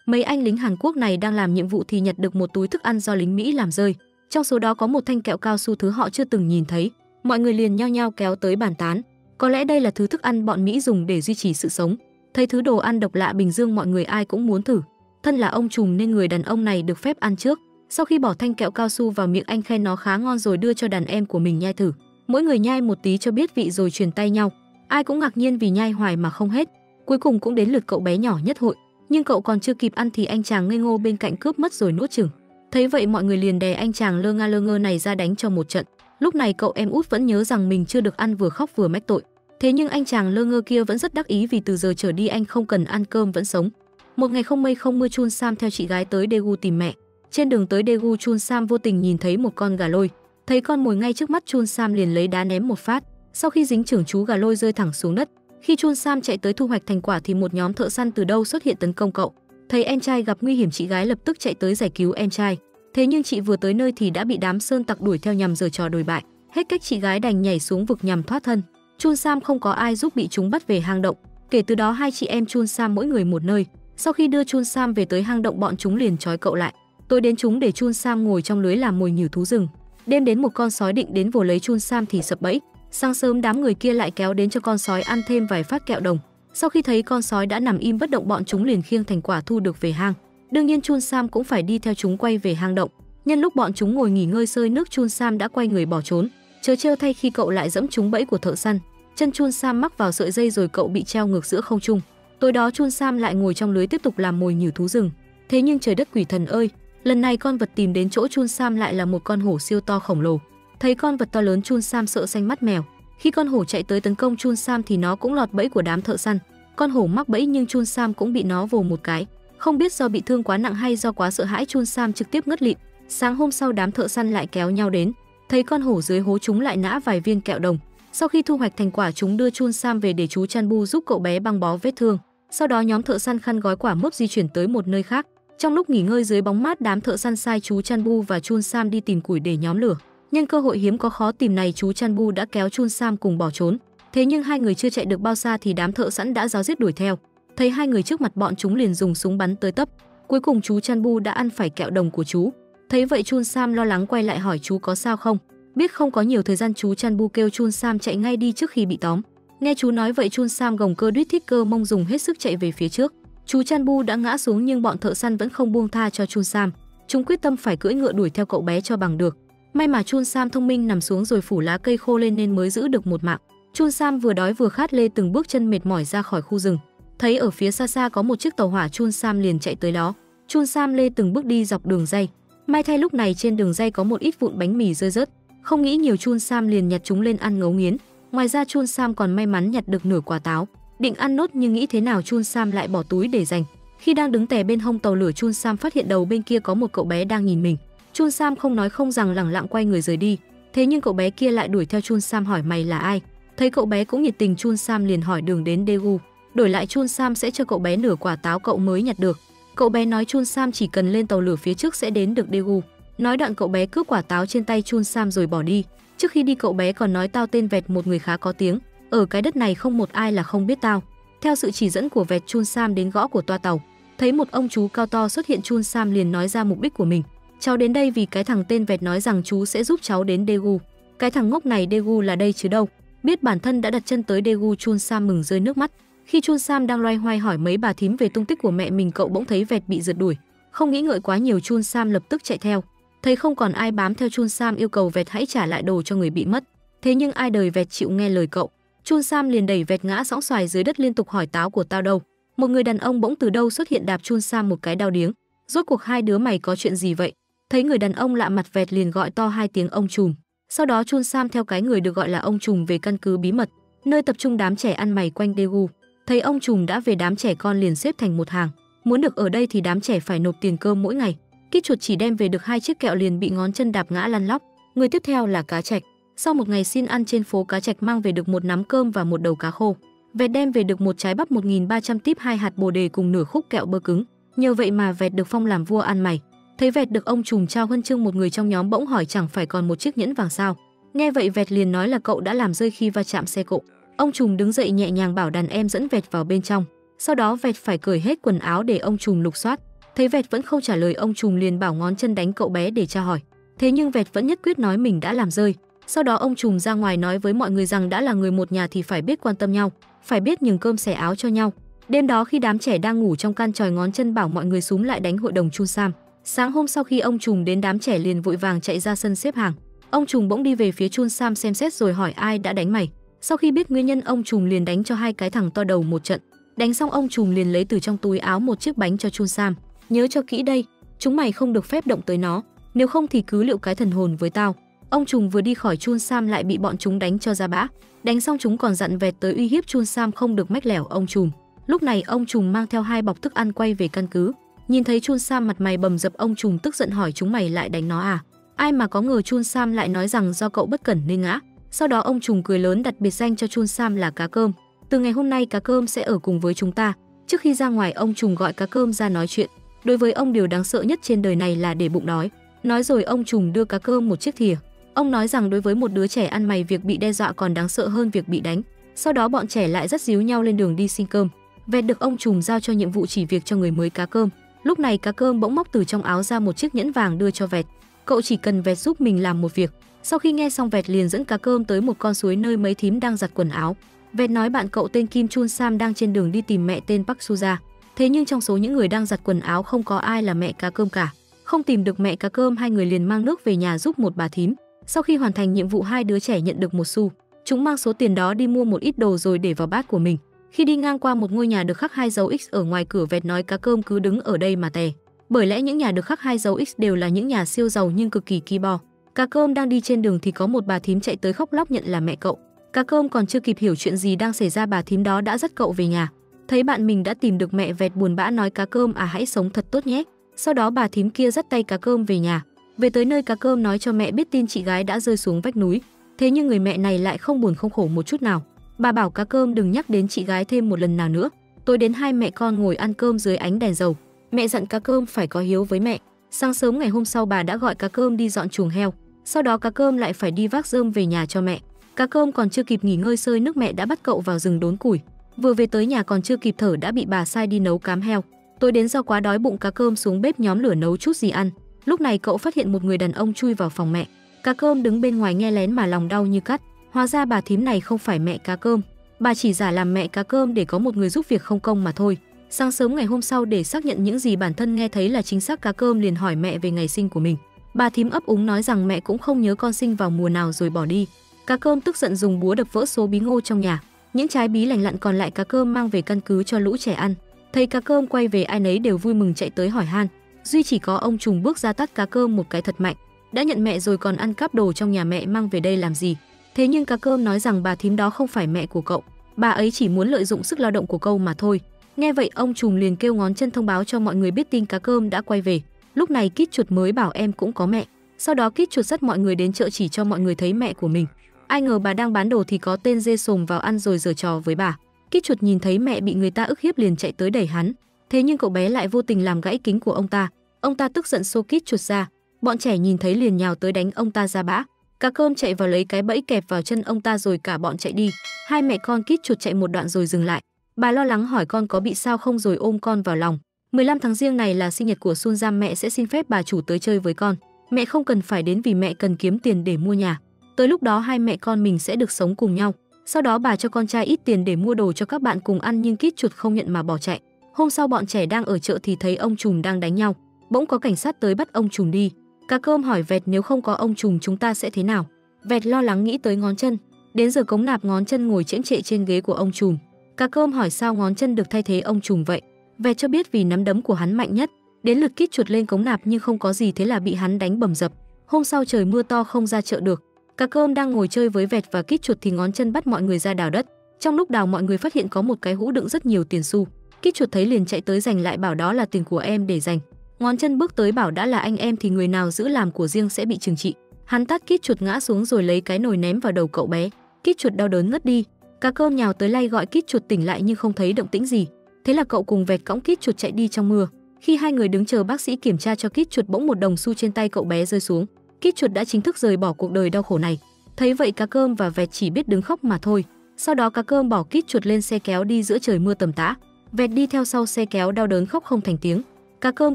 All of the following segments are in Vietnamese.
Mấy anh lính Hàn Quốc này đang làm nhiệm vụ thì nhặt được một túi thức ăn do lính Mỹ làm rơi. Trong số đó có một thanh kẹo cao su thứ họ chưa từng nhìn thấy. Mọi người liền nhao nhao kéo tới bàn tán. Có lẽ đây là thứ thức ăn bọn Mỹ dùng để duy trì sự sống. Thấy thứ đồ ăn độc lạ Bình Dương mọi người ai cũng muốn thử. Thân là ông trùm nên người đàn ông này được phép ăn trước. Sau khi bỏ thanh kẹo cao su vào miệng anh khen nó khá ngon rồi đưa cho đàn em của mình nhai thử. Mỗi người nhai một tí cho biết vị rồi truyền tay nhau. Ai cũng ngạc nhiên vì nhai hoài mà không hết. Cuối cùng cũng đến lượt cậu bé nhỏ nhất hội. Nhưng cậu còn chưa kịp ăn thì anh chàng ngây ngô bên cạnh cướp mất rồi nuốt chửng. Thấy vậy mọi người liền đè anh chàng lơ ngơ này ra đánh cho một trận. Lúc này cậu em út vẫn nhớ rằng mình chưa được ăn vừa khóc vừa mách tội. Thế nhưng anh chàng lơ ngơ kia vẫn rất đắc ý vì từ giờ trở đi anh không cần ăn cơm vẫn sống. Một ngày không mây không mưa Chun Sam theo chị gái tới Daegu tìm mẹ. Trên đường tới Daegu Chun Sam vô tình nhìn thấy một con gà lôi. Thấy con mồi ngay trước mắt Chun Sam liền lấy đá ném một phát. Sau khi dính chưởng chú gà lôi rơi thẳng xuống đất. Khi Chun Sam chạy tới thu hoạch thành quả thì một nhóm thợ săn từ đâu xuất hiện tấn công cậu. Thấy em trai gặp nguy hiểm chị gái lập tức chạy tới giải cứu em trai. Thế nhưng chị vừa tới nơi thì đã bị đám sơn tặc đuổi theo nhằm giở trò đồi bại. Hết cách chị gái đành nhảy xuống vực nhằm thoát thân. Chun Sam không có ai giúp bị chúng bắt về hang động. Kể từ đó hai chị em Chun Sam mỗi người một nơi. Sau khi đưa Chun Sam về tới hang động bọn chúng liền trói cậu lại. Tối đến chúng để Chun Sam ngồi trong lưới làm mồi nhử thú rừng. Đêm đến một con sói định đến vồ lấy Chun Sam thì sập bẫy. Sáng sớm đám người kia lại kéo đến cho con sói ăn thêm vài phát kẹo đồng. Sau khi thấy con sói đã nằm im bất động bọn chúng liền khiêng thành quả thu được về hang. Đương nhiên Chun Sam cũng phải đi theo chúng quay về hang động. Nhân lúc bọn chúng ngồi nghỉ ngơi sơi nước Chun Sam đã quay người bỏ trốn. Chớ trêu thay khi cậu lại dẫm trúng bẫy của thợ săn. Chân Chun Sam mắc vào sợi dây rồi cậu bị treo ngược giữa không trung. Tối đó Chun Sam lại ngồi trong lưới tiếp tục làm mồi nhử thú rừng. Thế nhưng trời đất quỷ thần ơi, lần này con vật tìm đến chỗ Chun Sam lại là một con hổ siêu to khổng lồ. Thấy con vật to lớn Chun Sam sợ xanh mắt mèo. Khi con hổ chạy tới tấn công Chun Sam thì nó cũng lọt bẫy của đám thợ săn. Con hổ mắc bẫy nhưng Chun Sam cũng bị nó vồ một cái. Không biết do bị thương quá nặng hay do quá sợ hãi Chun Sam trực tiếp ngất lịm. Sáng hôm sau đám thợ săn lại kéo nhau đến. Thấy con hổ dưới hố chúng lại nã vài viên kẹo đồng. Sau khi thu hoạch thành quả chúng đưa Chun Sam về để chú Chan Bu giúp cậu bé băng bó vết thương. Sau đó nhóm thợ săn khăn gói quả mướp di chuyển tới một nơi khác. Trong lúc nghỉ ngơi dưới bóng mát đám thợ săn sai chú Chan Bu và Chun Sam đi tìm củi để nhóm lửa. Nhân cơ hội hiếm có khó tìm này chú Chan Bu đã kéo Chun Sam cùng bỏ trốn. Thế nhưng hai người chưa chạy được bao xa thì đám thợ săn đã ráo riết đuổi theo. Thấy hai người trước mặt bọn chúng liền dùng súng bắn tới tấp. Cuối cùng chú Chan Bu đã ăn phải kẹo đồng của chú. Thấy vậy Chun Sam lo lắng quay lại hỏi chú có sao không. Biết không có nhiều thời gian chú Chan Bu kêu Chun Sam chạy ngay đi trước khi bị tóm. Nghe chú nói vậy Chun Sam gồng cơ đuýt thích cơ mông dùng hết sức chạy về phía trước. Chú Chan Bu đã ngã xuống nhưng bọn thợ săn vẫn không buông tha cho Chun Sam. Chúng quyết tâm phải cưỡi ngựa đuổi theo cậu bé cho bằng được. May mà Chun Sam thông minh nằm xuống rồi phủ lá cây khô lên nên mới giữ được một mạng. Chun Sam vừa đói vừa khát lê từng bước chân mệt mỏi ra khỏi khu rừng. Thấy ở phía xa xa có một chiếc tàu hỏa Chun Sam liền chạy tới đó. Chun Sam lê từng bước đi dọc đường ray. May thay lúc này trên đường ray có một ít vụn bánh mì rơi rớt. Không nghĩ nhiều Chun Sam liền nhặt chúng lên ăn ngấu nghiến. Ngoài ra Chun Sam còn may mắn nhặt được nửa quả táo. Định ăn nốt nhưng nghĩ thế nào Chun Sam lại bỏ túi để dành. Khi đang đứng tè bên hông tàu lửa Chun Sam phát hiện đầu bên kia có một cậu bé đang nhìn mình. Chun Sam không nói không rằng lẳng lặng quay người rời đi. Thế nhưng cậu bé kia lại đuổi theo Chun Sam hỏi mày là ai. Thấy cậu bé cũng nhiệt tình Chun Sam liền hỏi đường đến Daegu. Đổi lại Chun Sam sẽ cho cậu bé nửa quả táo cậu mới nhặt được. Cậu bé nói Chun Sam chỉ cần lên tàu lửa phía trước sẽ đến được Daegu. Nói đoạn cậu bé cướp quả táo trên tay Chun Sam rồi bỏ đi. Trước khi đi cậu bé còn nói tao tên Vẹt, một người khá có tiếng. Ở cái đất này không một ai là không biết tao. Theo sự chỉ dẫn của Vẹt Chun Sam đến gõ của toa tàu. Thấy một ông chú cao to xuất hiện Chun Sam liền nói ra mục đích của mình. Cháu đến đây vì cái thằng tên Vẹt nói rằng chú sẽ giúp cháu đến Daegu. Cái thằng ngốc này Daegu là đây chứ đâu. Biết bản thân đã đặt chân tới Daegu Chun Sam mừng rơi nước mắt. Khi Chun Sam đang loay hoay hỏi mấy bà thím về tung tích của mẹ mình cậu bỗng thấy Vẹt bị rượt đuổi. Không nghĩ ngợi quá nhiều Chun Sam lập tức chạy theo. Thấy không còn ai bám theo Chun Sam yêu cầu Vẹt hãy trả lại đồ cho người bị mất. Thế nhưng ai đời Vẹt chịu nghe lời cậu. Chun Sam liền đẩy Vẹt ngã sõng xoài dưới đất liên tục hỏi táo của tao đâu. Một người đàn ông bỗng từ đâu xuất hiện đạp Chun Sam một cái đau điếng. Rốt cuộc hai đứa mày có chuyện gì vậy? Thấy người đàn ông lạ mặt Vẹt liền gọi to hai tiếng ông trùm. Sau đó Chun Sam theo cái người được gọi là ông trùm về căn cứ bí mật, nơi tập trung đám trẻ ăn mày quanh Daegu. Thấy ông trùm đã về đám trẻ con liền xếp thành một hàng. Muốn được ở đây thì đám trẻ phải nộp tiền cơm mỗi ngày. Kít chuột chỉ đem về được 2 chiếc kẹo liền bị ngón chân đạp ngã lăn lóc. Người tiếp theo là Cá Trạch. Sau một ngày xin ăn trên phố Cá Trạch mang về được một nắm cơm và một đầu cá khô. Vẹt đem về được một trái bắp 1300 típ, 2 hạt bồ đề cùng nửa khúc kẹo bơ cứng. Nhờ vậy mà Vẹt được phong làm vua ăn mày. Thấy Vẹt được ông trùm trao huân chương, một người trong nhóm bỗng hỏi chẳng phải còn một chiếc nhẫn vàng sao. Nghe vậy Vẹt liền nói là cậu đã làm rơi khi va chạm xe cộ. Ông trùm đứng dậy nhẹ nhàng bảo đàn em dẫn Vẹt vào bên trong. Sau đó Vẹt phải cởi hết quần áo để ông trùm lục soát. Thấy Vẹt vẫn không trả lời, ông trùm liền bảo ngón chân đánh cậu bé để tra hỏi. Thế nhưng Vẹt vẫn nhất quyết nói mình đã làm rơi. Sau đó ông trùm ra ngoài nói với mọi người rằng đã là người một nhà thì phải biết quan tâm nhau, phải biết nhường cơm xẻ áo cho nhau. Đêm đó khi đám trẻ đang ngủ trong căn tròi, ngón chân bảo mọi người xúm lại đánh hội đồng Chun Sam. Sáng hôm sau khi ông trùm đến, đám trẻ liền vội vàng chạy ra sân xếp hàng. Ông trùm bỗng đi về phía Chun Sam xem xét rồi hỏi ai đã đánh mày. Sau khi biết nguyên nhân, ông trùm liền đánh cho hai cái thằng to đầu một trận. Đánh xong ông trùm liền lấy từ trong túi áo một chiếc bánh cho Chun Sam. Nhớ cho kỹ đây, chúng mày không được phép động tới nó, nếu không thì cứ liệu cái thần hồn với tao. Ông trùm vừa đi khỏi, Chun Sam lại bị bọn chúng đánh cho ra bã. Đánh xong chúng còn dặn Vẹt tới uy hiếp Chun Sam không được mách lẻo ông trùm. Lúc này ông trùm mang theo 2 bọc thức ăn quay về căn cứ. Nhìn thấy Chun Sam mặt mày bầm dập, ông trùm tức giận hỏi chúng mày lại đánh nó à? Ai mà có ngờ Chun Sam lại nói rằng do cậu bất cẩn nên ngã. Sau đó ông trùm cười lớn đặt biệt danh cho Chun Sam là Cá Cơm. Từ ngày hôm nay Cá Cơm sẽ ở cùng với chúng ta. Trước khi ra ngoài, ông trùm gọi Cá Cơm ra nói chuyện. Đối với ông, điều đáng sợ nhất trên đời này là để bụng đói. Nói rồi ông trùm đưa Cá Cơm một chiếc thìa. Ông nói rằng đối với một đứa trẻ ăn mày, việc bị đe dọa còn đáng sợ hơn việc bị đánh. Sau đó bọn trẻ lại dắt díu nhau lên đường đi xin cơm. Vẹt được ông trùm giao cho nhiệm vụ chỉ việc cho người mới Cá Cơm. Lúc này Cá Cơm bỗng móc từ trong áo ra một chiếc nhẫn vàng đưa cho Vẹt. Cậu chỉ cần Vẹt giúp mình làm một việc. Sau khi nghe xong, Vẹt liền dẫn Cá Cơm tới một con suối nơi mấy thím đang giặt quần áo. Vẹt nói bạn cậu tên Kim Chun Sam đang trên đường đi tìm mẹ tên Park Suja. Thế nhưng trong số những người đang giặt quần áo không có ai là mẹ Cá Cơm cả. Không tìm được mẹ Cá Cơm, hai người liền mang nước về nhà giúp một bà thím. Sau khi hoàn thành nhiệm vụ, hai đứa trẻ nhận được 1 xu. Chúng mang số tiền đó đi mua một ít đồ rồi để vào bát của mình. Khi đi ngang qua một ngôi nhà được khắc 2 dấu X ở ngoài cửa, Vẹt nói Cá Cơm cứ đứng ở đây mà tè. Bởi lẽ những nhà được khắc 2 dấu X đều là những nhà siêu giàu nhưng cực kỳ ki bo. Cá Cơm đang đi trên đường thì có một bà thím chạy tới khóc lóc nhận là mẹ cậu. Cá Cơm còn chưa kịp hiểu chuyện gì đang xảy ra, bà thím đó đã dắt cậu về nhà. Thấy bạn mình đã tìm được mẹ, Vẹt buồn bã nói Cá Cơm à, hãy sống thật tốt nhé. Sau đó bà thím kia dắt tay Cá Cơm về nhà. Về tới nơi, Cá Cơm nói cho mẹ biết tin chị gái đã rơi xuống vách núi. Thế nhưng người mẹ này lại không buồn không khổ một chút nào. Bà bảo Cá Cơm đừng nhắc đến chị gái thêm một lần nào nữa. Tối đến, hai mẹ con ngồi ăn cơm dưới ánh đèn dầu. Mẹ dặn Cá Cơm phải có hiếu với mẹ. Sáng sớm ngày hôm sau, bà đã gọi Cá Cơm đi dọn chuồng heo. Sau đó Cá Cơm lại phải đi vác rơm về nhà cho mẹ. Cá Cơm còn chưa kịp nghỉ ngơi sơi nước, mẹ đã bắt cậu vào rừng đốn củi. Vừa về tới nhà còn chưa kịp thở đã bị bà sai đi nấu cám heo. Tối đến do quá đói bụng, Cá Cơm xuống bếp nhóm lửa nấu chút gì ăn. Lúc này cậu phát hiện một người đàn ông chui vào phòng mẹ. Cá Cơm đứng bên ngoài nghe lén mà lòng đau như cắt. Hóa ra bà thím này không phải mẹ Cá Cơm. Bà chỉ giả làm mẹ Cá Cơm để có một người giúp việc không công mà thôi. Sáng sớm ngày hôm sau, để xác nhận những gì bản thân nghe thấy là chính xác, Cá Cơm liền hỏi mẹ về ngày sinh của mình. Bà thím ấp úng nói rằng mẹ cũng không nhớ con sinh vào mùa nào rồi bỏ đi. Cá Cơm tức giận dùng búa đập vỡ số bí ngô trong nhà. Những trái bí lành lặn còn lại Cá Cơm mang về căn cứ cho lũ trẻ ăn. Thấy Cá Cơm quay về, ai nấy đều vui mừng chạy tới hỏi han. Duy chỉ có ông trùm bước ra tát Cá Cơm một cái thật mạnh. Đã nhận mẹ rồi còn ăn cắp đồ trong nhà mẹ mang về đây làm gì? Thế nhưng Cá Cơm nói rằng bà thím đó không phải mẹ của cậu. Bà ấy chỉ muốn lợi dụng sức lao động của cậu mà thôi. Nghe vậy ông trùm liền kêu ngón chân thông báo cho mọi người biết tin Cá Cơm đã quay về. Lúc này Kít Chuột mới bảo em cũng có mẹ. Sau đó Kít Chuột dắt mọi người đến chợ chỉ cho mọi người thấy mẹ của mình. Ai ngờ bà đang bán đồ thì có tên dê sồm vào ăn rồi giở trò với bà. Kít Chuột nhìn thấy mẹ bị người ta ức hiếp liền chạy tới đẩy hắn. Thế nhưng cậu bé lại vô tình làm gãy kính của ông ta. Ông ta tức giận xô Kít Chuột ra. Bọn trẻ nhìn thấy liền nhào tới đánh ông ta ra bã. Cá Cơm chạy vào lấy cái bẫy kẹp vào chân ông ta rồi cả bọn chạy đi. Hai mẹ con Kít Chuột chạy một đoạn rồi dừng lại. Bà lo lắng hỏi con có bị sao không rồi ôm con vào lòng. 15 tháng Giêng này là sinh nhật của Sun Jam, mẹ sẽ xin phép bà chủ tới chơi với con. Mẹ không cần phải đến vì mẹ cần kiếm tiền để mua nhà. Tới lúc đó hai mẹ con mình sẽ được sống cùng nhau. Sau đó bà cho con trai ít tiền để mua đồ cho các bạn cùng ăn, nhưng Kít Chuột không nhận mà bỏ chạy. Hôm sau bọn trẻ đang ở chợ thì thấy ông trùm đang đánh nhau. Bỗng có cảnh sát tới bắt ông trùm đi. Cá Cơm hỏi Vẹt nếu không có ông trùm chúng ta sẽ thế nào. Vẹt lo lắng nghĩ tới ngón chân. Đến giờ cống nạp, ngón chân ngồi chễm chệ trên ghế của ông trùm. Cá Cơm hỏi sao ngón chân được thay thế ông trùm vậy. Vẹt cho biết vì nắm đấm của hắn mạnh nhất. Đến lượt Kít Chuột lên cống nạp nhưng không có gì, thế là bị hắn đánh bầm dập. Hôm sau trời mưa to không ra chợ được. Cá Cơm đang ngồi chơi với Vẹt và Kít Chuột thì ngón chân bắt mọi người ra đào đất. Trong lúc đào, mọi người phát hiện có một cái hũ đựng rất nhiều tiền xu. Kít Chuột thấy liền chạy tới giành lại, bảo đó là tiền của em để dành. Ngón chân bước tới bảo đã là anh em thì người nào giữ làm của riêng sẽ bị trừng trị. Hắn tát Kít Chuột ngã xuống rồi lấy cái nồi ném vào đầu cậu bé. Kít Chuột đau đớn ngất đi. Cá Cơm nhào tới lay gọi Kít Chuột tỉnh lại nhưng không thấy động tĩnh gì. Thế là cậu cùng Vẹt cõng Kít Chuột chạy đi trong mưa. Khi hai người đứng chờ bác sĩ kiểm tra cho Kít Chuột, bỗng một đồng xu trên tay cậu bé rơi xuống. Kít Chuột đã chính thức rời bỏ cuộc đời đau khổ này. Thấy vậy Cá Cơm và Vẹt chỉ biết đứng khóc mà thôi. Sau đó Cá Cơm bỏ Kít Chuột lên xe kéo đi giữa trời mưa tầm tã. Vẹt đi theo sau xe kéo đau đớn khóc không thành tiếng. Cá Cơm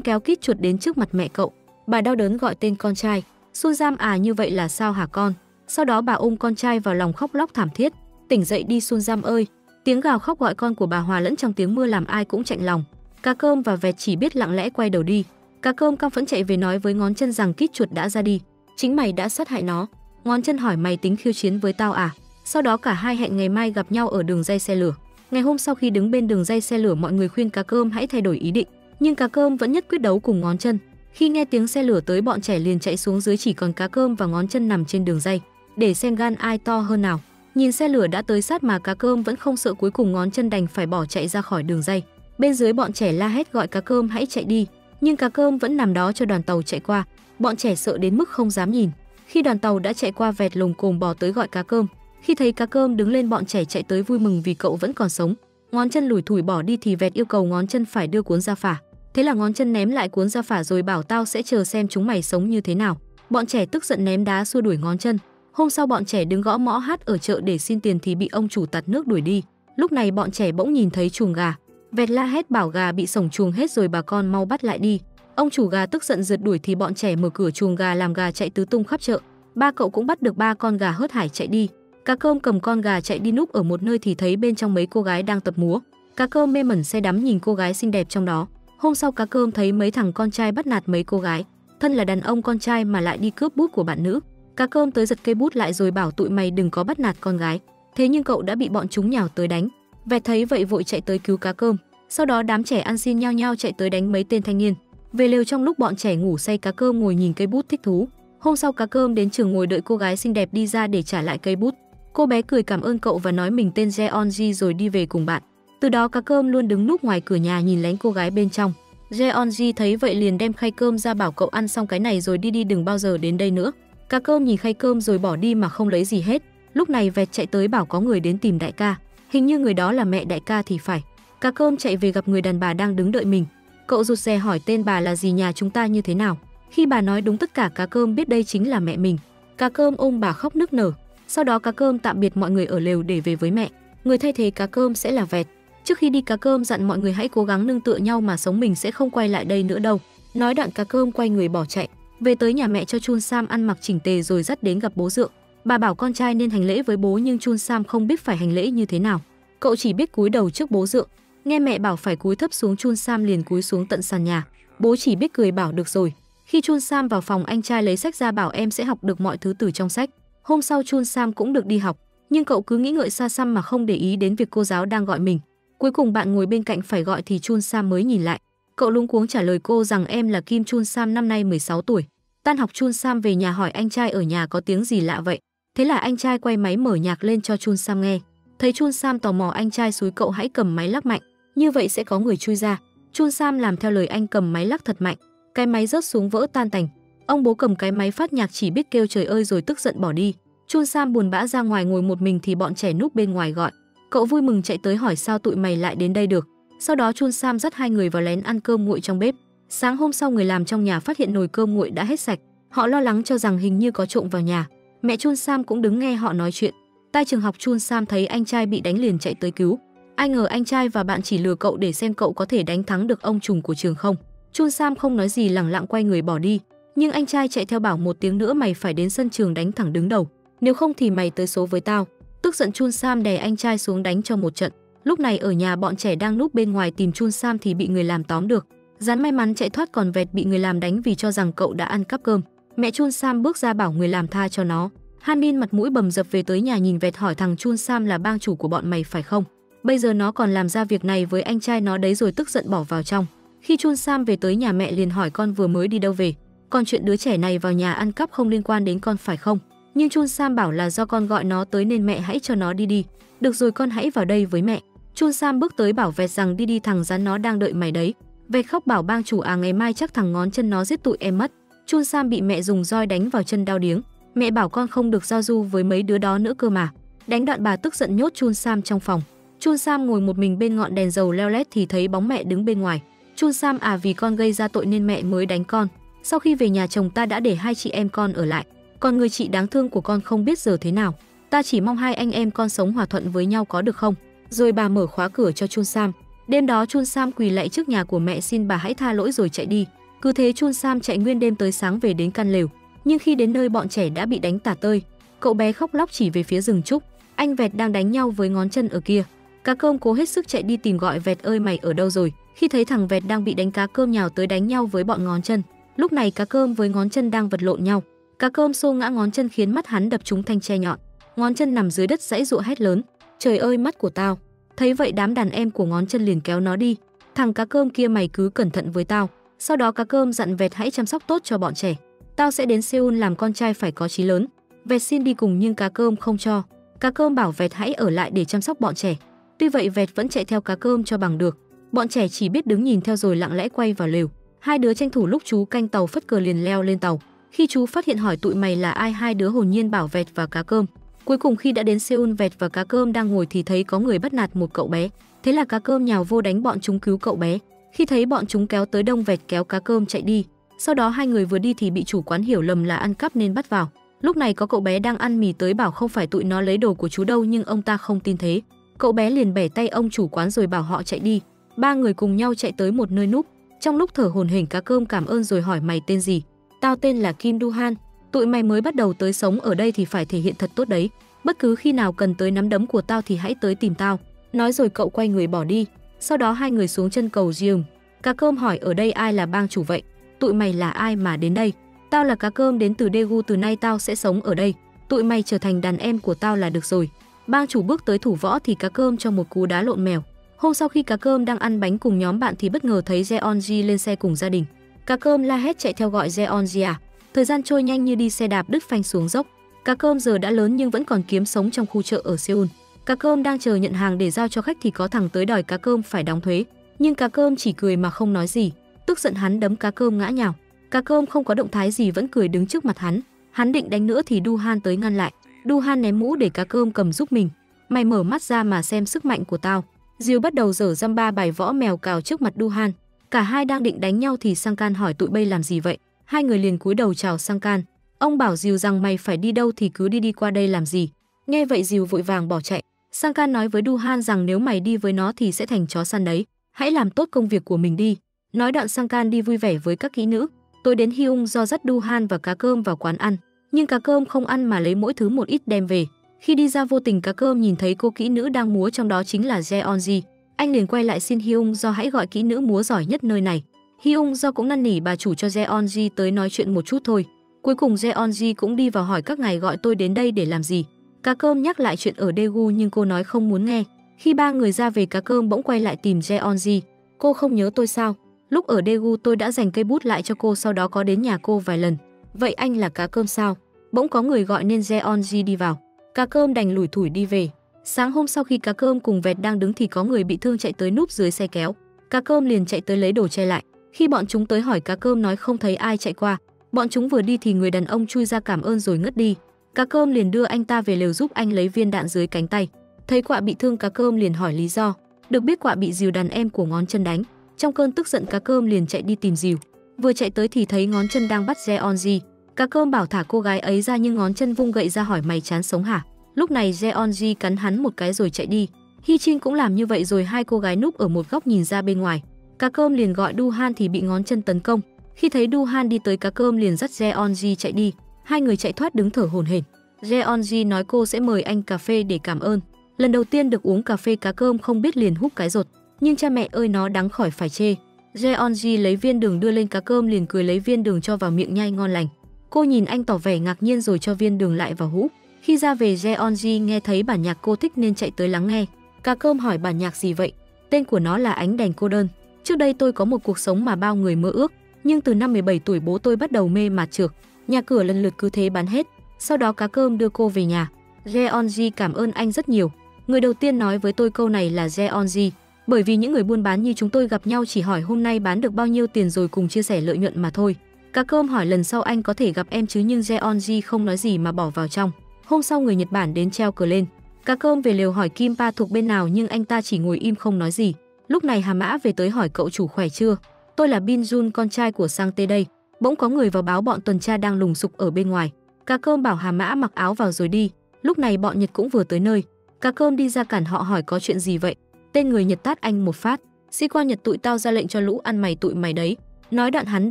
kéo kít chuột đến trước mặt mẹ cậu. Bà đau đớn gọi tên con trai. Sun Giam à, như vậy là sao hả con? Sau đó bà ôm con trai vào lòng khóc lóc thảm thiết. Tỉnh dậy đi Sun Giam ơi. Tiếng gào khóc gọi con của bà hòa lẫn trong tiếng mưa làm ai cũng chạnh lòng. Cá Cơm và Vẹt chỉ biết lặng lẽ quay đầu đi. Cá Cơm căm phẫn chạy về nói với Ngón Chân rằng kít chuột đã ra đi. Chính mày đã sát hại nó. Ngón Chân hỏi mày tính khiêu chiến với tao à? Sau đó cả hai hẹn ngày mai gặp nhau ở đường ray xe lửa. Ngày hôm sau khi đứng bên đường ray xe lửa, mọi người khuyên Cá Cơm hãy thay đổi ý định, nhưng Cá Cơm vẫn nhất quyết đấu cùng Ngón Chân. Khi nghe tiếng xe lửa tới, bọn trẻ liền chạy xuống dưới, chỉ còn Cá Cơm và Ngón Chân nằm trên đường ray để xem gan ai to hơn nào. Nhìn xe lửa đã tới sát mà Cá Cơm vẫn không sợ, cuối cùng Ngón Chân đành phải bỏ chạy ra khỏi đường ray. Bên dưới bọn trẻ la hét gọi Cá Cơm hãy chạy đi, nhưng Cá Cơm vẫn nằm đó cho đoàn tàu chạy qua. Bọn trẻ sợ đến mức không dám nhìn. Khi đoàn tàu đã chạy qua, Vẹt lồm cồm bò tới gọi Cá Cơm. Khi thấy Cá Cơm đứng lên, bọn trẻ chạy tới vui mừng vì cậu vẫn còn sống. Ngón Chân lủi thủi bỏ đi thì Vẹt yêu cầu Ngón Chân phải đưa cuốn gia phả. Thế là Ngón Chân ném lại cuốn gia phả rồi bảo tao sẽ chờ xem chúng mày sống như thế nào. Bọn trẻ tức giận ném đá xua đuổi Ngón Chân. Hôm sau bọn trẻ đứng gõ mõ hát ở chợ để xin tiền thì bị ông chủ tạt nước đuổi đi. Lúc này bọn trẻ bỗng nhìn thấy chuồng gà. Vẹt la hét bảo gà bị sổng chuồng hết rồi, bà con mau bắt lại đi. Ông chủ gà tức giận rượt đuổi thì bọn trẻ mở cửa chuồng gà làm gà chạy tứ tung khắp chợ. Ba cậu cũng bắt được 3 con gà hớt hải chạy đi. Cá Cơm cầm con gà chạy đi núp ở một nơi thì thấy bên trong mấy cô gái đang tập múa. Cá Cơm mê mẩn say đắm nhìn cô gái xinh đẹp trong đó. Hôm sau Cá Cơm thấy mấy thằng con trai bắt nạt mấy cô gái, thân là đàn ông con trai mà lại đi cướp bút của bạn nữ. Cá Cơm tới giật cây bút lại rồi bảo tụi mày đừng có bắt nạt con gái. Thế nhưng cậu đã bị bọn chúng nhào tới đánh. Vẹt thấy vậy vội chạy tới cứu Cá Cơm. Sau đó đám trẻ ăn xin nhao nhao chạy tới đánh mấy tên thanh niên. Về lều trong lúc bọn trẻ ngủ say, Cá Cơm ngồi nhìn cây bút thích thú. Hôm sau Cá Cơm đến trường ngồi đợi cô gái xinh đẹp đi ra để trả lại cây bút. Cô bé cười cảm ơn cậu và nói mình tên Jeonji rồi đi về cùng bạn. Từ đó Cá Cơm luôn đứng núp ngoài cửa nhà nhìn lén cô gái bên trong. Jeonji thấy vậy liền đem khay cơm ra bảo cậu ăn xong cái này rồi đi đi, đừng bao giờ đến đây nữa. Cá Cơm nhìn khay cơm rồi bỏ đi mà không lấy gì hết. Lúc này Vẹt chạy tới bảo có người đến tìm đại ca, hình như người đó là mẹ đại ca thì phải. Cá Cơm chạy về gặp người đàn bà đang đứng đợi mình. Cậu rụt rè hỏi tên bà là gì, nhà chúng ta như thế nào. Khi bà nói đúng tất cả, Cá Cơm biết đây chính là mẹ mình. Cá Cơm ôm bà khóc nức nở. Sau đó Cá Cơm tạm biệt mọi người ở lều để về với mẹ. Người thay thế Cá Cơm sẽ là Vẹt. Trước khi đi, Cá Cơm dặn mọi người hãy cố gắng nương tựa nhau mà sống, mình sẽ không quay lại đây nữa đâu. Nói đoạn Cá Cơm quay người bỏ chạy. Về tới nhà mẹ cho Chun Sam ăn mặc chỉnh tề rồi dắt đến gặp bố Dượng. Bà bảo con trai nên hành lễ với bố, nhưng Chun Sam không biết phải hành lễ như thế nào. Cậu chỉ biết cúi đầu trước bố Dượng. Nghe mẹ bảo phải cúi thấp xuống, Chun Sam liền cúi xuống tận sàn nhà. Bố chỉ biết cười bảo được rồi. Khi Chun Sam vào phòng, anh trai lấy sách ra bảo em sẽ học được mọi thứ từ trong sách. Hôm sau Chun Sam cũng được đi học, nhưng cậu cứ nghĩ ngợi xa xăm mà không để ý đến việc cô giáo đang gọi mình. Cuối cùng bạn ngồi bên cạnh phải gọi thì Chun Sam mới nhìn lại. Cậu luống cuống trả lời cô rằng em là Kim Chun Sam, năm nay 16 tuổi. Tan học Chun Sam về nhà hỏi anh trai ở nhà có tiếng gì lạ vậy. Thế là anh trai quay máy mở nhạc lên cho Chun Sam nghe. Thấy Chun Sam tò mò, anh trai xúi cậu hãy cầm máy lắc mạnh, như vậy sẽ có người chui ra. Chun Sam làm theo lời anh, cầm máy lắc thật mạnh. Cái máy rớt xuống vỡ tan tành. Ông bố cầm cái máy phát nhạc chỉ biết kêu trời ơi rồi tức giận bỏ đi. Chun Sam buồn bã ra ngoài ngồi một mình thì bọn trẻ núp bên ngoài gọi. Cậu vui mừng chạy tới hỏi sao tụi mày lại đến đây được. Sau đó Chun Sam dắt hai người vào lén ăn cơm nguội trong bếp. Sáng hôm sau người làm trong nhà phát hiện nồi cơm nguội đã hết sạch. Họ lo lắng cho rằng hình như có trộm vào nhà. Mẹ Chun Sam cũng đứng nghe họ nói chuyện. Tai trường học Chun Sam thấy anh trai bị đánh liền chạy tới cứu. Ai ngờ anh trai và bạn chỉ lừa cậu để xem cậu có thể đánh thắng được ông trùm của trường không. Chun Sam không nói gì, lẳng lặng quay người bỏ đi. Nhưng anh trai chạy theo bảo một tiếng nữa mày phải đến sân trường đánh thẳng đứng đầu, nếu không thì mày tới số với tao. Tức giận Chun Sam đè anh trai xuống đánh cho một trận. Lúc này ở nhà bọn trẻ đang núp bên ngoài tìm Chun Sam thì bị người làm tóm được. Rắn may mắn chạy thoát, còn Vẹt bị người làm đánh vì cho rằng cậu đã ăn cắp cơm. Mẹ Chun Sam bước ra bảo người làm tha cho nó. Hanin mặt mũi bầm dập về tới nhà nhìn Vẹt hỏi thằng Chun Sam là bang chủ của bọn mày phải không? Bây giờ nó còn làm ra việc này với anh trai nó đấy, rồi tức giận bỏ vào trong. Khi Chun Sam về tới nhà mẹ liền hỏi con vừa mới đi đâu về. Còn chuyện đứa trẻ này vào nhà ăn cắp không liên quan đến con phải không? Nhưng Chun Sam bảo là do con gọi nó tới nên mẹ hãy cho nó đi đi. Được rồi, con hãy vào đây với mẹ. Chun Sam bước tới bảo Vẹt rằng đi đi, thằng rắn nó đang đợi mày đấy. Vẹt khóc bảo bang chủ à, ngày mai chắc thằng ngón chân nó giết tụi em mất. Chun Sam bị mẹ dùng roi đánh vào chân đau điếng. Mẹ bảo con không được giao du với mấy đứa đó nữa cơ mà. Đánh đoạn bà tức giận nhốt Chun Sam trong phòng. Chun Sam ngồi một mình bên ngọn đèn dầu leo lét thì thấy bóng mẹ đứng bên ngoài. Chun Sam à, vì con gây ra tội nên mẹ mới đánh con. Sau khi về nhà chồng ta đã để hai chị em con ở lại. Còn người chị đáng thương của con không biết giờ thế nào. Ta chỉ mong hai anh em con sống hòa thuận với nhau có được không? Rồi bà mở khóa cửa cho Chun Sam. Đêm đó Chun Sam quỳ lạy trước nhà của mẹ xin bà hãy tha lỗi rồi chạy đi. Cứ thế Chun Sam chạy nguyên đêm tới sáng về đến căn lều. Nhưng khi đến nơi bọn trẻ đã bị đánh tả tơi. Cậu bé khóc lóc chỉ về phía rừng trúc. Anh Vẹt đang đánh nhau với ngón chân ở kia. Cá Cơm cố hết sức chạy đi tìm gọi Vẹt ơi mày ở đâu rồi. Khi thấy thằng Vẹt đang bị đánh, Cá Cơm nhào tới đánh nhau với bọn ngón chân. Lúc này Cá Cơm với ngón chân đang vật lộn nhau. Cá Cơm xô ngã ngón chân khiến mắt hắn đập trúng thanh tre nhọn. Ngón chân nằm dưới đất giãy giụa hét lớn: "Trời ơi mắt của tao!" Thấy vậy đám đàn em của ngón chân liền kéo nó đi. "Thằng Cá Cơm kia mày cứ cẩn thận với tao." Sau đó Cá Cơm dặn Vẹt hãy chăm sóc tốt cho bọn trẻ. "Tao sẽ đến Seoul làm con trai phải có chí lớn." Vẹt xin đi cùng nhưng Cá Cơm không cho. Cá Cơm bảo Vẹt hãy ở lại để chăm sóc bọn trẻ. Tuy vậy Vẹt vẫn chạy theo Cá Cơm cho bằng được. Bọn trẻ chỉ biết đứng nhìn theo rồi lặng lẽ quay vào lều. Hai đứa tranh thủ lúc chú canh tàu phất cờ liền leo lên tàu. Khi chú phát hiện hỏi tụi mày là ai, hai đứa hồn nhiên bảo Vẹt và Cá Cơm. Cuối cùng khi đã đến Seoul, Vẹt và Cá Cơm đang ngồi thì thấy có người bắt nạt một cậu bé. Thế là Cá Cơm nhào vô đánh bọn chúng cứu cậu bé. Khi thấy bọn chúng kéo tới đông, Vẹt kéo Cá Cơm chạy đi. Sau đó hai người vừa đi thì bị chủ quán hiểu lầm là ăn cắp nên bắt vào. Lúc này có cậu bé đang ăn mì tới bảo không phải tụi nó lấy đồ của chú đâu, nhưng ông ta không tin thế. Cậu bé liền bẻ tay ông chủ quán rồi bảo họ chạy đi. Ba người cùng nhau chạy tới một nơi núp. Trong lúc thở hổn hển, Cá Cơm cảm ơn rồi hỏi mày tên gì? Tao tên là Kim Du-han. Tụi mày mới bắt đầu tới sống ở đây thì phải thể hiện thật tốt đấy. Bất cứ khi nào cần tới nắm đấm của tao thì hãy tới tìm tao. Nói rồi cậu quay người bỏ đi. Sau đó hai người xuống chân cầu Jeong. Cá Cơm hỏi ở đây ai là bang chủ vậy? Tụi mày là ai mà đến đây? Tao là Cá Cơm đến từ Daegu, từ nay tao sẽ sống ở đây. Tụi mày trở thành đàn em của tao là được rồi. Bang chủ bước tới thủ võ thì Cá Cơm cho một cú đá lộn mèo. Hôm sau khi Cá Cơm đang ăn bánh cùng nhóm bạn thì bất ngờ thấy Jeonji lên xe cùng gia đình. Cá Cơm la hét chạy theo gọi Jeonji à. Thời gian trôi nhanh như đi xe đạp đứt phanh xuống dốc. Cá Cơm giờ đã lớn nhưng vẫn còn kiếm sống trong khu chợ ở Seoul. Cá Cơm đang chờ nhận hàng để giao cho khách thì có thằng tới đòi Cá Cơm phải đóng thuế. Nhưng Cá Cơm chỉ cười mà không nói gì. Tức giận hắn đấm Cá Cơm ngã nhào. Cá Cơm không có động thái gì, vẫn cười đứng trước mặt hắn. Hắn định đánh nữa thì Du-han tới ngăn lại. Du-han ném mũ để Cá Cơm cầm giúp mình. Mày mở mắt ra mà xem sức mạnh của tao. Diêu bắt đầu dở dăm ba bài võ mèo cào trước mặt Du-han. Cả hai đang định đánh nhau thì Sang Can hỏi tụi bay làm gì vậy. Hai người liền cúi đầu chào Sang Can. Ông bảo Diêu rằng mày phải đi đâu thì cứ đi qua đây làm gì. Nghe vậy Diêu vội vàng bỏ chạy. Sang Can nói với Du-han rằng nếu mày đi với nó thì sẽ thành chó săn đấy. Hãy làm tốt công việc của mình đi. Nói đoạn Sang Can đi vui vẻ với các kỹ nữ. Tối đến Hyung do dắt Du-han và Cá Cơm vào quán ăn. Nhưng Cá Cơm không ăn mà lấy mỗi thứ một ít đem về. Khi đi ra vô tình Cá Cơm nhìn thấy cô kỹ nữ đang múa, trong đó chính là Jeonji. Anh liền quay lại xin Hyung do hãy gọi kỹ nữ múa giỏi nhất nơi này. Hyung do cũng năn nỉ bà chủ cho Jeonji tới nói chuyện một chút thôi. Cuối cùng Jeonji cũng đi vào hỏi các ngài gọi tôi đến đây để làm gì. Cá Cơm nhắc lại chuyện ở Daegu nhưng cô nói không muốn nghe. Khi ba người ra về, Cá Cơm bỗng quay lại tìm Jeonji. Cô không nhớ tôi sao? Lúc ở Daegu tôi đã dành cây bút lại cho cô, sau đó có đến nhà cô vài lần. Vậy anh là Cá Cơm sao? Bỗng có người gọi nên Jeonji đi vào. Cá Cơm đành lủi thủi đi về. Sáng hôm sau khi Cá Cơm cùng Vẹt đang đứng thì có người bị thương chạy tới núp dưới xe kéo. Cá Cơm liền chạy tới lấy đồ che lại. Khi bọn chúng tới hỏi, Cá Cơm nói không thấy ai chạy qua. Bọn chúng vừa đi thì người đàn ông chui ra cảm ơn rồi ngất đi. Cá Cơm liền đưa anh ta về lều giúp anh lấy viên đạn dưới cánh tay. Thấy Quạ bị thương, Cá Cơm liền hỏi lý do. Được biết Quạ bị Dìu đàn em của ngón chân đánh. Trong cơn tức giận, Cá Cơm liền chạy đi tìm Dìu. Vừa chạy tới thì thấy ngón chân đang bắt Jeonji. Cá Cơm bảo thả cô gái ấy ra nhưng ngón chân vung gậy ra hỏi mày chán sống hả? Lúc này Jeonji cắn hắn một cái rồi chạy đi. Hi Trinh cũng làm như vậy rồi hai cô gái núp ở một góc nhìn ra bên ngoài. Cá Cơm liền gọi Du-han thì bị ngón chân tấn công. Khi thấy Du-han đi tới, Cá Cơm liền dắt Jeonji chạy đi. Hai người chạy thoát đứng thở hổn hển. Jeonji nói cô sẽ mời anh cà phê để cảm ơn. Lần đầu tiên được uống cà phê, Cá Cơm không biết liền húp cái rột. Nhưng cha mẹ ơi, nó đắng khỏi phải chê. Jeonji lấy viên đường đưa lên, Cá Cơm liền cười lấy viên đường cho vào miệng nhai ngon lành. Cô nhìn anh tỏ vẻ ngạc nhiên rồi cho viên đường lại vào hũ. Khi ra về, Jeonji nghe thấy bản nhạc cô thích nên chạy tới lắng nghe. Cá Cơm hỏi bản nhạc gì vậy? Tên của nó là Ánh đèn cô đơn. Trước đây tôi có một cuộc sống mà bao người mơ ước, nhưng từ năm 17 tuổi bố tôi bắt đầu mê mạt trược, nhà cửa lần lượt cứ thế bán hết. Sau đó Cá Cơm đưa cô về nhà. Jeonji cảm ơn anh rất nhiều. Người đầu tiên nói với tôi câu này là Jeonji, bởi vì những người buôn bán như chúng tôi gặp nhau chỉ hỏi hôm nay bán được bao nhiêu tiền rồi cùng chia sẻ lợi nhuận mà thôi. Cá Cơm hỏi lần sau anh có thể gặp em chứ, nhưng Jeonji không nói gì mà bỏ vào trong. Hôm sau người Nhật Bản đến treo cờ lên. Cá Cơm về lều hỏi Kim Pa thuộc bên nào nhưng anh ta chỉ ngồi im không nói gì. Lúc này Hà Mã về tới hỏi cậu chủ khỏe chưa? Tôi là Bin Jun, con trai của Sang Tê đây. Bỗng có người vào báo bọn tuần tra đang lùng sục ở bên ngoài. Cá Cơm bảo Hà Mã mặc áo vào rồi đi. Lúc này bọn Nhật cũng vừa tới nơi. Cá Cơm đi ra cản họ hỏi có chuyện gì vậy. Tên người Nhật tát anh một phát. Sĩ quan Nhật tụi tao ra lệnh cho lũ ăn mày tụi mày đấy. Nói đoạn hắn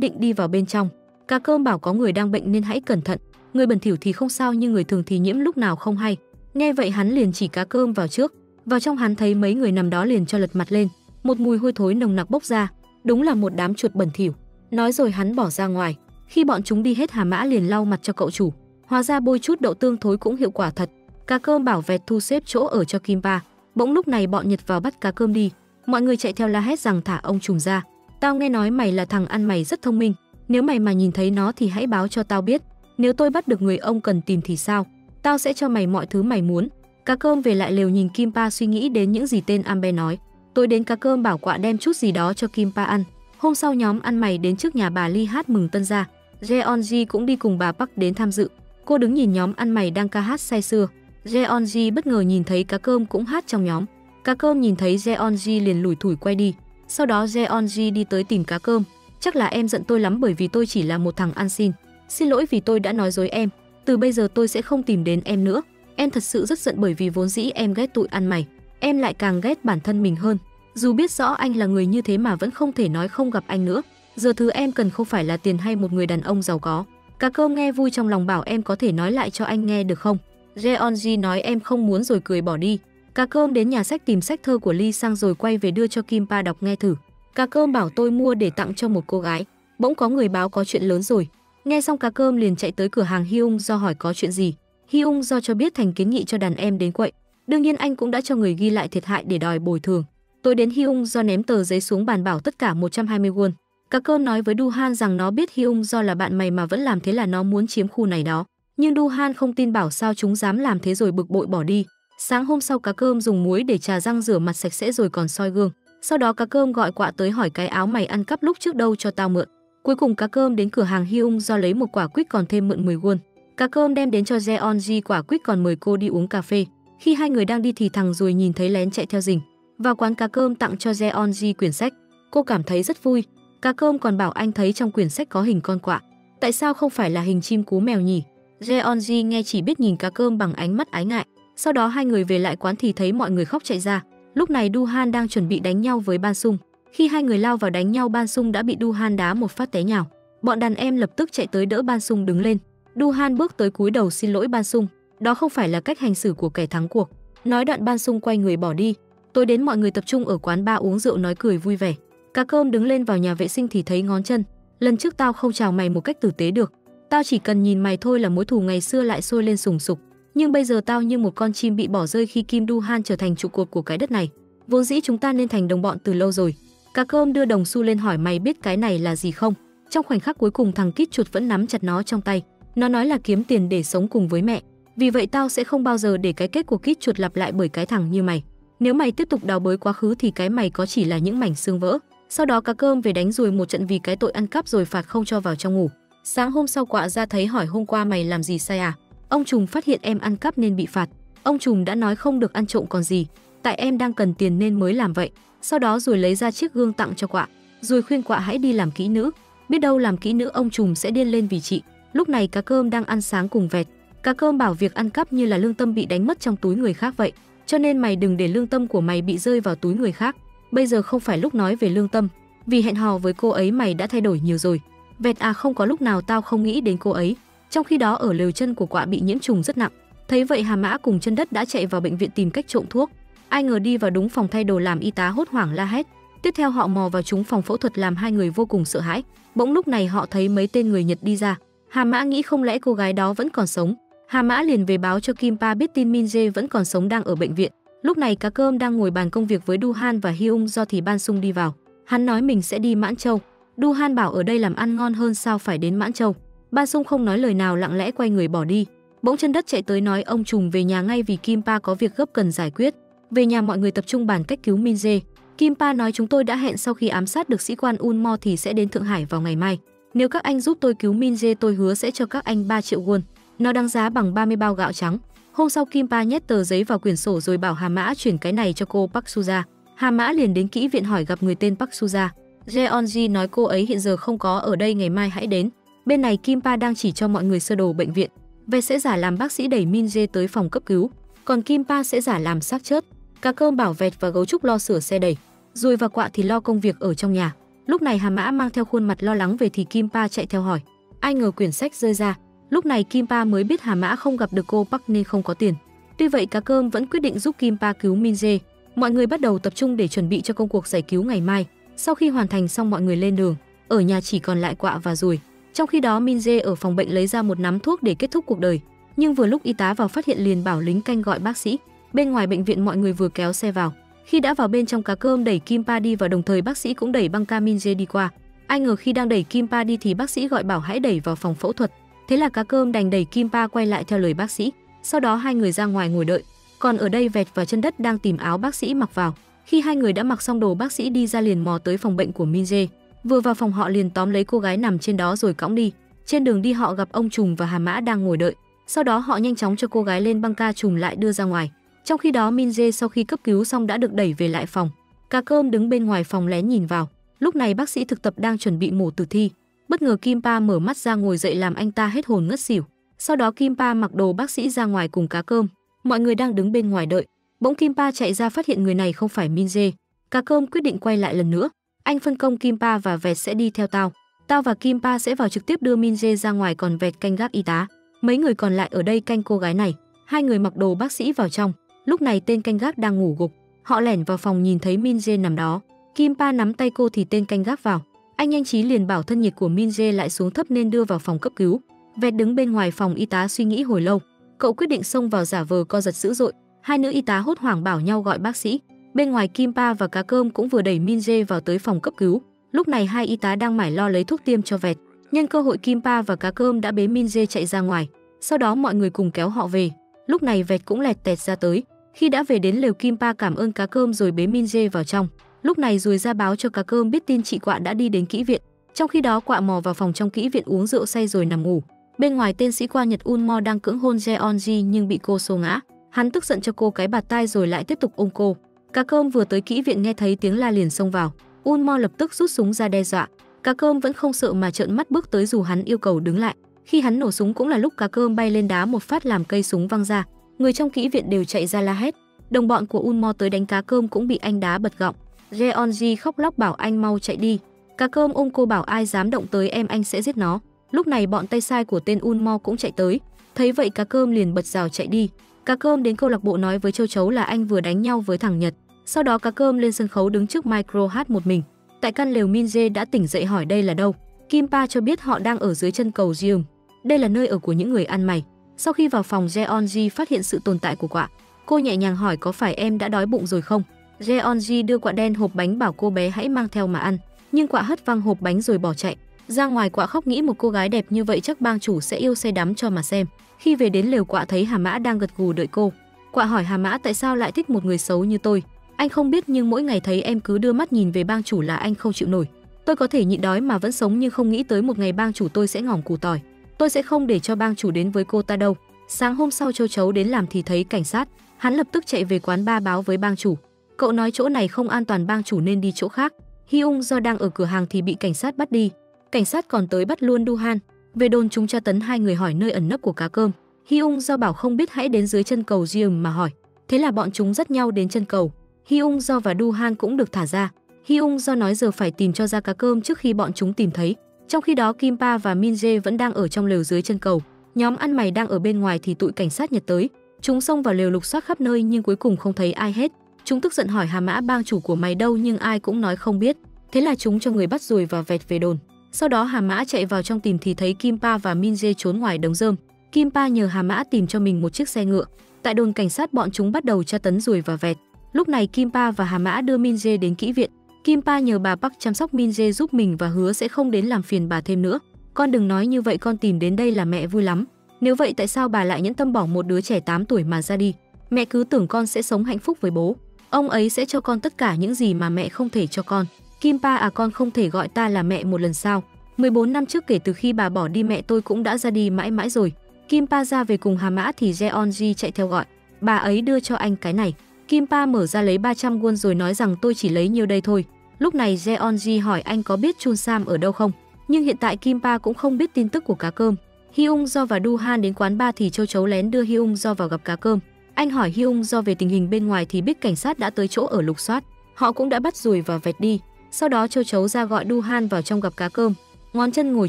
định đi vào bên trong. Cá Cơm bảo có người đang bệnh nên hãy cẩn thận. Người bẩn thỉu thì không sao nhưng người thường thì nhiễm lúc nào không hay. Nghe vậy hắn liền chỉ Cá Cơm vào trước. Vào trong hắn thấy mấy người nằm đó liền cho lật mặt lên. Một mùi hôi thối nồng nặc bốc ra. Đúng là một đám chuột bẩn thỉu. Nói rồi hắn bỏ ra ngoài. Khi bọn chúng đi hết Hà Mã liền lau mặt cho cậu chủ. Hóa ra bôi chút đậu tương thối cũng hiệu quả thật. Cá Cơm bảo vẹt thu xếp chỗ ở cho Kimpa. Bỗng lúc này bọn Nhật vào bắt Cá Cơm đi. Mọi người chạy theo la hét rằng thả ông trùm ra. Tao nghe nói mày là thằng ăn mày rất thông minh. Nếu mày mà nhìn thấy nó thì hãy báo cho tao biết. Nếu tôi bắt được người ông cần tìm thì sao? Tao sẽ cho mày mọi thứ mày muốn. Cá Cơm về lại lều nhìn Kimpa suy nghĩ đến những gì tên Amber nói. Tối đến Cá Cơm bảo quạ đem chút gì đó cho Kimpa ăn. Hôm sau nhóm ăn mày đến trước nhà bà Ly hát mừng tân gia. Jeonji cũng đi cùng bà Park đến tham dự. Cô đứng nhìn nhóm ăn mày đang ca hát say sưa. Jeonji bất ngờ nhìn thấy Cá Cơm cũng hát trong nhóm. Cá Cơm nhìn thấy Jeonji liền lủi thủi quay đi. Sau đó Jeonji đi tới tìm Cá Cơm. Chắc là em giận tôi lắm bởi vì tôi chỉ là một thằng ăn xin. Xin lỗi vì tôi đã nói dối em. Từ bây giờ tôi sẽ không tìm đến em nữa. Em thật sự rất giận bởi vì vốn dĩ em ghét tụi ăn mày. Em lại càng ghét bản thân mình hơn. Dù biết rõ anh là người như thế mà vẫn không thể nói không gặp anh nữa. Giờ thứ em cần không phải là tiền hay một người đàn ông giàu có. Cá Cơm nghe vui trong lòng bảo em có thể nói lại cho anh nghe được không? Jeonji nói em không muốn rồi cười bỏ đi. Cá Cơm đến nhà sách tìm sách thơ của Lee Sang rồi quay về đưa cho Kimpa đọc nghe thử. Cá Cơm bảo tôi mua để tặng cho một cô gái. Bỗng có người báo có chuyện lớn rồi. Nghe xong Cá Cơm liền chạy tới cửa hàng Hyung do hỏi có chuyện gì. Hyung do cho biết Thành kiến nghị cho đàn em đến quậy. Đương nhiên anh cũng đã cho người ghi lại thiệt hại để đòi bồi thường. Tôi đến Hyung do ném tờ giấy xuống bàn bảo tất cả 120 won. Cá Cơm nói với Du-han rằng nó biết Hyung do là bạn mày mà vẫn làm thế là nó muốn chiếm khu này đó. Nhưng Du-han không tin bảo sao chúng dám làm thế rồi bực bội bỏ đi. Sáng hôm sau Cá Cơm dùng muối để chà răng rửa mặt sạch sẽ rồi còn soi gương. Sau đó Cá Cơm gọi quạ tới hỏi cái áo mày ăn cắp lúc trước đâu cho tao mượn. Cuối cùng Cá Cơm đến cửa hàng Hyung do lấy một quả quýt còn thêm mượn 10 won. Cá Cơm đem đến cho Jeonji quả quýt còn mời cô đi uống cà phê. Khi hai người đang đi thì thằng Ruồi nhìn thấy lén chạy theo rình. Vào quán Cá Cơm tặng cho Jeonji quyển sách. Cô cảm thấy rất vui. Cá Cơm còn bảo anh thấy trong quyển sách có hình con quạ. Tại sao không phải là hình chim cú mèo nhỉ? Jeonji nghe chỉ biết nhìn Cá Cơm bằng ánh mắt ái ngại. Sau đó hai người về lại quán thì thấy mọi người khóc chạy ra. Lúc này Du-han đang chuẩn bị đánh nhau với Ban Sung. Khi hai người lao vào đánh nhau, Ban Sung đã bị Du-han đá một phát té nhào. Bọn đàn em lập tức chạy tới đỡ Ban Sung đứng lên. Du-han bước tới cúi đầu xin lỗi Ban Sung. Đó không phải là cách hành xử của kẻ thắng cuộc. Nói đoạn Ban Sung quay người bỏ đi. Tối đến mọi người tập trung ở quán bar uống rượu nói cười vui vẻ. Cá Cơm đứng lên vào nhà vệ sinh thì thấy ngón chân. Lần trước tao không chào mày một cách tử tế được. Tao chỉ cần nhìn mày thôi là mối thù ngày xưa lại sôi lên sùng sục. Nhưng bây giờ tao như một con chim bị bỏ rơi khi Kim Du-han trở thành trụ cột của cái đất này. Vốn dĩ chúng ta nên thành đồng bọn từ lâu rồi. Cá Cơm đưa đồng xu lên hỏi mày biết cái này là gì không? Trong khoảnh khắc cuối cùng thằng Kít Chuột vẫn nắm chặt nó trong tay. Nó nói là kiếm tiền để sống cùng với mẹ. Vì vậy tao sẽ không bao giờ để cái kết của Kít Chuột lặp lại bởi cái thằng như mày. Nếu mày tiếp tục đào bới quá khứ thì cái mày có chỉ là những mảnh xương vỡ. Sau đó Cá Cơm về đánh Ruồi một trận vì cái tội ăn cắp rồi phạt không cho vào trong ngủ. Sáng hôm sau quạ ra thấy hỏi hôm qua mày làm gì sai à? Ông trùm phát hiện em ăn cắp nên bị phạt. Ông trùm đã nói không được ăn trộm còn gì. Tại em đang cần tiền nên mới làm vậy. Sau đó Ruồi lấy ra chiếc gương tặng cho quạ. Ruồi khuyên quạ hãy đi làm kỹ nữ. Biết đâu làm kỹ nữ ông trùm sẽ điên lên vì chị. Lúc này Cá Cơm đang ăn sáng cùng vẹt. Cá Cơm bảo việc ăn cắp như là lương tâm bị đánh mất trong túi người khác vậy. Cho nên mày đừng để lương tâm của mày bị rơi vào túi người khác. Bây giờ không phải lúc nói về lương tâm. Vì hẹn hò với cô ấy mày đã thay đổi nhiều rồi. Vẹt à, không có lúc nào tao không nghĩ đến cô ấy. Trong khi đó ở lều chân của quạ bị nhiễm trùng rất nặng. Thấy vậy Hà Mã cùng Chân Đất đã chạy vào bệnh viện tìm cách trộm thuốc. Ai ngờ đi vào đúng phòng thay đồ làm y tá hốt hoảng la hét. Tiếp theo họ mò vào trúng phòng phẫu thuật làm hai người vô cùng sợ hãi. Bỗng lúc này họ thấy mấy tên người Nhật đi ra. Hà Mã nghĩ không lẽ cô gái đó vẫn còn sống. Hà Mã liền về báo cho Kimpa biết tin Min Jae vẫn còn sống đang ở bệnh viện. Lúc này Cá Cơm đang ngồi bàn công việc với Du-han và Hyung do thì Ban Sung đi vào. Hắn nói mình sẽ đi Mãn Châu. Du-han bảo ở đây làm ăn ngon hơn sao phải đến Mãn Châu. Ban Sung không nói lời nào lặng lẽ quay người bỏ đi. Bỗng Chân Đất chạy tới nói ông trùm về nhà ngay vì Kimpa có việc gấp cần giải quyết. Về nhà mọi người tập trung bàn cách cứu Min Jae. Kimpa nói chúng tôi đã hẹn sau khi ám sát được sĩ quan Unmo thì sẽ đến Thượng Hải vào ngày mai. Nếu các anh giúp tôi cứu Min Jae tôi hứa sẽ cho các anh 3 triệu won. Nó đáng giá bằng 30 bao gạo trắng. Hôm sau Kimpa nhét tờ giấy vào quyển sổ rồi bảo Hà Mã chuyển cái này cho cô Park Suja. Hà Mã liền đến kỹ viện hỏi gặp người tên Park Suja. Jeonji nói cô ấy hiện giờ không có ở đây, ngày mai hãy đến. Bên này Kimpa đang chỉ cho mọi người sơ đồ bệnh viện. Về sẽ giả làm bác sĩ đẩy Min Jae tới phòng cấp cứu, còn Kimpa sẽ giả làm xác chết. Cá Cơm bảo Vẹt và Gấu Trúc lo sửa xe đẩy. Rồi và Quạ thì lo công việc ở trong nhà. Lúc này Hà Mã mang theo khuôn mặt lo lắng về thì Kim Pa chạy theo hỏi. Ai ngờ quyển sách rơi ra. Lúc này Kim Pa mới biết Hà Mã không gặp được cô Park nên không có tiền. Tuy vậy Cá Cơm vẫn quyết định giúp Kim Pa cứu Min Jae. Mọi người bắt đầu tập trung để chuẩn bị cho công cuộc giải cứu ngày mai. Sau khi hoàn thành xong mọi người lên đường. Ở nhà chỉ còn lại Quạ và Ruồi. Trong khi đó Min Jae ở phòng bệnh lấy ra một nắm thuốc để kết thúc cuộc đời. Nhưng vừa lúc y tá vào phát hiện liền bảo lính canh gọi bác sĩ. Bên ngoài bệnh viện mọi người vừa kéo xe vào. Khi đã vào bên trong, Cá Cơm đẩy Kim Pa đi và đồng thời bác sĩ cũng đẩy băng ca Min Jae đi qua. Ai ngờ khi đang đẩy Kim Pa đi thì bác sĩ gọi bảo hãy đẩy vào phòng phẫu thuật. Thế là Cá Cơm đành đẩy Kim Pa quay lại theo lời bác sĩ. Sau đó hai người ra ngoài ngồi đợi. Còn ở đây Vẹt và Chân Đất đang tìm áo bác sĩ mặc vào. Khi hai người đã mặc xong đồ bác sĩ đi ra liền mò tới phòng bệnh của Min Jae. Vừa vào phòng họ liền tóm lấy cô gái nằm trên đó rồi cõng đi. Trên đường đi họ gặp ông Trùm và Hà Mã đang ngồi đợi. Sau đó họ nhanh chóng cho cô gái lên băng ca, Trùm lại đưa ra ngoài. Trong khi đó Min Jae sau khi cấp cứu xong đã được đẩy về lại phòng. Cá Cơm đứng bên ngoài phòng lén nhìn vào. Lúc này bác sĩ thực tập đang chuẩn bị mổ tử thi. Bất ngờ Kim Pa mở mắt ra ngồi dậy làm anh ta hết hồn ngất xỉu. Sau đó Kim Pa mặc đồ bác sĩ ra ngoài cùng Cá Cơm. Mọi người đang đứng bên ngoài đợi. Bỗng Kim Pa chạy ra phát hiện người này không phải Min Jae. Cá Cơm quyết định quay lại lần nữa. Anh phân công Kim Pa và Vẹt sẽ đi theo tao. Tao và Kim Pa sẽ vào trực tiếp đưa Min Jae ra ngoài, còn Vẹt canh gác y tá. Mấy người còn lại ở đây canh cô gái này. Hai người mặc đồ bác sĩ vào trong. Lúc này tên canh gác đang ngủ gục. Họ lẻn vào phòng nhìn thấy Min Jae nằm đó. Kim Pa nắm tay cô thì tên canh gác vào. Anh nhanh trí liền bảo thân nhiệt của Min Jae lại xuống thấp nên đưa vào phòng cấp cứu. Vẹt đứng bên ngoài phòng y tá suy nghĩ hồi lâu. Cậu quyết định xông vào giả vờ co giật dữ dội. Hai nữ y tá hốt hoảng bảo nhau gọi bác sĩ. Bên ngoài Kim Pa và Cá Cơm cũng vừa đẩy Min Jae vào tới phòng cấp cứu. Lúc này hai y tá đang mải lo lấy thuốc tiêm cho Vẹt. Nhân cơ hội Kim Pa và Cá Cơm đã bế Min Jae chạy ra ngoài. Sau đó mọi người cùng kéo họ về. Lúc này Vẹt cũng lẹt tẹt ra tới. Khi đã về đến lều, Kim Pa cảm ơn Cá Cơm rồi bế Min Jae vào trong. Lúc này Ruồi ra báo cho Cá Cơm biết tin chị Quạ đã đi đến kỹ viện. Trong khi đó Quạ mò vào phòng trong kỹ viện uống rượu say rồi nằm ngủ. Bên ngoài tên sĩ quan Nhật Unmo đang cưỡng hôn Jeonji nhưng bị cô xô ngã. Hắn tức giận cho cô cái bạt tai rồi lại tiếp tục ôm cô. Cá Cơm vừa tới kỹ viện nghe thấy tiếng la liền xông vào. Unmo lập tức rút súng ra đe dọa. Cá Cơm vẫn không sợ mà trợn mắt bước tới dù hắn yêu cầu đứng lại. Khi hắn nổ súng cũng là lúc Cá Cơm bay lên đá một phát làm cây súng văng ra. Người trong kỹ viện đều chạy ra la hét. Đồng bọn của Unmo tới đánh Cá Cơm cũng bị anh đá bật gọng. Jeonji khóc lóc bảo anh mau chạy đi. Cá Cơm ôm cô bảo ai dám động tới em anh sẽ giết nó. Lúc này bọn tay sai của tên Unmo cũng chạy tới. Thấy vậy Cá Cơm liền bật rào chạy đi. Cá Cơm đến câu lạc bộ nói với Châu Chấu là anh vừa đánh nhau với thằng Nhật. Sau đó Cá Cơm lên sân khấu đứng trước micro hát một mình. Tại căn lều Min Jae đã tỉnh dậy hỏi đây là đâu. Kim Pa cho biết họ đang ở dưới chân cầu Jeom. Đây là nơi ở của những người ăn mày. Sau khi vào phòng, Jeonji phát hiện sự tồn tại của Quạ. Cô nhẹ nhàng hỏi có phải em đã đói bụng rồi không. Jeonji đưa Quạ đen hộp bánh bảo cô bé hãy mang theo mà ăn. Nhưng Quạ hất văng hộp bánh rồi bỏ chạy. Ra ngoài Quạ khóc nghĩ một cô gái đẹp như vậy chắc bang chủ sẽ yêu say đắm cho mà xem. Khi về đến lều Quạ thấy Hà Mã đang gật gù đợi cô. Quạ hỏi Hà Mã tại sao lại thích một người xấu như tôi. Anh không biết nhưng mỗi ngày thấy em cứ đưa mắt nhìn về bang chủ là anh không chịu nổi. Tôi có thể nhịn đói mà vẫn sống nhưng không nghĩ tới một ngày bang chủ tôi sẽ ngỏm củ tỏi. Tôi sẽ không để cho bang chủ đến với cô ta đâu. Sáng hôm sau Châu Chấu đến làm thì thấy cảnh sát. Hắn lập tức chạy về quán bar báo với bang chủ. Cậu nói chỗ này không an toàn, bang chủ nên đi chỗ khác. Hyung do đang ở cửa hàng thì bị cảnh sát bắt đi. Cảnh sát còn tới bắt luôn Du-han. Về đồn chúng tra tấn hai người hỏi nơi ẩn nấp của Cá Cơm. Hyung do bảo không biết hãy đến dưới chân cầu Jeom mà hỏi. Thế là bọn chúng dắt nhau đến chân cầu. Hyung do và Du-han cũng được thả ra. Hyung do nói giờ phải tìm cho ra Cá Cơm trước khi bọn chúng tìm thấy. Trong khi đó Kim Pa và Min Jae vẫn đang ở trong lều dưới chân cầu. Nhóm ăn mày đang ở bên ngoài thì tụi cảnh sát Nhật tới. Chúng xông vào lều lục soát khắp nơi nhưng cuối cùng không thấy ai hết. Chúng tức giận hỏi Hà Mã bang chủ của mày đâu nhưng ai cũng nói không biết. Thế là chúng cho người bắt Ruồi và Vẹt về đồn. Sau đó Hà Mã chạy vào trong tìm thì thấy Kim Pa và Min Jae trốn ngoài đống rơm. Kim Pa nhờ Hà Mã tìm cho mình một chiếc xe ngựa. Tại đồn cảnh sát bọn chúng bắt đầu tra tấn Ruồi và Vẹt. Lúc này Kim Pa và Hà Mã đưa Min Jae đến kỹ viện. Kim Pa nhờ bà Park chăm sóc Min Jae giúp mình và hứa sẽ không đến làm phiền bà thêm nữa. Con đừng nói như vậy, con tìm đến đây là mẹ vui lắm. Nếu vậy tại sao bà lại nhẫn tâm bỏ một đứa trẻ 8 tuổi mà ra đi? Mẹ cứ tưởng con sẽ sống hạnh phúc với bố. Ông ấy sẽ cho con tất cả những gì mà mẹ không thể cho con. Kim Pa à, con không thể gọi ta là mẹ một lần sao? 14 năm trước kể từ khi bà bỏ đi mẹ tôi cũng đã ra đi mãi mãi rồi. Kim Pa ra về cùng Hà Mã thì Jeonji chạy theo gọi. Bà ấy đưa cho anh cái này. Kim Pa mở ra lấy 300 won rồi nói rằng tôi chỉ lấy nhiêu đây thôi. Lúc này Jeonji hỏi anh có biết Chun Sam ở đâu không? Nhưng hiện tại Kim Pa cũng không biết tin tức của Cá Cơm. Hyung Do và Du-han đến quán bar thì Châu Chấu lén đưa Hyung Do vào gặp Cá Cơm. Anh hỏi Hyung Do về tình hình bên ngoài thì biết cảnh sát đã tới chỗ ở lục soát. Họ cũng đã bắt Ruồi và Vẹt đi. Sau đó Châu Chấu ra gọi Du Han vào trong gặp Cá Cơm. Ngón Chân ngồi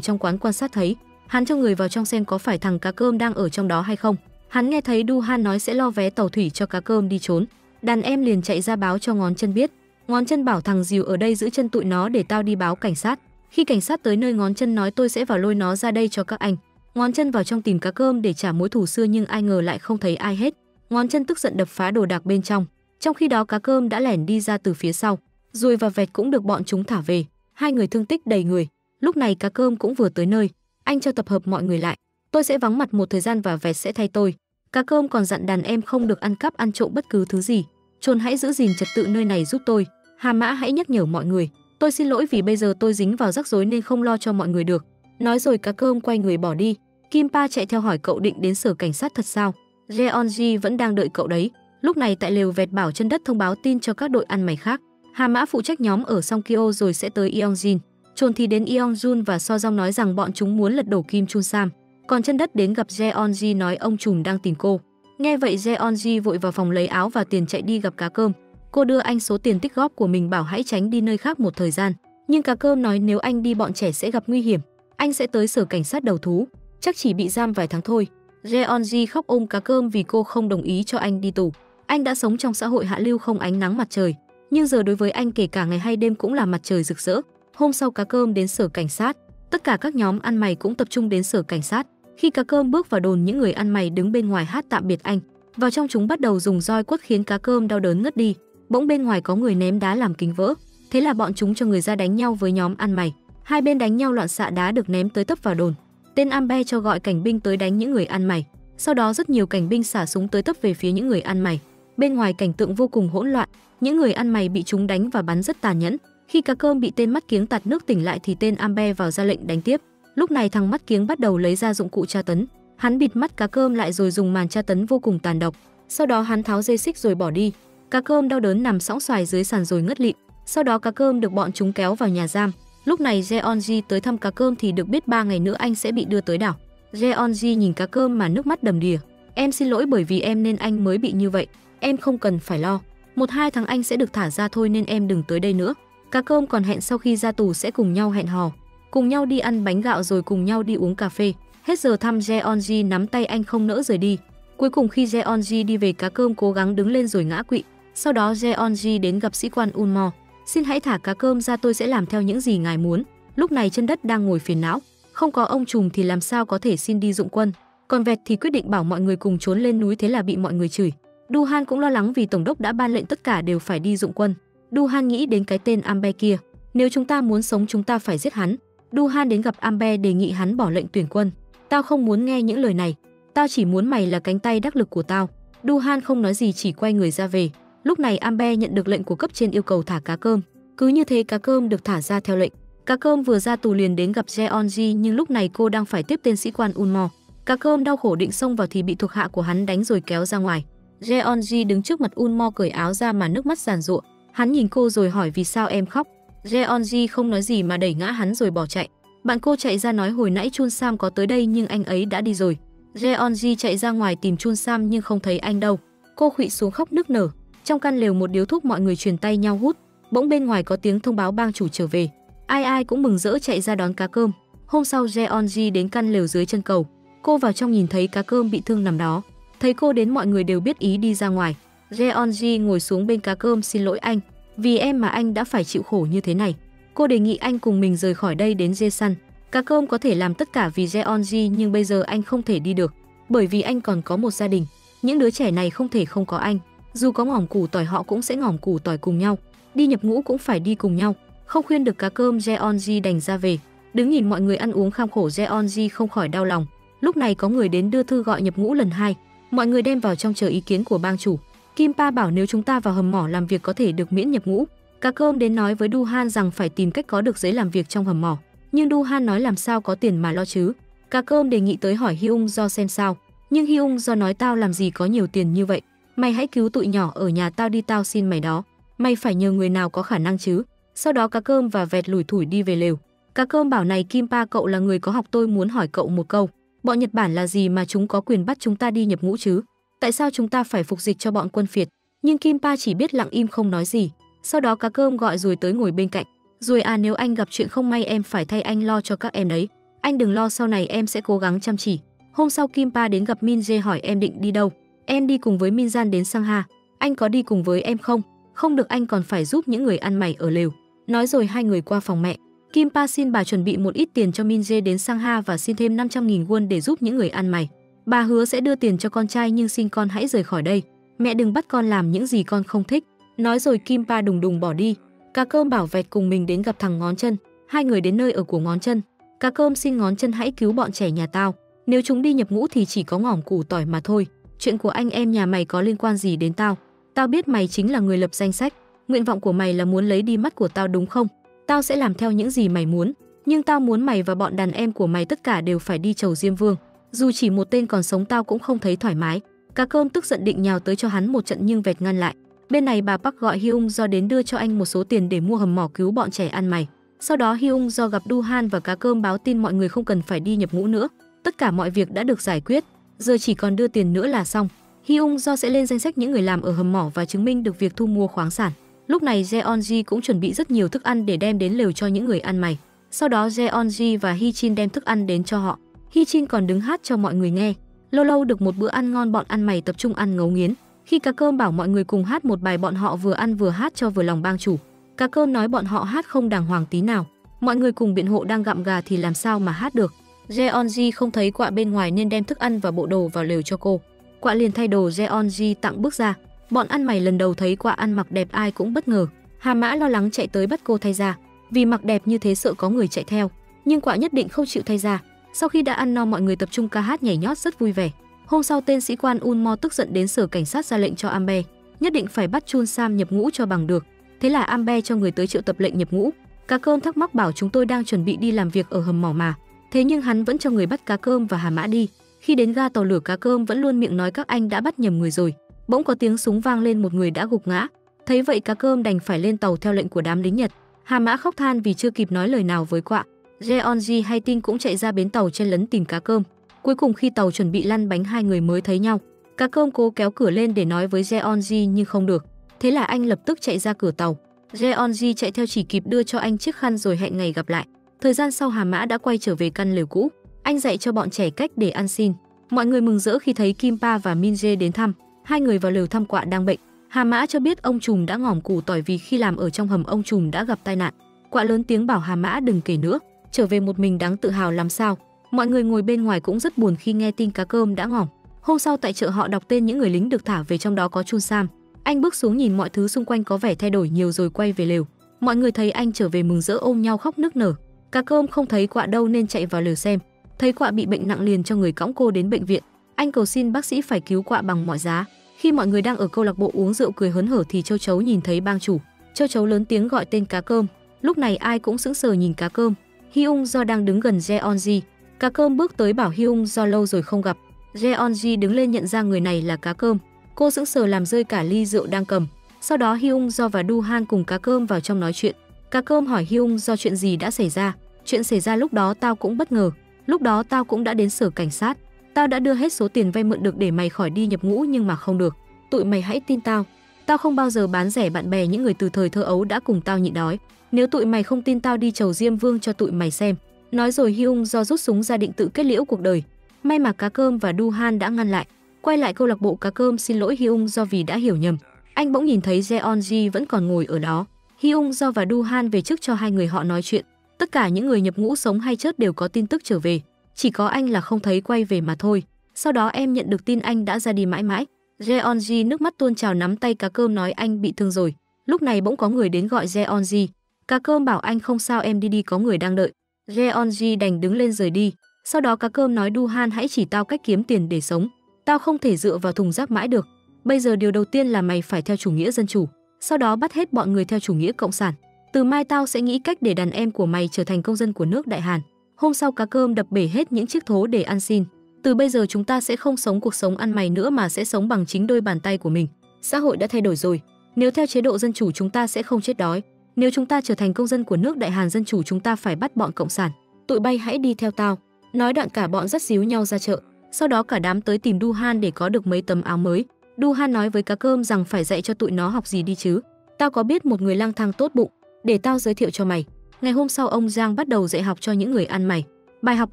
trong quán quan sát thấy, hắn cho người vào trong xem có phải thằng Cá Cơm đang ở trong đó hay không. Hắn nghe thấy Du Han nói sẽ lo vé tàu thủy cho Cá Cơm đi trốn. Đàn em liền chạy ra báo cho Ngón Chân biết. Ngón Chân bảo thằng Dìu ở đây giữ chân tụi nó để tao đi báo cảnh sát. Khi cảnh sát tới nơi, Ngón Chân nói tôi sẽ vào lôi nó ra đây cho các anh. Ngón Chân vào trong tìm Cá Cơm để trả mối thù xưa nhưng ai ngờ lại không thấy ai hết. Ngón Chân tức giận đập phá đồ đạc bên trong. Trong khi đó Cá Cơm đã lẻn đi ra từ phía sau. Ruồi và Vẹt cũng được bọn chúng thả về. Hai người thương tích đầy người. Lúc này Cá Cơm cũng vừa tới nơi. Anh cho tập hợp mọi người lại. Tôi sẽ vắng mặt một thời gian và Vẹt sẽ thay tôi. Cá Cơm còn dặn đàn em không được ăn cắp ăn trộm bất cứ thứ gì. Trồn hãy giữ gìn trật tự nơi này giúp tôi. Hà Mã hãy nhắc nhở mọi người. Tôi xin lỗi vì bây giờ tôi dính vào rắc rối nên không lo cho mọi người được. Nói rồi Cá Cơm quay người bỏ đi. Kim Pa chạy theo hỏi cậu định đến sở cảnh sát thật sao? Jeonji vẫn đang đợi cậu đấy. Lúc này tại lều Vẹt bảo Chân Đất thông báo tin cho các đội ăn mày khác. Hà Mã phụ trách nhóm ở Songkyo rồi sẽ tới Yeongjin. Trồn thì đến Yeongjun và So Jong nói rằng bọn chúng muốn lật đổ Kim Chun Sam. Còn Chân Đất đến gặp Jeonji nói ông trùm đang tìm cô. Nghe vậy Jeonji vội vào phòng lấy áo và tiền chạy đi gặp Cá Cơm. Cô đưa anh số tiền tích góp của mình bảo hãy tránh đi nơi khác một thời gian. Nhưng Cá Cơm nói nếu anh đi bọn trẻ sẽ gặp nguy hiểm. Anh sẽ tới sở cảnh sát đầu thú, chắc chỉ bị giam vài tháng thôi. Jeonji khóc ôm Cá Cơm vì cô không đồng ý cho anh đi tù. Anh đã sống trong xã hội hạ lưu không ánh nắng mặt trời, nhưng giờ đối với anh kể cả ngày hay đêm cũng là mặt trời rực rỡ. Hôm sau Cá Cơm đến sở cảnh sát, tất cả các nhóm ăn mày cũng tập trung đến sở cảnh sát. Khi Cá Cơm bước vào đồn, những người ăn mày đứng bên ngoài hát tạm biệt anh. Vào trong chúng bắt đầu dùng roi quất khiến Cá Cơm đau đớn ngất đi. Bỗng bên ngoài có người ném đá làm kính vỡ, thế là bọn chúng cho người ra đánh nhau với nhóm ăn mày. Hai bên đánh nhau loạn xạ, đá được ném tới tấp vào đồn. Tên Ambe cho gọi cảnh binh tới đánh những người ăn mày. Sau đó rất nhiều cảnh binh xả súng tới tấp về phía những người ăn mày. Bên ngoài cảnh tượng vô cùng hỗn loạn, những người ăn mày bị chúng đánh và bắn rất tàn nhẫn. Khi Cá Cơm bị tên Mắt Kiếng tạt nước tỉnh lại thì tên Ambe vào ra lệnh đánh tiếp. Lúc này thằng Mắt Kiếng bắt đầu lấy ra dụng cụ tra tấn. Hắn bịt mắt Cá Cơm lại rồi dùng màn tra tấn vô cùng tàn độc. Sau đó hắn tháo dây xích rồi bỏ đi. Cá Cơm đau đớn nằm sõng xoài dưới sàn rồi ngất lịm. Sau đó Cá Cơm được bọn chúng kéo vào nhà giam. Lúc này Jeonji tới thăm Cá Cơm thì được biết 3 ngày nữa anh sẽ bị đưa tới đảo. Jeonji nhìn Cá Cơm mà nước mắt đầm đìa. Em xin lỗi bởi vì em nên anh mới bị như vậy. Em không cần phải lo. 1-2 tháng anh sẽ được thả ra thôi nên em đừng tới đây nữa. Cá Cơm còn hẹn sau khi ra tù sẽ cùng nhau hẹn hò, cùng nhau đi ăn bánh gạo rồi cùng nhau đi uống cà phê. Hết giờ thăm Jeonji nắm tay anh không nỡ rời đi. Cuối cùng khi Jeonji đi về, Cá Cơm cố gắng đứng lên rồi ngã quỵ. Sau đó Jeonji đến gặp sĩ quan Unmo. Xin hãy thả Cá Cơm ra, tôi sẽ làm theo những gì ngài muốn. Lúc này Chân Đất đang ngồi phiền não. Không có ông trùm thì làm sao có thể xin đi dụng quân. Còn Vẹt thì quyết định bảo mọi người cùng trốn lên núi, thế là bị mọi người chửi. Du Han cũng lo lắng vì tổng đốc đã ban lệnh tất cả đều phải đi dụng quân. Du Han nghĩ đến cái tên Ambe kia. Nếu chúng ta muốn sống chúng ta phải giết hắn. Du Han đến gặp Ambe đề nghị hắn bỏ lệnh tuyển quân. Tao không muốn nghe những lời này. Tao chỉ muốn mày là cánh tay đắc lực của tao. Du Han không nói gì, chỉ quay người ra về. Lúc này Ambe nhận được lệnh của cấp trên yêu cầu thả Cá Cơm. Cứ như thế Cá Cơm được thả ra theo lệnh. Cá Cơm vừa ra tù liền đến gặp Jeonji, nhưng lúc này cô đang phải tiếp tên sĩ quan Unmo. Cá Cơm đau khổ định xông vào thì bị thuộc hạ của hắn đánh rồi kéo ra ngoài. Jeonji đứng trước mặt Unmo cởi áo ra mà nước mắt giàn giụa. Hắn nhìn cô rồi hỏi vì sao em khóc. Jeonji không nói gì mà đẩy ngã hắn rồi bỏ chạy. Bạn cô chạy ra nói hồi nãy Chun Sam có tới đây nhưng anh ấy đã đi rồi. Jeonji chạy ra ngoài tìm Chun Sam nhưng không thấy anh đâu. Cô khuỵu xuống khóc nức nở. Trong căn lều một điếu thuốc mọi người truyền tay nhau hút. Bỗng bên ngoài có tiếng thông báo bang chủ trở về. Ai ai cũng mừng rỡ chạy ra đón Cá Cơm. Hôm sau Jeonji đến căn lều dưới chân cầu. Cô vào trong nhìn thấy Cá Cơm bị thương nằm đó. Thấy cô đến mọi người đều biết ý đi ra ngoài. Jeonji ngồi xuống bên Cá Cơm. Xin lỗi anh, vì em mà anh đã phải chịu khổ như thế này. Cô đề nghị anh cùng mình rời khỏi đây đến Jesan. Cá Cơm có thể làm tất cả vì Jeonji nhưng bây giờ anh không thể đi được, bởi vì anh còn có một gia đình. Những đứa trẻ này không thể không có anh. Dù có ngỏm củ tỏi họ cũng sẽ ngỏm củ tỏi cùng nhau. Đi nhập ngũ cũng phải đi cùng nhau. Không khuyên được Cá Cơm, Jeonji đành ra về. Đứng nhìn mọi người ăn uống kham khổ, Jeonji không khỏi đau lòng. Lúc này có người đến đưa thư gọi nhập ngũ lần 2. Mọi người đem vào trong chờ ý kiến của bang chủ. Kim Pa bảo nếu chúng ta vào hầm mỏ làm việc có thể được miễn nhập ngũ. Cá Cơm đến nói với Du Han rằng phải tìm cách có được giấy làm việc trong hầm mỏ. Nhưng Du Han nói làm sao có tiền mà lo chứ. Cá Cơm đề nghị tới hỏi Hyung Do xem sao. Nhưng Hyung Do nói tao làm gì có nhiều tiền như vậy. Mày hãy cứu tụi nhỏ ở nhà tao đi, tao xin mày đó. Mày phải nhờ người nào có khả năng chứ. Sau đó Cá Cơm và Vẹt lủi thủi đi về lều. Cá Cơm bảo này Kim Pa, cậu là người có học, tôi muốn hỏi cậu một câu. Bọn Nhật Bản là gì mà chúng có quyền bắt chúng ta đi nhập ngũ chứ? Tại sao chúng ta phải phục dịch cho bọn quân Việt? Nhưng Kim Pa chỉ biết lặng im không nói gì. Sau đó cá cơm gọi Ruồi tới ngồi bên cạnh. Ruồi à, nếu anh gặp chuyện không may em phải thay anh lo cho các em đấy. Anh đừng lo, sau này em sẽ cố gắng chăm chỉ. Hôm sau Kim Pa đến gặp Min Jae hỏi em định đi đâu. Em đi cùng với Min Jan đến Sangha. Anh có đi cùng với em không? Không được, anh còn phải giúp những người ăn mày ở lều. Nói rồi hai người qua phòng mẹ. Kim Pa xin bà chuẩn bị một ít tiền cho Min Jae đến Sangha và xin thêm 500.000 won để giúp những người ăn mày. Bà hứa sẽ đưa tiền cho con trai nhưng xin con hãy rời khỏi đây. Mẹ đừng bắt con làm những gì con không thích. Nói rồi Kim Pa đùng đùng bỏ đi. Cá cơm bảo vẹt cùng mình đến gặp thằng Ngón Chân. Hai người đến nơi ở của Ngón Chân. Cá cơm xin Ngón Chân hãy cứu bọn trẻ nhà tao. Nếu chúng đi nhập ngũ thì chỉ có ngỏm củ tỏi mà thôi. Chuyện của anh em nhà mày có liên quan gì đến tao? Tao biết mày chính là người lập danh sách. Nguyện vọng của mày là muốn lấy đi mắt của tao đúng không? Tao sẽ làm theo những gì mày muốn. Nhưng tao muốn mày và bọn đàn em của mày tất cả đều phải đi chầu Diêm Vương. Dù chỉ một tên còn sống tao cũng không thấy thoải mái. Cá cơm tức giận định nhào tới cho hắn một trận nhưng vẹt ngăn lại. Bên này bà Park gọi Hyung Do đến đưa cho anh một số tiền để mua hầm mỏ cứu bọn trẻ ăn mày. Sau đó Hyung Do gặp Du Han và cá cơm báo tin mọi người không cần phải đi nhập ngũ nữa. Tất cả mọi việc đã được giải quyết, giờ chỉ còn đưa tiền nữa là xong. Hyung Do sẽ lên danh sách những người làm ở hầm mỏ và chứng minh được việc thu mua khoáng sản. Lúc này Jeonji cũng chuẩn bị rất nhiều thức ăn để đem đến lều cho những người ăn mày. Sau đó Jeonji và Hichin đem thức ăn đến cho họ. Hichin còn đứng hát cho mọi người nghe. Lâu lâu được một bữa ăn ngon, bọn ăn mày tập trung ăn ngấu nghiến. Khi cá cơm bảo mọi người cùng hát một bài, bọn họ vừa ăn vừa hát cho vừa lòng bang chủ. Cá cơm nói bọn họ hát không đàng hoàng tí nào. Mọi người cùng biện hộ đang gặm gà thì làm sao mà hát được. Jeonji không thấy Quạ bên ngoài nên đem thức ăn và bộ đồ vào lều cho cô. Quạ liền thay đồ Jeonji tặng bước ra. Bọn ăn mày lần đầu thấy Quạ ăn mặc đẹp ai cũng bất ngờ. Hà Mã lo lắng chạy tới bắt cô thay ra, vì mặc đẹp như thế sợ có người chạy theo. Nhưng Quạ nhất định không chịu thay ra. Sau khi đã ăn no, mọi người tập trung ca hát nhảy nhót rất vui vẻ. Hôm sau tên sĩ quan Unmo tức giận đến sở cảnh sát ra lệnh cho Ambe nhất định phải bắt Chun Sam nhập ngũ cho bằng được. Thế là Ambe cho người tới triệu tập lệnh nhập ngũ. Cá cơm thắc mắc bảo chúng tôi đang chuẩn bị đi làm việc ở hầm mỏ mà. Thế nhưng hắn vẫn cho người bắt cá cơm và Hà Mã đi. Khi đến ga tàu lửa, cá cơm vẫn luôn miệng nói các anh đã bắt nhầm người rồi. Bỗng có tiếng súng vang lên, một người đã gục ngã. Thấy vậy cá cơm đành phải lên tàu theo lệnh của đám lính Nhật. Hà Mã khóc than vì chưa kịp nói lời nào với Quạ. Jeonji hay tin cũng chạy ra bến tàu chen lấn tìm cá cơm. Cuối cùng khi tàu chuẩn bị lăn bánh, hai người mới thấy nhau. Cá cơm cố kéo cửa lên để nói với Jeonji nhưng không được. Thế là anh lập tức chạy ra cửa tàu. Jeonji chạy theo chỉ kịp đưa cho anh chiếc khăn rồi hẹn ngày gặp lại. Thời gian sau Hà Mã đã quay trở về căn lều cũ. Anh dạy cho bọn trẻ cách để ăn xin. Mọi người mừng rỡ khi thấy Kim Pa và Min Jae đến thăm. Hai người vào lều thăm Quạ đang bệnh. Hà Mã cho biết ông trùm đã ngỏm củ tỏi vì khi làm ở trong hầm ông trùm đã gặp tai nạn. Quạ lớn tiếng bảo Hà Mã đừng kể nữa, trở về một mình đáng tự hào làm sao. Mọi người ngồi bên ngoài cũng rất buồn khi nghe tin cá cơm đã ngỏm. Hôm sau tại chợ họ đọc tên những người lính được thả về, trong đó có Chun Sam. Anh bước xuống nhìn mọi thứ xung quanh có vẻ thay đổi nhiều rồi quay về lều. Mọi người thấy anh trở về mừng rỡ ôm nhau khóc nức nở. Cá cơm không thấy Quạ đâu nên chạy vào lều xem. Thấy Quạ bị bệnh nặng liền cho người cõng cô đến bệnh viện. Anh cầu xin bác sĩ phải cứu Quạ bằng mọi giá. Khi mọi người đang ở câu lạc bộ uống rượu cười hớn hở thì Châu Chấu nhìn thấy bang chủ. Châu Chấu lớn tiếng gọi tên cá cơm. Lúc này ai cũng sững sờ nhìn cá cơm. Hyung Do đang đứng gần Jeonji. Cá cơm bước tới bảo Hyung Do lâu rồi không gặp. Jeonji đứng lên nhận ra người này là cá cơm. Cô sững sờ làm rơi cả ly rượu đang cầm. Sau đó Hyung Do và Du Han cùng cá cơm vào trong nói chuyện. Cá cơm hỏi Hyung Do chuyện gì đã xảy ra. Chuyện xảy ra lúc đó tao cũng bất ngờ. Lúc đó tao cũng đã đến sở cảnh sát. Tao đã đưa hết số tiền vay mượn được để mày khỏi đi nhập ngũ nhưng mà không được. Tụi mày hãy tin tao. Tao không bao giờ bán rẻ bạn bè những người từ thời thơ ấu đã cùng tao nhịn đói. Nếu tụi mày không tin tao đi chầu Diêm Vương cho tụi mày xem. Nói rồi Hyung Do rút súng ra định tự kết liễu cuộc đời. May mà cá cơm và Du Han đã ngăn lại. Quay lại câu lạc bộ, cá cơm xin lỗi Hyung Do vì đã hiểu nhầm. Anh bỗng nhìn thấy Jeonji vẫn còn ngồi ở đó. Hyung Do và Du Han về trước cho hai người họ nói chuyện. Tất cả những người nhập ngũ sống hay chết đều có tin tức trở về. Chỉ có anh là không thấy quay về mà thôi. Sau đó em nhận được tin anh đã ra đi mãi mãi. Jeonji nước mắt tuôn trào nắm tay cá cơm nói anh bị thương rồi. Lúc này bỗng có người đến gọi Jeonji. Cá cơm bảo anh không sao, em đi có người đang đợi. Jeonji đành đứng lên rời đi. Sau đó cá cơm nói Du Han hãy chỉ tao cách kiếm tiền để sống. Tao không thể dựa vào thùng rác mãi được. Bây giờ điều đầu tiên là mày phải theo chủ nghĩa dân chủ. Sau đó bắt hết bọn người theo chủ nghĩa cộng sản. Từ mai tao sẽ nghĩ cách để đàn em của mày trở thành công dân của nước Đại Hàn. Hôm sau cá cơm đập bể hết những chiếc thố để ăn xin. Từ bây giờ chúng ta sẽ không sống cuộc sống ăn mày nữa mà sẽ sống bằng chính đôi bàn tay của mình. Xã hội đã thay đổi rồi. Nếu theo chế độ dân chủ chúng ta sẽ không chết đói. Nếu chúng ta trở thành công dân của nước Đại Hàn dân chủ chúng ta phải bắt bọn cộng sản. Tụi bay hãy đi theo tao. Nói đoạn cả bọn dắt díu nhau ra chợ. Sau đó cả đám tới tìm Du Han để có được mấy tấm áo mới. Du Han nói với cá cơm rằng phải dạy cho tụi nó học gì đi chứ. Tao có biết một người lang thang tốt bụng, để tao giới thiệu cho mày. Ngày hôm sau ông Giang bắt đầu dạy học cho những người ăn mày. Bài học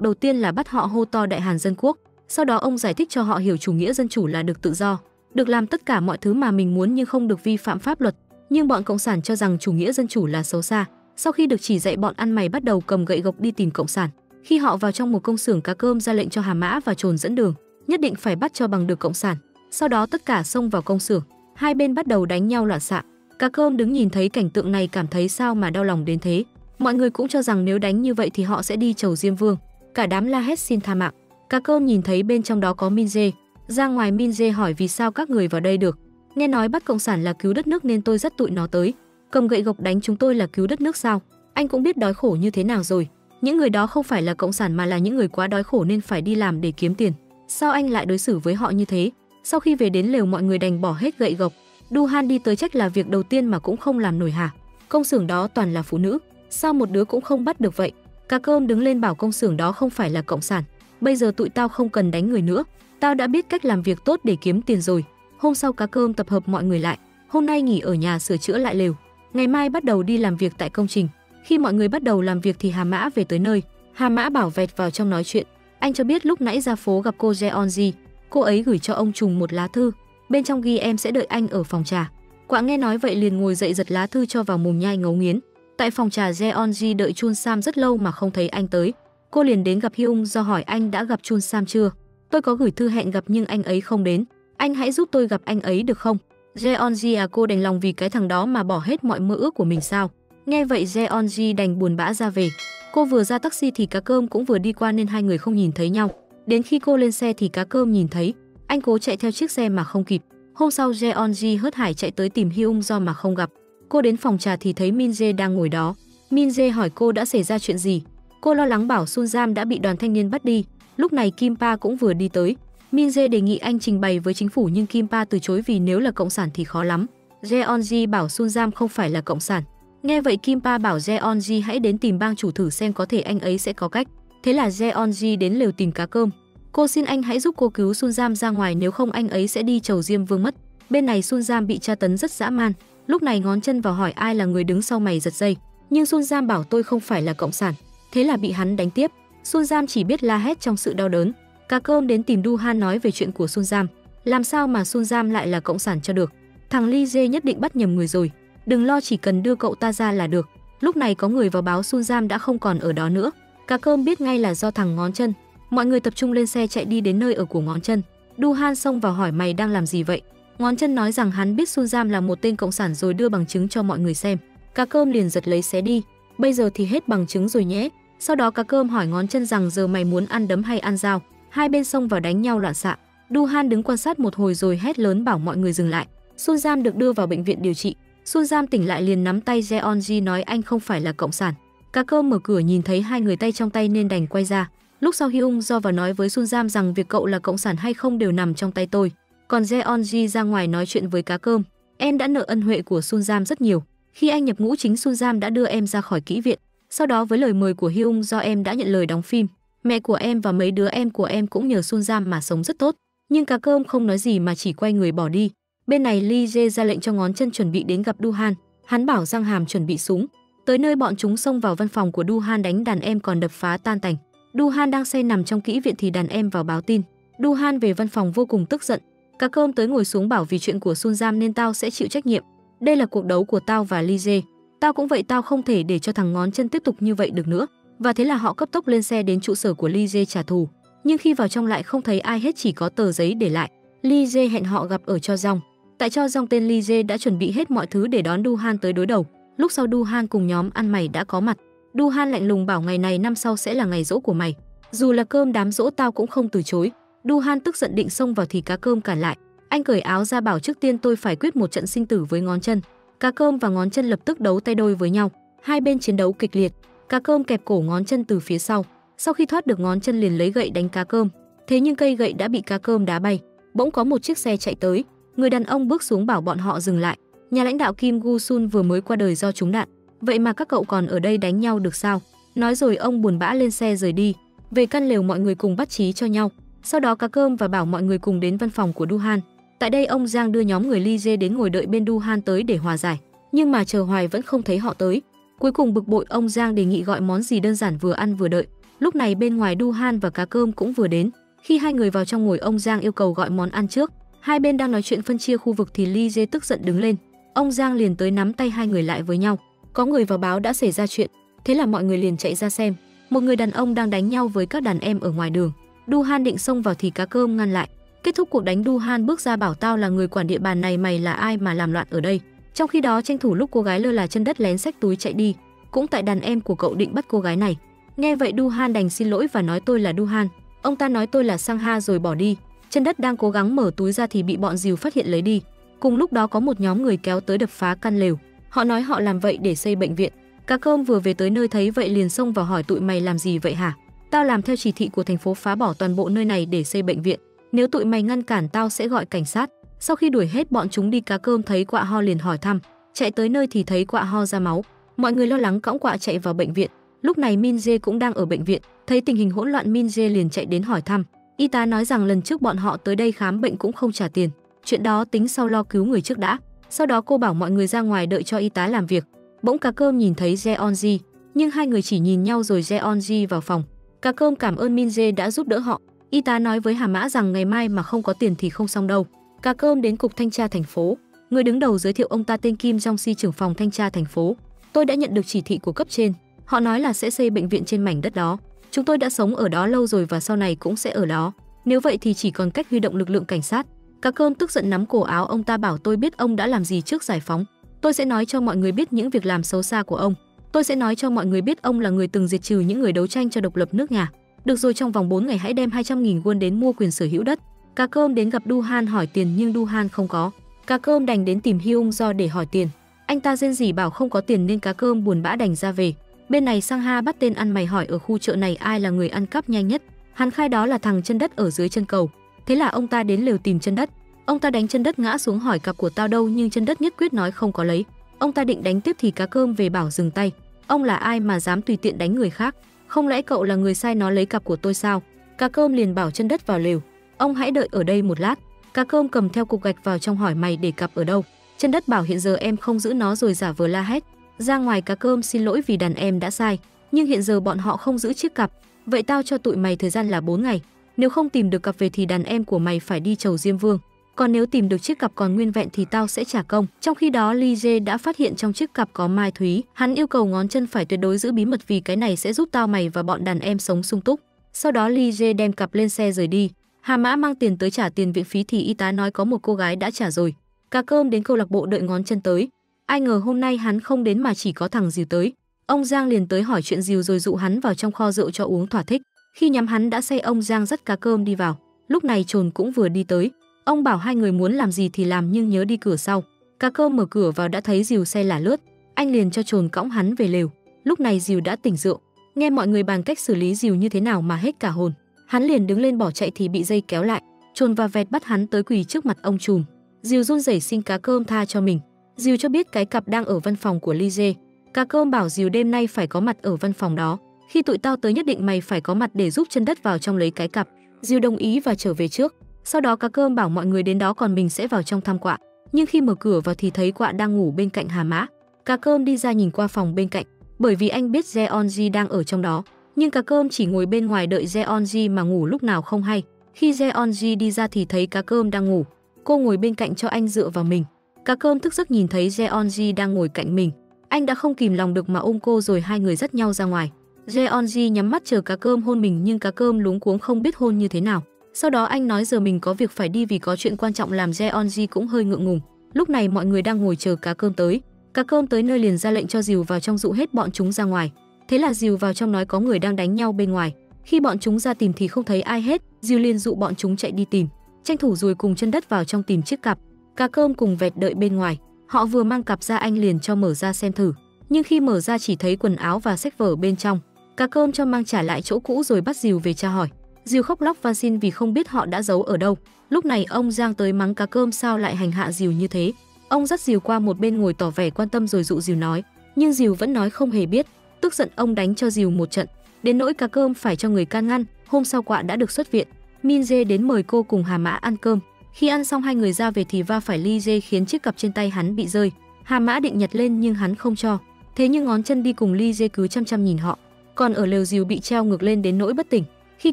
đầu tiên là bắt họ hô to Đại Hàn Dân Quốc. Sau đó ông giải thích cho họ hiểu chủ nghĩa dân chủ là được tự do, được làm tất cả mọi thứ mà mình muốn nhưng không được vi phạm pháp luật. Nhưng bọn cộng sản cho rằng chủ nghĩa dân chủ là xấu xa. Sau khi được chỉ dạy, bọn ăn mày bắt đầu cầm gậy gộc đi tìm cộng sản. Khi họ vào trong một công xưởng cá cơm ra lệnh cho Hà Mã và Trồn dẫn đường, nhất định phải bắt cho bằng được cộng sản. Sau đó tất cả xông vào công xưởng, hai bên bắt đầu đánh nhau loạn xạ. Cá cơm đứng nhìn thấy cảnh tượng này cảm thấy sao mà đau lòng đến thế. Mọi người cũng cho rằng nếu đánh như vậy thì họ sẽ đi chầu Diêm Vương. Cả đám la hét xin tha mạng. Cá cơm nhìn thấy bên trong đó có Min Jae. Ra ngoài, Min Jae hỏi vì sao các người vào đây được. Nghe nói bắt cộng sản là cứu đất nước nên tôi dắt tụi nó tới. Cầm gậy gộc đánh chúng tôi là cứu đất nước sao? Anh cũng biết đói khổ như thế nào rồi. Những người đó không phải là cộng sản mà là những người quá đói khổ nên phải đi làm để kiếm tiền. Sao anh lại đối xử với họ như thế? Sau khi về đến lều, mọi người đành bỏ hết gậy gộc. Du Han đi tới trách là việc đầu tiên mà cũng không làm nổi hả? Công xưởng đó toàn là phụ nữ, sao một đứa cũng không bắt được vậy? Cá cơm đứng lên bảo công xưởng đó không phải là cộng sản. Bây giờ tụi tao không cần đánh người nữa, tao đã biết cách làm việc tốt để kiếm tiền rồi. Hôm sau cá cơm tập hợp mọi người lại. Hôm nay nghỉ ở nhà sửa chữa lại lều, ngày mai bắt đầu đi làm việc tại công trình. Khi mọi người bắt đầu làm việc thì Hà Mã về tới nơi. Hà Mã bảo vẹt vào trong nói chuyện. Anh cho biết lúc nãy ra phố gặp cô Jeonji. Cô ấy gửi cho ông Trùng một lá thư, bên trong ghi em sẽ đợi anh ở phòng trà. Quạ nghe nói vậy liền ngồi dậy giật lá thư cho vào mồm nhai ngấu nghiến. Tại phòng trà, Jeonji đợi Chun Sam rất lâu mà không thấy anh tới. Cô liền đến gặp Hyung do hỏi anh đã gặp Chun Sam chưa. Tôi có gửi thư hẹn gặp nhưng anh ấy không đến. Anh hãy giúp tôi gặp anh ấy được không? Jeonji à, cô đành lòng vì cái thằng đó mà bỏ hết mọi mơ ước của mình sao? Nghe vậy Jeonji đành buồn bã ra về. Cô vừa ra taxi thì cá cơm cũng vừa đi qua nên hai người không nhìn thấy nhau. Đến khi cô lên xe thì cá cơm nhìn thấy. Anh cố chạy theo chiếc xe mà không kịp. Hôm sau Jeonji hớt hải chạy tới tìm Hyung do mà không gặp. Cô đến phòng trà thì thấy Min Jae đang ngồi đó. Min Jae hỏi cô đã xảy ra chuyện gì. Cô lo lắng bảo Sun Jam đã bị đoàn thanh niên bắt đi. Lúc này Kim Pa cũng vừa đi tới. Min Jae đề nghị anh trình bày với chính phủ nhưng Kim Pa từ chối vì nếu là cộng sản thì khó lắm. Jeonji bảo Sun Jam không phải là cộng sản. Nghe vậy Kim Pa bảo Jeonji hãy đến tìm bang chủ thử xem có thể anh ấy sẽ có cách. Thế là Jeonji đến lều tìm cá cơm. Cô xin anh hãy giúp cô cứu Sun Jam ra ngoài, nếu không anh ấy sẽ đi chầu Diêm Vương mất. Bên này Sun Jam bị tra tấn rất dã man. Lúc này Ngón Chân vào hỏi ai là người đứng sau mày giật dây. Nhưng Sun Jam bảo tôi không phải là cộng sản. Thế là bị hắn đánh tiếp. Sun Jam chỉ biết la hét trong sự đau đớn. Cá cơm đến tìm Du Han nói về chuyện của Sun Jam. Làm sao mà Sun Jam lại là cộng sản cho được? Thằng Lee Jae nhất định bắt nhầm người rồi. Đừng lo, chỉ cần đưa cậu ta ra là được. Lúc này có người vào báo Sun Jam đã không còn ở đó nữa. Cá cơm biết ngay là do thằng Ngón Chân. Mọi người tập trung lên xe chạy đi đến nơi ở của Ngón Chân. Du Han xông vào hỏi mày đang làm gì vậy? Ngón Chân nói rằng hắn biết Sun Jam là một tên cộng sản rồi đưa bằng chứng cho mọi người xem. Cá cơm liền giật lấy xé đi. Bây giờ thì hết bằng chứng rồi nhé. Sau đó cá cơm hỏi Ngón Chân rằng giờ mày muốn ăn đấm hay ăn dao. Hai bên xông vào đánh nhau loạn xạ. Du Han đứng quan sát một hồi rồi hét lớn bảo mọi người dừng lại. Sun Jam được đưa vào bệnh viện điều trị. Sun Jam tỉnh lại liền nắm tay Jeonji nói anh không phải là cộng sản. Cá cơm mở cửa nhìn thấy hai người tay trong tay nên đành quay ra. Lúc sau Hyung do vào nói với Sun Jam rằng việc cậu là cộng sản hay không đều nằm trong tay tôi. Còn Jeonji ra ngoài nói chuyện với cá cơm. Em đã nợ ân huệ của Sun Jam rất nhiều. Khi anh nhập ngũ chính Sun Jam đã đưa em ra khỏi kỹ viện. Sau đó với lời mời của Hyung do em đã nhận lời đóng phim. Mẹ của em và mấy đứa em của em cũng nhờ Sun Jam mà sống rất tốt. Nhưng cá cơm không nói gì mà chỉ quay người bỏ đi. Bên này Lee Jae ra lệnh cho Ngón Chân chuẩn bị đến gặp Du Han. Hắn bảo Giang Hàm chuẩn bị súng. Tới nơi bọn chúng xông vào văn phòng của Du Han đánh đàn em còn đập phá tan tành. Du Han đang say nằm trong kỹ viện thì đàn em vào báo tin. Du Han về văn phòng vô cùng tức giận. Cá cơm tới ngồi xuống bảo vì chuyện của Sun Jam nên tao sẽ chịu trách nhiệm. Đây là cuộc đấu của tao và Lee Jae. Tao cũng vậy, tao không thể để cho thằng Ngón Chân tiếp tục như vậy được nữa. Và thế là họ cấp tốc lên xe đến trụ sở của Lee Jae trả thù. Nhưng khi vào trong lại không thấy ai hết, chỉ có tờ giấy để lại. Lee Jae hẹn họ gặp ở Cho Jong. Tại Cho Jong, tên Lee Jae đã chuẩn bị hết mọi thứ để đón Du Han tới đối đầu. Lúc sau Du Han cùng nhóm ăn mày đã có mặt. Du Han lạnh lùng bảo ngày này năm sau sẽ là ngày giỗ của mày. Dù là cơm đám giỗ tao cũng không từ chối. Du Han tức giận định xông vào thì cá cơm cản lại. Anh cởi áo ra bảo trước tiên tôi phải quyết một trận sinh tử với Ngón Chân. Cá cơm và Ngón Chân lập tức đấu tay đôi với nhau. Hai bên chiến đấu kịch liệt. Cá cơm kẹp cổ Ngón Chân từ phía sau. Sau khi thoát được, Ngón Chân liền lấy gậy đánh cá cơm. Thế nhưng cây gậy đã bị cá cơm đá bay. Bỗng có một chiếc xe chạy tới. Người đàn ông bước xuống bảo bọn họ dừng lại. Nhà lãnh đạo Kim Gu Sun vừa mới qua đời do trúng đạn. Vậy mà các cậu còn ở đây đánh nhau được sao? Nói rồi ông buồn bã lên xe rời đi. Về căn lều mọi người cùng bắt chí cho nhau. Sau đó cá cơm và bảo mọi người cùng đến văn phòng của Du Han. Tại đây ông Giang đưa nhóm người Lee Jae đến ngồi đợi bên Du Han tới để hòa giải. nhưng mà chờ hoài vẫn không thấy họ tới. Cuối cùng bực bội, ông Giang đề nghị gọi món gì đơn giản vừa ăn vừa đợi. Lúc này bên ngoài Du Han và cá cơm cũng vừa đến. Khi hai người vào trong ngồi, ông Giang yêu cầu gọi món ăn trước. Hai bên đang nói chuyện phân chia khu vực thì Ly Dê tức giận đứng lên. Ông Giang liền tới nắm tay hai người lại với nhau. Có người vào báo đã xảy ra chuyện, thế là mọi người liền chạy ra xem. Một người đàn ông đang đánh nhau với các đàn em ở ngoài đường. Du Han định xông vào thì cá cơm ngăn lại. Kết thúc cuộc đánh, Du Han bước ra bảo tao là người quản địa bàn này, mày là ai mà làm loạn ở đây. Trong khi đó tranh thủ lúc cô gái lơ là chân đất lén xách túi chạy đi. Cũng tại đàn em của cậu định bắt cô gái này. Nghe vậy Du Han đành xin lỗi và nói tôi là Du Han. Ông ta nói tôi là Sang Ha rồi bỏ đi. Chân đất đang cố gắng mở túi ra thì bị bọn Dìu phát hiện lấy đi. Cùng lúc đó có một nhóm người kéo tới đập phá căn lều. Họ nói họ làm vậy để xây bệnh viện. Cá cơm vừa về tới nơi thấy vậy liền xông vào hỏi tụi mày làm gì vậy hả? Tao làm theo chỉ thị của thành phố phá bỏ toàn bộ nơi này để xây bệnh viện. Nếu tụi mày ngăn cản tao sẽ gọi cảnh sát. Sau khi đuổi hết bọn chúng đi, cá cơm thấy Quạ Ho liền hỏi thăm. Chạy tới nơi thì thấy Quạ Ho ra máu. Mọi người lo lắng cõng Quạ chạy vào bệnh viện. Lúc này Min Jae cũng đang ở bệnh viện. Thấy tình hình hỗn loạn, Min Jae liền chạy đến hỏi thăm. Y tá nói rằng lần trước bọn họ tới đây khám bệnh cũng không trả tiền. Chuyện đó tính sau, lo cứu người trước đã. Sau đó cô bảo mọi người ra ngoài đợi cho y tá làm việc. Bỗng cá cơm nhìn thấy Jeonji, nhưng hai người chỉ nhìn nhau rồi Jeonji vào phòng. Cá cơm cảm ơn Min Jae đã giúp đỡ họ. Y tá nói với Hà Mã rằng ngày mai mà không có tiền thì không xong đâu. Cá cơm đến cục thanh tra thành phố. Người đứng đầu giới thiệu ông ta tên Kim Jong Si, trưởng phòng thanh tra thành phố. Tôi đã nhận được chỉ thị của cấp trên. Họ nói là sẽ xây bệnh viện trên mảnh đất đó. Chúng tôi đã sống ở đó lâu rồi và sau này cũng sẽ ở đó. Nếu vậy thì chỉ còn cách huy động lực lượng cảnh sát. Cá cơm tức giận nắm cổ áo ông ta bảo tôi biết ông đã làm gì trước giải phóng. Tôi sẽ nói cho mọi người biết những việc làm xấu xa của ông. Tôi sẽ nói cho mọi người biết ông là người từng diệt trừ những người đấu tranh cho độc lập nước nhà. Được rồi, trong vòng 4 ngày hãy đem 200.000 won đến mua quyền sở hữu đất. Cá cơm đến gặp Du Han hỏi tiền nhưng Du Han không có. Cá cơm đành đến tìm Hyung Do để hỏi tiền. Anh ta rên rỉ bảo không có tiền nên cá cơm buồn bã đành ra về. Bên này Sang Ha bắt tên ăn mày hỏi ở khu chợ này ai là người ăn cắp nhanh nhất. Hắn khai đó là thằng chân đất ở dưới chân cầu. Thế là ông ta đến lều tìm chân đất. Ông ta đánh chân đất ngã xuống hỏi cặp của tao đâu, nhưng chân đất nhất quyết nói không có lấy. Ông ta định đánh tiếp thì cá cơm về bảo dừng tay. Ông là ai mà dám tùy tiện đánh người khác? Không lẽ cậu là người sai nó lấy cặp của tôi sao? Cá cơm liền bảo chân đất vào lều. Ông hãy đợi ở đây một lát. Cá cơm cầm theo cục gạch vào trong hỏi mày để cặp ở đâu? Chân đất bảo hiện giờ em không giữ nó rồi giả vờ la hét. Ra ngoài cá cơm xin lỗi vì đàn em đã sai, nhưng hiện giờ bọn họ không giữ chiếc cặp. Vậy tao cho tụi mày thời gian là 4 ngày. Nếu không tìm được cặp về thì đàn em của mày phải đi chầu Diêm Vương. Còn nếu tìm được chiếc cặp còn nguyên vẹn thì tao sẽ trả công. Trong khi đó Ly Jae đã phát hiện trong chiếc cặp có Mai Thúy. Hắn yêu cầu ngón chân phải tuyệt đối giữ bí mật vì cái này sẽ giúp tao mày và bọn đàn em sống sung túc. Sau đó Ly Jae đem cặp lên xe rời đi. Hà Mã mang tiền tới trả tiền viện phí thì y tá nói có một cô gái đã trả rồi. Cá cơm đến câu lạc bộ đợi ngón chân tới. Ai ngờ hôm nay hắn không đến mà chỉ có thằng Dìu tới. Ông Giang liền tới hỏi chuyện Dìu rồi dụ hắn vào trong kho rượu cho uống thỏa thích. Khi nhắm hắn đã say, ông Giang dắt cá cơm đi vào. Lúc này Trồn cũng vừa đi tới. Ông bảo hai người muốn làm gì thì làm nhưng nhớ đi cửa sau. Cá cơm mở cửa vào đã thấy Dìu xe lả lướt. Anh liền cho Trồn cõng hắn về lều. Lúc này Dìu đã tỉnh rượu. Nghe mọi người bàn cách xử lý Dìu như thế nào mà hết cả hồn. Hắn liền đứng lên bỏ chạy thì bị dây kéo lại. Trồn và Vẹt bắt hắn tới quỳ trước mặt ông trùm. Dìu run rẩy xin cá cơm tha cho mình. Dìu cho biết cái cặp đang ở văn phòng của Ly Jae. Cá cơm bảo Dìu đêm nay phải có mặt ở văn phòng đó. Khi tụi tao tới nhất định mày phải có mặt để giúp chân đất vào trong lấy cái cặp. Dìu đồng ý và trở về trước. Sau đó cá cơm bảo mọi người đến đó còn mình sẽ vào trong thăm Quạ. Nhưng khi mở cửa vào thì thấy Quạ đang ngủ bên cạnh Hà Mã. Cá cơm đi ra nhìn qua phòng bên cạnh, bởi vì anh biết Jeonji đang ở trong đó. Nhưng cá cơm chỉ ngồi bên ngoài đợi Jeonji mà ngủ lúc nào không hay. Khi Jeonji đi ra thì thấy cá cơm đang ngủ. Cô ngồi bên cạnh cho anh dựa vào mình. Cá cơm thức giấc nhìn thấy Jeonji đang ngồi cạnh mình. Anh đã không kìm lòng được mà ôm cô rồi hai người dắt nhau ra ngoài. Jeonji nhắm mắt chờ cá cơm hôn mình nhưng cá cơm luống cuống không biết hôn như thế nào. Sau đó anh nói giờ mình có việc phải đi vì có chuyện quan trọng làm Jeonji cũng hơi ngượng ngùng. Lúc này mọi người đang ngồi chờ cá cơm tới. Cá cơm tới nơi liền ra lệnh cho Dìu vào trong dụ hết bọn chúng ra ngoài. Thế là Dìu vào trong nói có người đang đánh nhau bên ngoài. Khi bọn chúng ra tìm thì không thấy ai hết, Dìu liền dụ bọn chúng chạy đi tìm. Tranh thủ rồi cùng chân đất vào trong tìm chiếc cặp. Cá cơm cùng Vẹt đợi bên ngoài. Họ vừa mang cặp ra anh liền cho mở ra xem thử. Nhưng khi mở ra chỉ thấy quần áo và sách vở bên trong. Cá cơm cho mang trả lại chỗ cũ rồi bắt Dìu về tra hỏi. Dìu khóc lóc van xin vì không biết họ đã giấu ở đâu. Lúc này ông Giang tới mắng cá cơm sao lại hành hạ Dìu như thế. Ông dắt Dìu qua một bên ngồi tỏ vẻ quan tâm rồi dụ Dìu nói. Nhưng Dìu vẫn nói không hề biết. Tức giận ông đánh cho Dìu một trận. Đến nỗi cá cơm phải cho người can ngăn. Hôm sau Quạ đã được xuất viện. Min Jae đến mời cô cùng Hà Mã ăn cơm. Khi ăn xong hai người ra về thì va phải Ly Jae khiến chiếc cặp trên tay hắn bị rơi. Hà Mã định nhặt lên nhưng hắn không cho. Thế nhưng Ngón Chân đi cùng Ly Dê cứ chăm chăm nhìn họ. Còn ở lều Dìu bị treo ngược lên đến nỗi bất tỉnh. Khi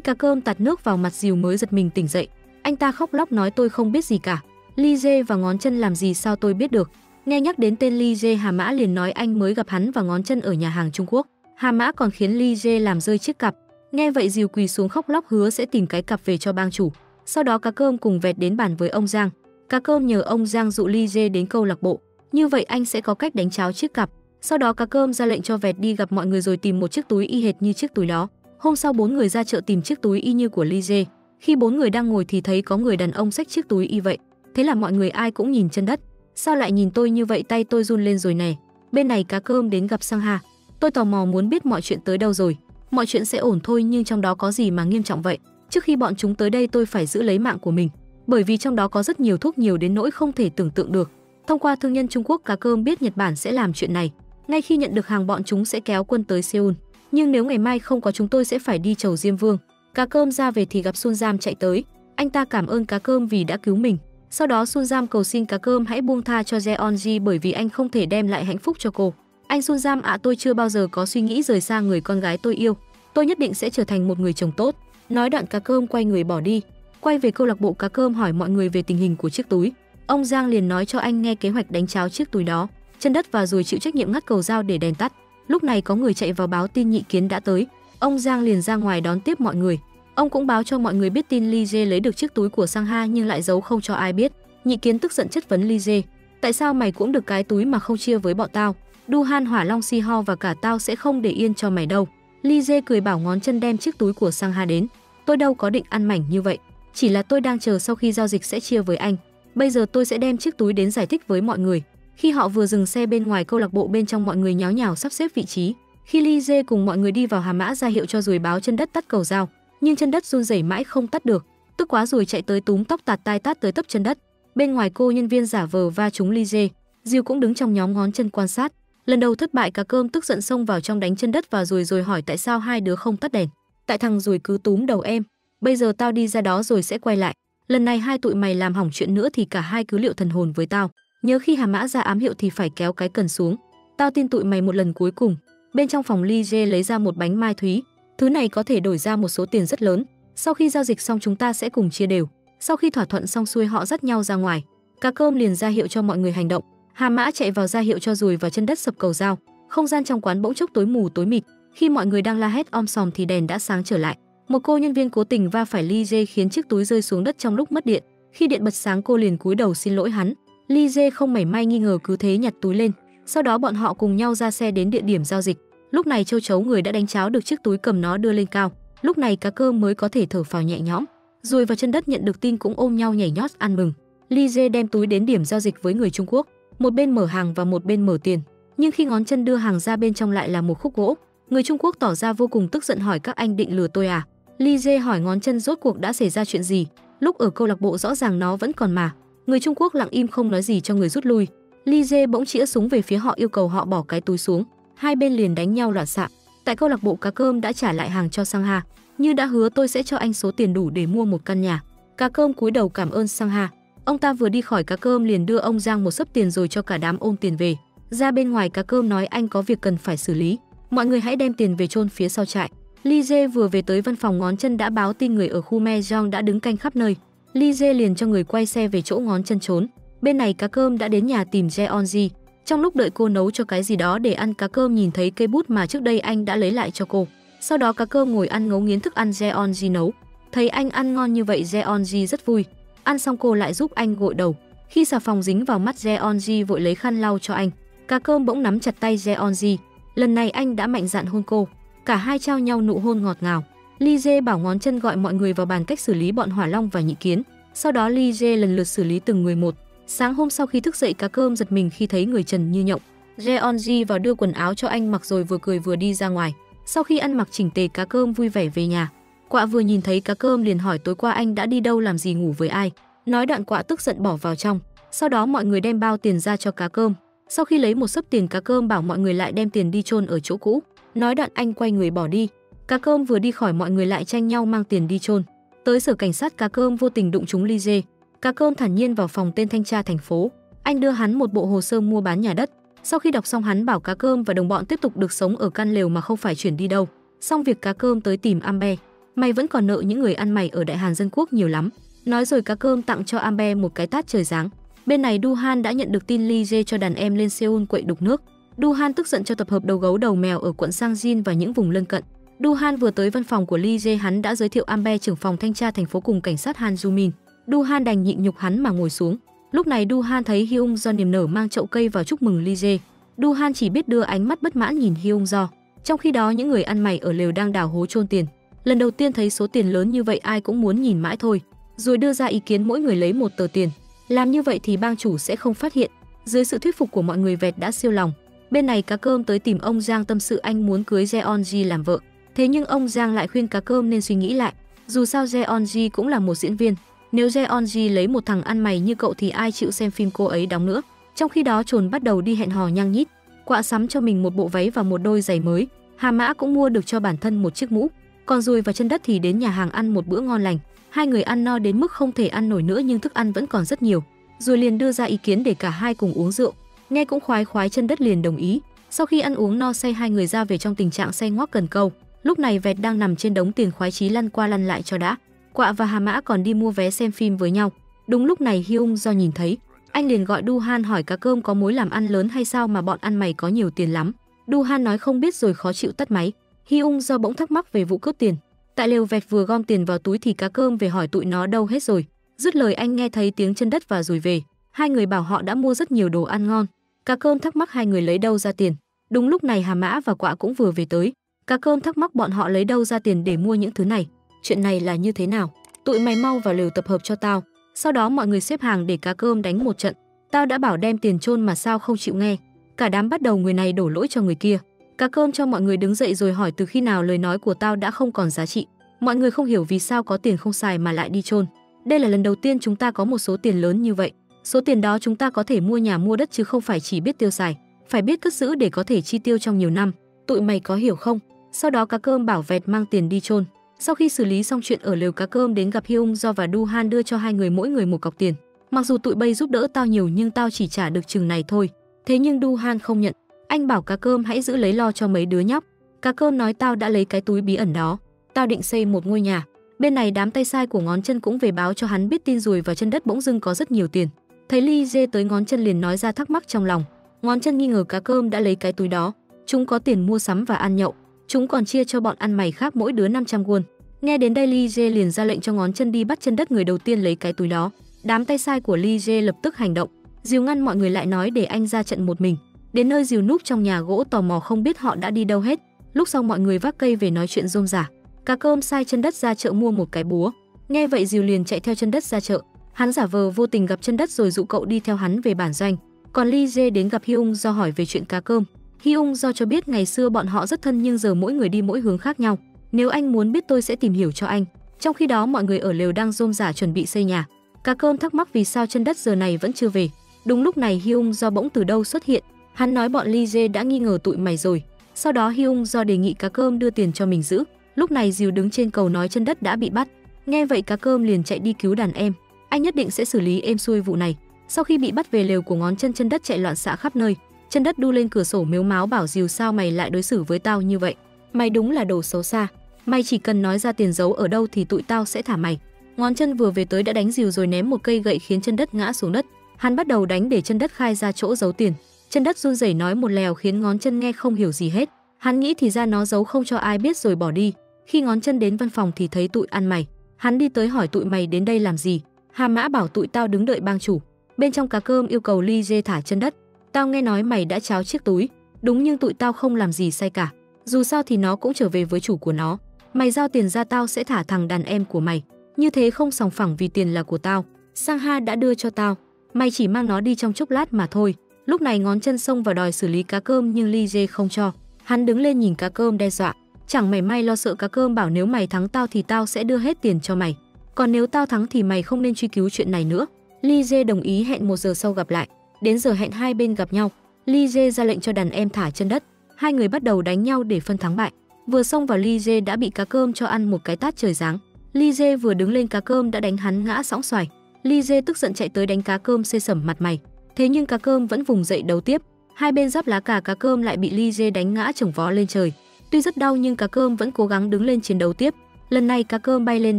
cá cơm tạt nước vào mặt Dìu mới giật mình tỉnh dậy. Anh ta khóc lóc nói tôi không biết gì cả. Ly Dê và Ngón Chân làm gì sao tôi biết được. Nghe nhắc đến tên Ly Dê, Hà Mã liền nói anh mới gặp hắn và Ngón Chân ở nhà hàng Trung Quốc. Hà Mã còn khiến Ly Dê làm rơi chiếc cặp. Nghe vậy Dìu quỳ xuống khóc lóc hứa sẽ tìm cái cặp về cho bang chủ. Sau đó cá cơm cùng Vẹt đến bàn với ông Giang. Cá cơm nhờ ông Giang dụ Ly Dê đến câu lạc bộ, như vậy anh sẽ có cách đánh tráo chiếc cặp. Sau đó cá cơm ra lệnh cho Vẹt đi gặp mọi người rồi tìm một chiếc túi y hệt như chiếc túi đó. Hôm sau 4 người ra chợ tìm chiếc túi y như của Ly Dê. Khi 4 người đang ngồi thì thấy có người đàn ông xách chiếc túi y vậy. Thế là mọi người ai cũng nhìn chân đất. Sao lại nhìn tôi như vậy, tay tôi run lên rồi nè. Bên này cá cơm đến gặp Sang Ha. Tôi tò mò muốn biết mọi chuyện tới đâu rồi. Mọi chuyện sẽ ổn thôi nhưng trong đó có gì mà nghiêm trọng vậy? Trước khi bọn chúng tới đây tôi phải giữ lấy mạng của mình, bởi vì trong đó có rất nhiều thuốc, nhiều đến nỗi không thể tưởng tượng được. Thông qua thương nhân Trung Quốc, cá cơm biết Nhật Bản sẽ làm chuyện này. Ngay khi nhận được hàng bọn chúng sẽ kéo quân tới Seoul. Nhưng nếu ngày mai không có chúng tôi sẽ phải đi chầu Diêm Vương. Cá cơm ra về thì gặp Sun Jam chạy tới. Anh ta cảm ơn cá cơm vì đã cứu mình. Sau đó Sun Jam cầu xin cá cơm hãy buông tha cho Jeonji bởi vì anh không thể đem lại hạnh phúc cho cô. Anh Sun Jam ạ, tôi chưa bao giờ có suy nghĩ rời xa người con gái tôi yêu. Tôi nhất định sẽ trở thành một người chồng tốt. Nói đoạn cá cơm quay người bỏ đi. Quay về câu lạc bộ, cá cơm hỏi mọi người về tình hình của chiếc túi. Ông Giang liền nói cho anh nghe kế hoạch đánh tráo chiếc túi đó. Chân Đất và Ruồi chịu trách nhiệm ngắt cầu dao để đèn tắt. Lúc này có người chạy vào báo tin Nhị Kiến đã tới. Ông Giang liền ra ngoài đón tiếp mọi người. Ông cũng báo cho mọi người biết tin Ly Dê lấy được chiếc túi của Sang Ha nhưng lại giấu không cho ai biết. Nhị Kiến tức giận chất vấn Ly Dê: tại sao mày cũng được cái túi mà không chia với bọn tao? Du Han, Hỏa Long, Si Ho và cả tao sẽ không để yên cho mày đâu. Ly Dê cười bảo Ngón Chân đem chiếc túi của Sang Ha đến. Tôi đâu có định ăn mảnh như vậy, chỉ là tôi đang chờ sau khi giao dịch sẽ chia với anh. Bây giờ tôi sẽ đem chiếc túi đến giải thích với mọi người. Khi họ vừa dừng xe bên ngoài câu lạc bộ, bên trong mọi người nháo nhào sắp xếp vị trí. Khi Ly Dê cùng mọi người đi vào, Hà Mã ra hiệu cho Ruồi báo Chân Đất tắt cầu dao, nhưng Chân Đất run rẩy mãi không tắt được. Tức quá Ruồi chạy tới túm tóc tạt tai tát tới tấp Chân Đất. Bên ngoài cô nhân viên giả vờ va trúng Ly Dê. Diêu cũng đứng trong nhóm Ngón Chân quan sát. Lần đầu thất bại, cá cơm tức giận xông vào trong đánh Chân Đất và Ruồi rồi hỏi tại sao hai đứa không tắt đèn. Tại thằng Ruồi cứ túm đầu em. Bây giờ tao đi ra đó rồi sẽ quay lại. Lần này hai tụi mày làm hỏng chuyện nữa thì cả hai cứ liệu thần hồn với tao. Nhớ khi Hà Mã ra ám hiệu thì phải kéo cái cần xuống. Tao tin tụi mày một lần cuối cùng. Bên trong phòng, Ly Dê lấy ra một bánh mai thúy. Thứ này có thể đổi ra một số tiền rất lớn. Sau khi giao dịch xong chúng ta sẽ cùng chia đều. Sau khi thỏa thuận xong xuôi, họ dắt nhau ra ngoài. Cá cơm liền ra hiệu cho mọi người hành động. Hà Mã chạy vào ra hiệu cho Ruồi và Chân Đất sập cầu dao. Không gian trong quán bỗng chốc tối mù tối mịt. Khi mọi người đang la hét om sòm thì đèn đã sáng trở lại. Một cô nhân viên cố tình va phải Ly Dê khiến chiếc túi rơi xuống đất trong lúc mất điện. Khi điện bật sáng, cô liền cúi đầu xin lỗi hắn. Ly Dê không mảy may nghi ngờ, cứ thế nhặt túi lên. Sau đó bọn họ cùng nhau ra xe đến địa điểm giao dịch. Lúc này Châu Chấu, người đã đánh tráo được chiếc túi, cầm nó đưa lên cao. Lúc này cá cơm mới có thể thở phào nhẹ nhõm. Ruồi và Chân Đất nhận được tin cũng ôm nhau nhảy nhót ăn mừng. Ly Dê đem túi đến điểm giao dịch với người Trung Quốc, một bên mở hàng và một bên mở tiền. Nhưng khi Ngón Chân đưa hàng ra, bên trong lại là một khúc gỗ. Người Trung Quốc tỏ ra vô cùng tức giận hỏi các anh định lừa tôi à? Ly Dê hỏi Ngón Chân rốt cuộc đã xảy ra chuyện gì. Lúc ở câu lạc bộ rõ ràng nó vẫn còn mà. Người Trung Quốc lặng im không nói gì cho người rút lui. Ly Dê bỗng chĩa súng về phía họ, yêu cầu họ bỏ cái túi xuống. Hai bên liền đánh nhau loạn xạ. Tại câu lạc bộ, cá cơm đã trả lại hàng cho Sang Ha. Như đã hứa, tôi sẽ cho anh số tiền đủ để mua một căn nhà. Cá cơm cúi đầu cảm ơn Sang Ha. Ông ta vừa đi khỏi, cá cơm liền đưa ông Giang một xấp tiền rồi cho cả đám ôm tiền về. Ra bên ngoài, cá cơm nói anh có việc cần phải xử lý. Mọi người hãy đem tiền về chôn phía sau trại. Ly Dê vừa về tới văn phòng, Ngón Chân đã báo tin người ở khu Mejong đã đứng canh khắp nơi. Ly Dê liền cho người quay xe về chỗ Ngón Chân trốn. Bên này cá cơm đã đến nhà tìm Jeonji. Trong lúc đợi cô nấu cho cái gì đó để ăn, cá cơm nhìn thấy cây bút mà trước đây anh đã lấy lại cho cô. Sau đó cá cơm ngồi ăn ngấu nghiến thức ăn Jeonji nấu. Thấy anh ăn ngon như vậy, Jeonji rất vui. Ăn xong cô lại giúp anh gội đầu. Khi xà phòng dính vào mắt, Jeonji vội lấy khăn lau cho anh. Cá cơm bỗng nắm chặt tay Jeonji. Lần này anh đã mạnh dạn hôn cô. Cả hai trao nhau nụ hôn ngọt ngào. Ly Dê bảo Ngón Chân gọi mọi người vào bàn cách xử lý bọn Hỏa Long và Nhị Kiến. Sau đó Ly Dê lần lượt xử lý từng người một. Sáng hôm sau khi thức dậy, cá cơm giật mình khi thấy người trần như nhộng. Jeonji vào đưa quần áo cho anh mặc rồi vừa cười vừa đi ra ngoài. Sau khi ăn mặc chỉnh tề, cá cơm vui vẻ về nhà. Quạ vừa nhìn thấy cá cơm liền hỏi tối qua anh đã đi đâu, làm gì, ngủ với ai. Nói đoạn Quạ tức giận bỏ vào trong. Sau đó mọi người đem bao tiền ra cho cá cơm. Sau khi lấy một xấp tiền, cá cơm bảo mọi người lại đem tiền đi chôn ở chỗ cũ. Nói đoạn anh quay người bỏ đi. Cá cơm vừa đi khỏi, mọi người lại tranh nhau mang tiền đi chôn. Tới sở cảnh sát, cá cơm vô tình đụng trúng Ly Dê. Cá cơm thản nhiên vào phòng tên thanh tra thành phố. Anh đưa hắn một bộ hồ sơ mua bán nhà đất. Sau khi đọc xong hắn bảo cá cơm và đồng bọn tiếp tục được sống ở căn lều mà không phải chuyển đi đâu. Xong việc cá cơm tới tìm Amber. Mày vẫn còn nợ những người ăn mày ở Đại Hàn Dân Quốc nhiều lắm. Nói rồi cá cơm tặng cho Amber một cái tát trời giáng. Bên này Du-han đã nhận được tin Lee Jae cho đàn em lên Seoul quậy đục nước. Du-han tức giận cho tập hợp đầu gấu đầu mèo ở quận Sangjin và những vùng lân cận. Du-han vừa tới văn phòng của Lee Jae, hắn đã giới thiệu Amber trưởng phòng thanh tra thành phố cùng cảnh sát Han Ju-min. Du-han đành nhịn nhục hắn mà ngồi xuống. Lúc này Du-han thấy Hyung Do niềm nở mang chậu cây vào chúc mừng Lee Jae. Du-han chỉ biết đưa ánh mắt bất mãn nhìn Hyung Do. Trong khi đó những người ăn mày ở lều đang đào hố chôn tiền. Lần đầu tiên thấy số tiền lớn như vậy ai cũng muốn nhìn mãi thôi, rồi đưa ra ý kiến mỗi người lấy một tờ tiền. Làm như vậy thì bang chủ sẽ không phát hiện. Dưới sự thuyết phục của mọi người, Vẹt đã siêu lòng. Bên này cá cơm tới tìm ông Giang tâm sự anh muốn cưới Jeonji làm vợ. Thế nhưng ông Giang lại khuyên cá cơm nên suy nghĩ lại. Dù sao Jeonji cũng là một diễn viên. Nếu Jeonji lấy một thằng ăn mày như cậu thì ai chịu xem phim cô ấy đóng nữa. Trong khi đó Trồn bắt đầu đi hẹn hò nhăng nhít. Quạ sắm cho mình một bộ váy và một đôi giày mới. Hà Mã cũng mua được cho bản thân một chiếc mũ. Còn Dùi và Chân Đất thì đến nhà hàng ăn một bữa ngon lành. Hai người ăn no đến mức không thể ăn nổi nữa nhưng thức ăn vẫn còn rất nhiều. Rồi liền đưa ra ý kiến để cả hai cùng uống rượu. Nghe cũng khoái khoái, Chân Đất liền đồng ý. Sau khi ăn uống no say, hai người ra về trong tình trạng say ngoác cần câu. Lúc này Vẹt đang nằm trên đống tiền khoái chí lăn qua lăn lại cho đã. Quạ và Hà Mã còn đi mua vé xem phim với nhau. Đúng lúc này Hyung Do nhìn thấy, anh liền gọi Du-han hỏi cá cơm có mối làm ăn lớn hay sao mà bọn ăn mày có nhiều tiền lắm. Du-han nói không biết rồi khó chịu tắt máy. Hyung Do bỗng thắc mắc về vụ cướp tiền. Tại lều Vẹt vừa gom tiền vào túi thì cá cơm về hỏi tụi nó đâu hết rồi. Dứt lời anh nghe thấy tiếng Chân Đất và Dùi về. Hai người bảo họ đã mua rất nhiều đồ ăn ngon. Cá cơm thắc mắc hai người lấy đâu ra tiền. Đúng lúc này Hà Mã và Quạ cũng vừa về tới. Cá cơm thắc mắc bọn họ lấy đâu ra tiền để mua những thứ này. Chuyện này là như thế nào? Tụi mày mau vào lều tập hợp cho tao. Sau đó mọi người xếp hàng để cá cơm đánh một trận. Tao đã bảo đem tiền chôn mà sao không chịu nghe. Cả đám bắt đầu người này đổ lỗi cho người kia. Cá cơm cho mọi người đứng dậy rồi hỏi từ khi nào lời nói của tao đã không còn giá trị. Mọi người không hiểu vì sao có tiền không xài mà lại đi chôn. Đây là lần đầu tiên chúng ta có một số tiền lớn như vậy. Số tiền đó chúng ta có thể mua nhà mua đất chứ không phải chỉ biết tiêu xài. Phải biết cất giữ để có thể chi tiêu trong nhiều năm. Tụi mày có hiểu không? Sau đó cá cơm bảo Vẹt mang tiền đi chôn. Sau khi xử lý xong chuyện ở lều, cá cơm đến gặp Hyung Do và Du-han đưa cho hai người mỗi người một cọc tiền. Mặc dù tụi bay giúp đỡ tao nhiều nhưng tao chỉ trả được chừng này thôi. Thế nhưng Du-han không nhận. Anh bảo cá cơm hãy giữ lấy lo cho mấy đứa nhóc. Cá cơm nói tao đã lấy cái túi bí ẩn đó. Tao định xây một ngôi nhà. Bên này đám tay sai của Ngón Chân cũng về báo cho hắn biết tin Dùi và Chân Đất bỗng dưng có rất nhiều tiền. Thấy Lee Jae tới, Ngón Chân liền nói ra thắc mắc trong lòng. Ngón Chân nghi ngờ cá cơm đã lấy cái túi đó. Chúng có tiền mua sắm và ăn nhậu. Chúng còn chia cho bọn ăn mày khác mỗi đứa 500 won. Nghe đến đây Lee Jae liền ra lệnh cho Ngón Chân đi bắt Chân Đất, người đầu tiên lấy cái túi đó. Đám tay sai của Lee Jae lập tức hành động. Dìu ngăn mọi người lại nói để anh ra trận một mình. Đến nơi Dìu núp trong nhà gỗ tò mò không biết họ đã đi đâu hết. Lúc sau mọi người vác cây về nói chuyện rôm rả. Cá cơm sai Chân Đất ra chợ mua một cái búa. Nghe vậy Dìu liền chạy theo Chân Đất ra chợ. Hắn giả vờ vô tình gặp Chân Đất rồi dụ cậu đi theo hắn về bản doanh. Còn Lee Jae đến gặp Hyung Do hỏi về chuyện cá cơm. Hyung Do cho biết ngày xưa bọn họ rất thân nhưng giờ mỗi người đi mỗi hướng khác nhau. Nếu anh muốn biết tôi sẽ tìm hiểu cho anh. Trong khi đó mọi người ở lều đang rôm rả chuẩn bị xây nhà. Cá cơm thắc mắc vì sao Chân Đất giờ này vẫn chưa về. Đúng lúc này Hyung Do bỗng từ đâu xuất hiện. Hắn nói bọn Lee Jae đã nghi ngờ tụi mày rồi. Sau đó Hyung Do đề nghị cá cơm đưa tiền cho mình giữ. Lúc này Dìu đứng trên cầu nói Chân Đất đã bị bắt. Nghe vậy cá cơm liền chạy đi cứu đàn em. Anh nhất định sẽ xử lý êm xuôi vụ này. Sau khi bị bắt về lều của Ngón Chân, Chân Đất chạy loạn xạ khắp nơi. Chân Đất đu lên cửa sổ mếu máo bảo Dìu sao mày lại đối xử với tao như vậy. Mày đúng là đồ xấu xa. Mày chỉ cần nói ra tiền giấu ở đâu thì tụi tao sẽ thả mày. Ngón Chân vừa về tới đã đánh Dìu rồi ném một cây gậy khiến Chân Đất ngã xuống đất. Hắn bắt đầu đánh để Chân Đất khai ra chỗ giấu tiền. Chân Đất run rẩy nói một lèo khiến Ngón Chân nghe không hiểu gì hết. Hắn nghĩ thì ra nó giấu không cho ai biết rồi bỏ đi. Khi Ngón Chân đến văn phòng thì thấy tụi ăn mày. Hắn đi tới hỏi tụi mày đến đây làm gì. Hà Mã bảo tụi tao đứng đợi bang chủ. Bên trong cá cơm yêu cầu Lee Jae thả Chân Đất. Tao nghe nói mày đã tráo chiếc túi. Đúng, nhưng tụi tao không làm gì sai cả. Dù sao thì nó cũng trở về với chủ của nó. Mày giao tiền ra tao sẽ thả thằng đàn em của mày. Như thế không sòng phẳng vì tiền là của tao. Sang Ha đã đưa cho tao. Mày chỉ mang nó đi trong chốc lát mà thôi. Lúc này Ngón Chân xông vào đòi xử lý cá cơm nhưng Lee Jae không cho. Hắn đứng lên nhìn cá cơm đe dọa. Chẳng mảy may lo sợ. Cá cơm bảo nếu mày thắng tao thì tao sẽ đưa hết tiền cho mày. Còn nếu tao thắng thì mày không nên truy cứu chuyện này nữa. Lee Jae đồng ý hẹn 1 giờ sau gặp lại. Đến giờ hẹn hai bên gặp nhau. Lee Jae ra lệnh cho đàn em thả Chân Đất. Hai người bắt đầu đánh nhau để phân thắng bại. Vừa xông vào Lee Jae đã bị cá cơm cho ăn một cái tát trời giáng. Lee Jae vừa đứng lên cá cơm đã đánh hắn ngã sõng xoài. Lee Jae tức giận chạy tới đánh cá cơm xê sẩm mặt mày. Thế nhưng cá cơm vẫn vùng dậy đấu tiếp. Hai bên giáp lá cà, cá cơm lại bị Ly Dê đánh ngã chồng vó lên trời. Tuy rất đau nhưng cá cơm vẫn cố gắng đứng lên chiến đấu tiếp. Lần này cá cơm bay lên